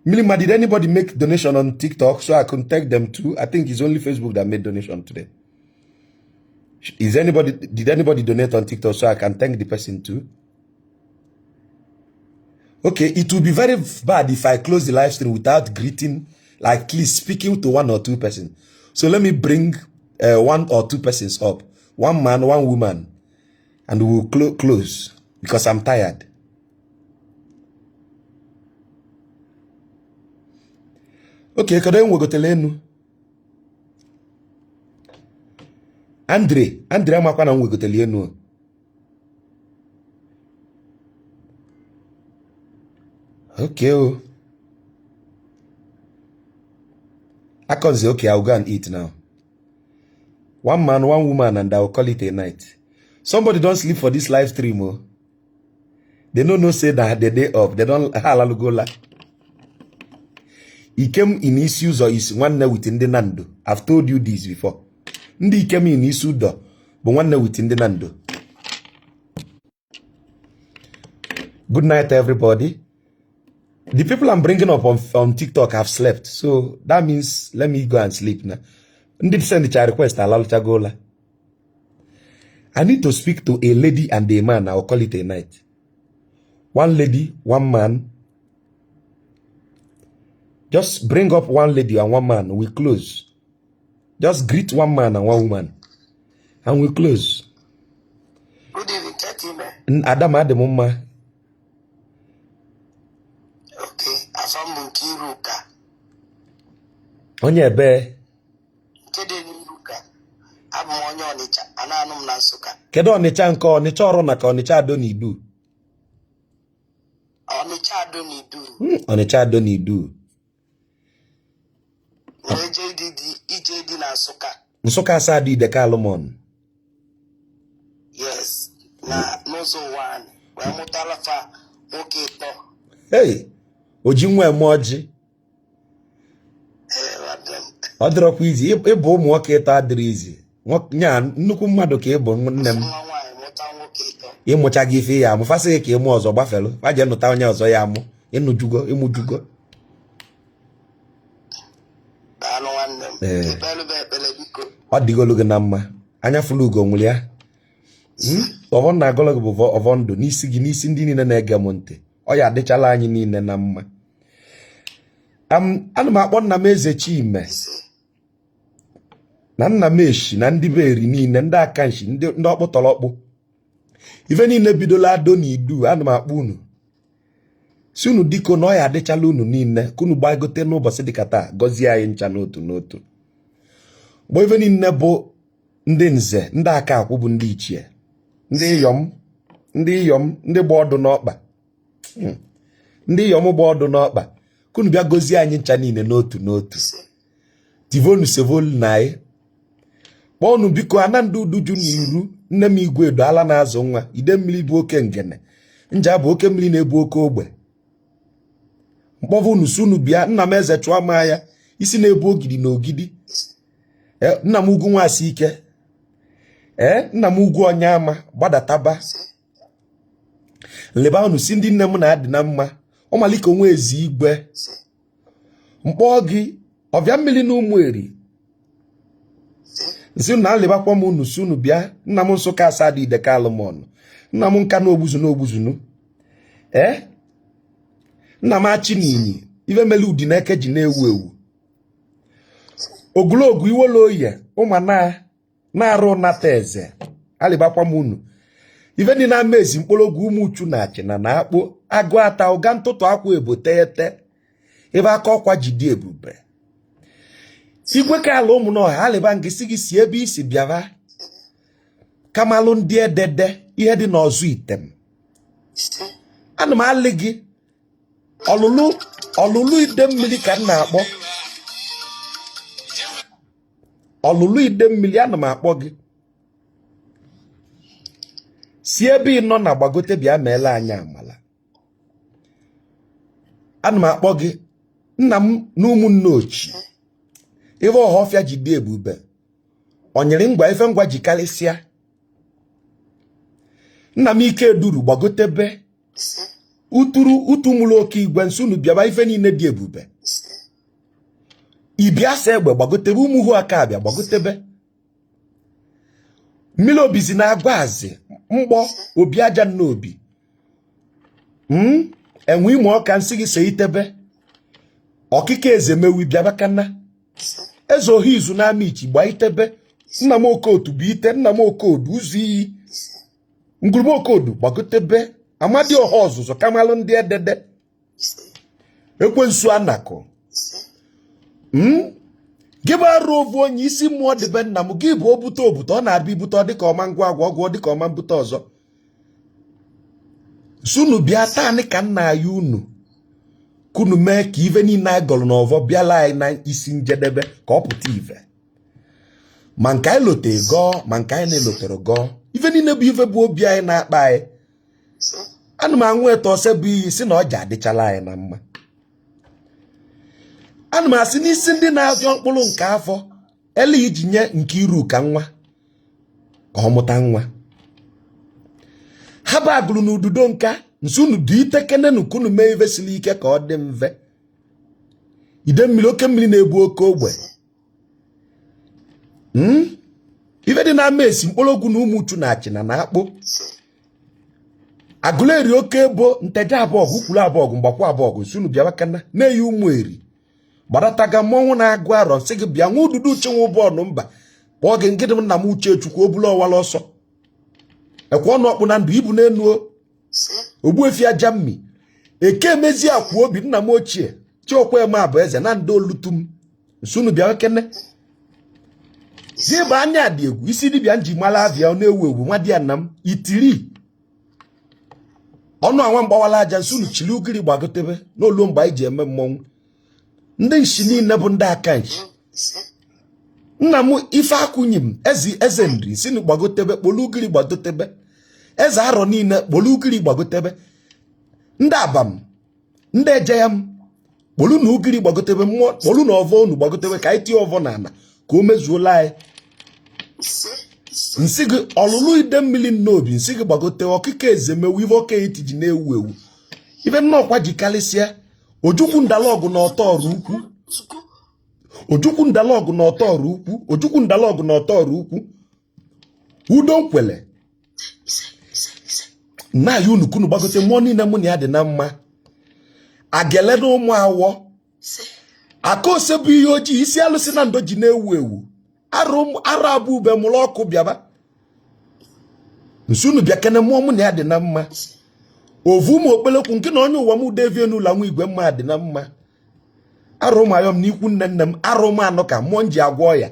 Milima, did anybody make donation on TikTok so I can tag them too? I think it's only Facebook that made donation today. Did anybody donate on TikTok so I can thank the person too? Okay, it will be very bad if I close the live stream without greeting, like at least speaking to one or two persons. So let me bring one or two persons up. One man, one woman. And we will close because I'm tired. Okay, kadang we go telenu. Andre amakwa na we go telenu. Okay, oh. I can say, okay, I'll go and eat now. One man, one woman, and I'll call it a night. Somebody don't sleep for this live stream, oh. They don't say that the day off. They don't halalugola. He came in issues or is one night within the Nando. I've told you this before. Ndi came in issue though, but one night within the Nando. Good night, everybody. The people I'm bringing up on TikTok have slept, so that means let me go and sleep now. Ndi send the child request. I need to speak to a lady and a man. I'll call it a night. One lady, one man. Just bring up one lady and one man. We close. Just greet one man and one woman. And we close. Good evening, Chatime. Adam Ademoma. Okay, Afam Kiruka. Onye be. Kede Niruka. Abu Onye Onicha. Ananum Nansuka. Kedo Onicha nko Onicha Orona ka Onicha Adonidu. Onicha Adonidu. Onicha Adonidu. EJD na Nsukka. Nsukka Asadi de Kalomon. Yes. Na Nozo one. Where Mutalafa okay to. Hey. Ojinwe Moji. Odrop easy. Ebo mwoke ta adrizi. Nya nnukwu mmadụ ka ịbụ nne m. Ịmụcha gị ife ya amụ. Fasị ka ịmụ ọzọ gbafelu. Faje nụta onye ọzọ ya amụ. Ịmụjugo. Ọ dịgolu gị na mma. Anya fulu ugo nwụrụ ya. Ọvọ na agọlọ gị bụ ọvọ ndụ n'isi gị n'isi ndị niile na-ege m ntị. Ọ ya adịchala anyị niile na mma. Ana m akpọ nna m eze Chime. Na nna m eshi na ndị beri niile, ndị akanshi, ndị ọkpụtọrọkpụ. Ife niile bidola ado na idu, ana m akpọ unu. Si unu diko na ọ ya adịchala unu niile, ka unu gbagote n'ụbọchị dịka taa, gọzie anyị ncha n'otu n'otu. Mgbe ife niile bụ ndị nze, ndị aka akwụ bụ ndị ichie, ndị iyom, ndị gba ọdụ n'ọkpa. Ndị iyom gba ọdụ n'ọkpa, ka unu bịa gọzie anyị ncha niile n'otu n'otu. Tivonu sevolu na anyị. Kpọọnụ biko Anandụ Uduju n'iru nne m igwe edo ala na-azụ nwa ide mmiri bụ oke ngene nja bụ oke mmiri na-ebu oke ogbe mkpọva unu si unu bịa nna m eze chụọ ma ya isi na-ebu ogidi na ogidi nna m ugwu nwasị ike nna m ugwu onye ama gbadataba nleba unu si ndị nne m na-adị na mma ọ malike onwe ezi igwe mkpọ gị ọbịa mmiri na ụmụ eri nsi na nlebakwa m unu si unu bịa nna m Nsụka Asadi Ideka Alụmọnụ nna m Nka na Ogbuzunu nna m Achị n'Inyi ife mele udi na eke ji na-ewu ewu ogologo iwolo oye ụma na-arụ nata eze alịbakwa m unu ife ndị na-ama ezi mkpọrọgwụ ụmụ uchu na achịna na akpụ agụ ata ụga ntụtụ akwa ebote ete ebe aka ọkwa jide ebube igwe ka ala ụmụnọha alịba ngị si gị si ebe isi bịara kamalụ ndị edede ihe dị n'ọzụ item ana m alị gị ọlụlụ ide mmiri ka m na-akpọ ọlụlụ ide mmiri ana m akpọ gị si ebe ị nọ na gbagote bịa meela anyị amala ana m akpọ gị nna m na ụmụnne ochi ife ọhọfịa ji dị ebube onyere ngwa ife ngwa ji karịsịa nna m ike duru gbagotebe utu mụrụ oke igwe nso unu bịaba ife niile dị ebube ibia sa egbe gbagotebe ụmụ hu aka abịa gbagotebe mmiri obizi na-agwa azị mgbọ obi aja nna obi enwe ime ọka nsị gị so itebe ọkịka eze mewi bịaba kana eze ohi izu na amichi gba itebe nna m Okodu bụ ite nna m Okodu ụzọ iyi ngurube Okodu gbagotebe amadi ọha ọzụzụ kamalụ ndị edede ekwensu anakọ gị bụ arụ ovu onye isi mmụọ dịbe nna m gị bụ obute ọ na-abịa ibute dịka ọma ngwa agwa ọgwụ dịka ọma mbute ọzọ sunu bịa taanị ka nna ya unu kunu mee ka ife niile anyị gọrọ n'ọvọ bịala anyị na isi njedebe ka ọ pụta ive ma nke anyị lotere gọọ ma nke anyị na-elotere gọọ ife niile bụ ife bụ obi anyị na-akpa anyị ana m anwụ eto ọsọ bụ iyi si na ọja adịchala anyị na mma ana m asị n'isi ndị na-azọ mkpụrụ nke afọ ele iji nye nke iru ka nwa ka ọ mụta nwa ha bagụrụ n'ududo nka nsunu dị itekene n'ukunu mee ife siri ike ka ọ dị mfe ide mmiri oke mmiri na-ebu oke ogbe ife dị na-ama esi mkpọrọgwụ na ụmụ uchu na achịna na akpụ agụleri oke ebo nteje abụọ kwuru abụọ mgbakwa abụọ nsunu bịawa kana na-eyi ụmụ eri gbadataga mmọnwụ na-agụ arọ sị gị bịa nwa ududo uchenwe bọọlụ mba kpọọ gị ngịdị nna m Uchechukwu obulu ọwala ọsọ ekwe ọnụ ọkpụ na ndụ ibu n'enuo Ogbuefi aja mmi eke emezi akwa obi nna m ochie Chiokwe eme abụ eze na ndị olutum nsunu bịa kene gị bụ anya dị egwu isi dibịa nji mara avịa na-ewu ewu nwa dia nna m itiri ọnụ anwa mgbawala aja nsunu chili ugiri gbagotebe n'olu mgbe anyị ji eme mmọnwụ ndị nshi niile bụ ndị aka nshi nna m ife akwụnyi m eze nri si na gbagotebe kpolu ugiri gbagotebe eze arọ niile kpolu ugiri gbagotebe ndị abam ndị eje ya m kpolu na ugiri gbagotebe mmụọ kpolu na ọvọ unu gbagotebe ka anyị tie ọvọ n'ala ka o mezuola anyị nsị gị ọlụlụ ide mmiri n'obi nsị gị gbagote ọkịka eze mewu ife oke itiji na-ewu ewu ife nnọọkwa ji karịsịa Ojukwu ndalọgụ na ọtọ ọrụ ukwu Ojukwu ndalọgụ na ọtọ ọrụ ukwu Ojukwu ndalọgụ na ọtọ ọrụ ukwu udo nkwele na ya unu kunu gbagote mmụọ niile mụ na ya dị na mma agele na ụmụ awọ aka ose bụ ihe ojii isi alụsị na ndo ji na-ewu ewu arụ abụ ube mụrụ ọkụ bịaba nsunu bịa kene mmụọ mụ na ya dị na mma ovu ụmụ okpelekwu nke na onye ụwa m udevie n'ụlọ nwa igwe mma dị na mma arụ mayọm n'ikwu nne nne m arụ m anọ ka mmụọ nji agwọ ya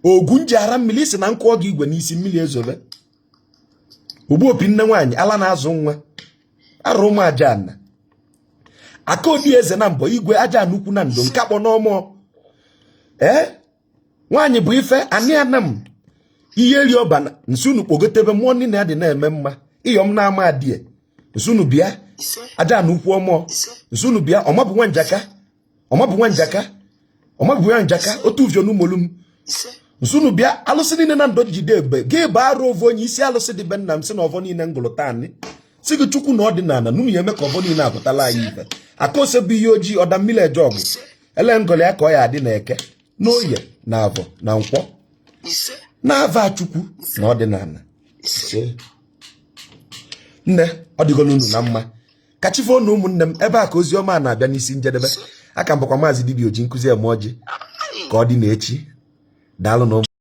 ogu nji ara mmiri isi na nkụ ọgụ igwe n'isi mmiri ezobe Ogbuopi nne nwaanyị ala na-azụ nwa arụ m aja ana aka odi eze na mbọ igwe aja anukwu na ndo nke akpọ n'ọmụọ nwaanyị bụ ife anị ana m ihe ri ọba nsunu kpogotebe mmụọ niile dị na-eme mma iyom na ama adie nsunu bịa aja na ukwu ọmọ nsunu bịa ọmabụ nwa njaka otu uvio n'umolum nsunu bịa alụsị niile na ndọ jide ebe gị ba arụ ovu onye isi alụsị dị be nna m sị na ọvọ niile ngụlụtani si gị chukwu na ọdịnala nunu ya eme ka ọvọ niile apụtala anyị ife aka ose bụ ihe ojii ọda mmiri eje ọgụ ele ngọlị ya ka ọ ya adị na eke n'oye na avọ na nkwọ na-ava chukwu na ọdịnala nne ọ dịgolo unu na mma ka chi foo na ụmụnne m ebe a ka ozi ọma na-abịa n'isi njedebe aka mbakwa maazị Dibia Oji nkụzi eme ọjị ka ọ dị n'echi daalụ na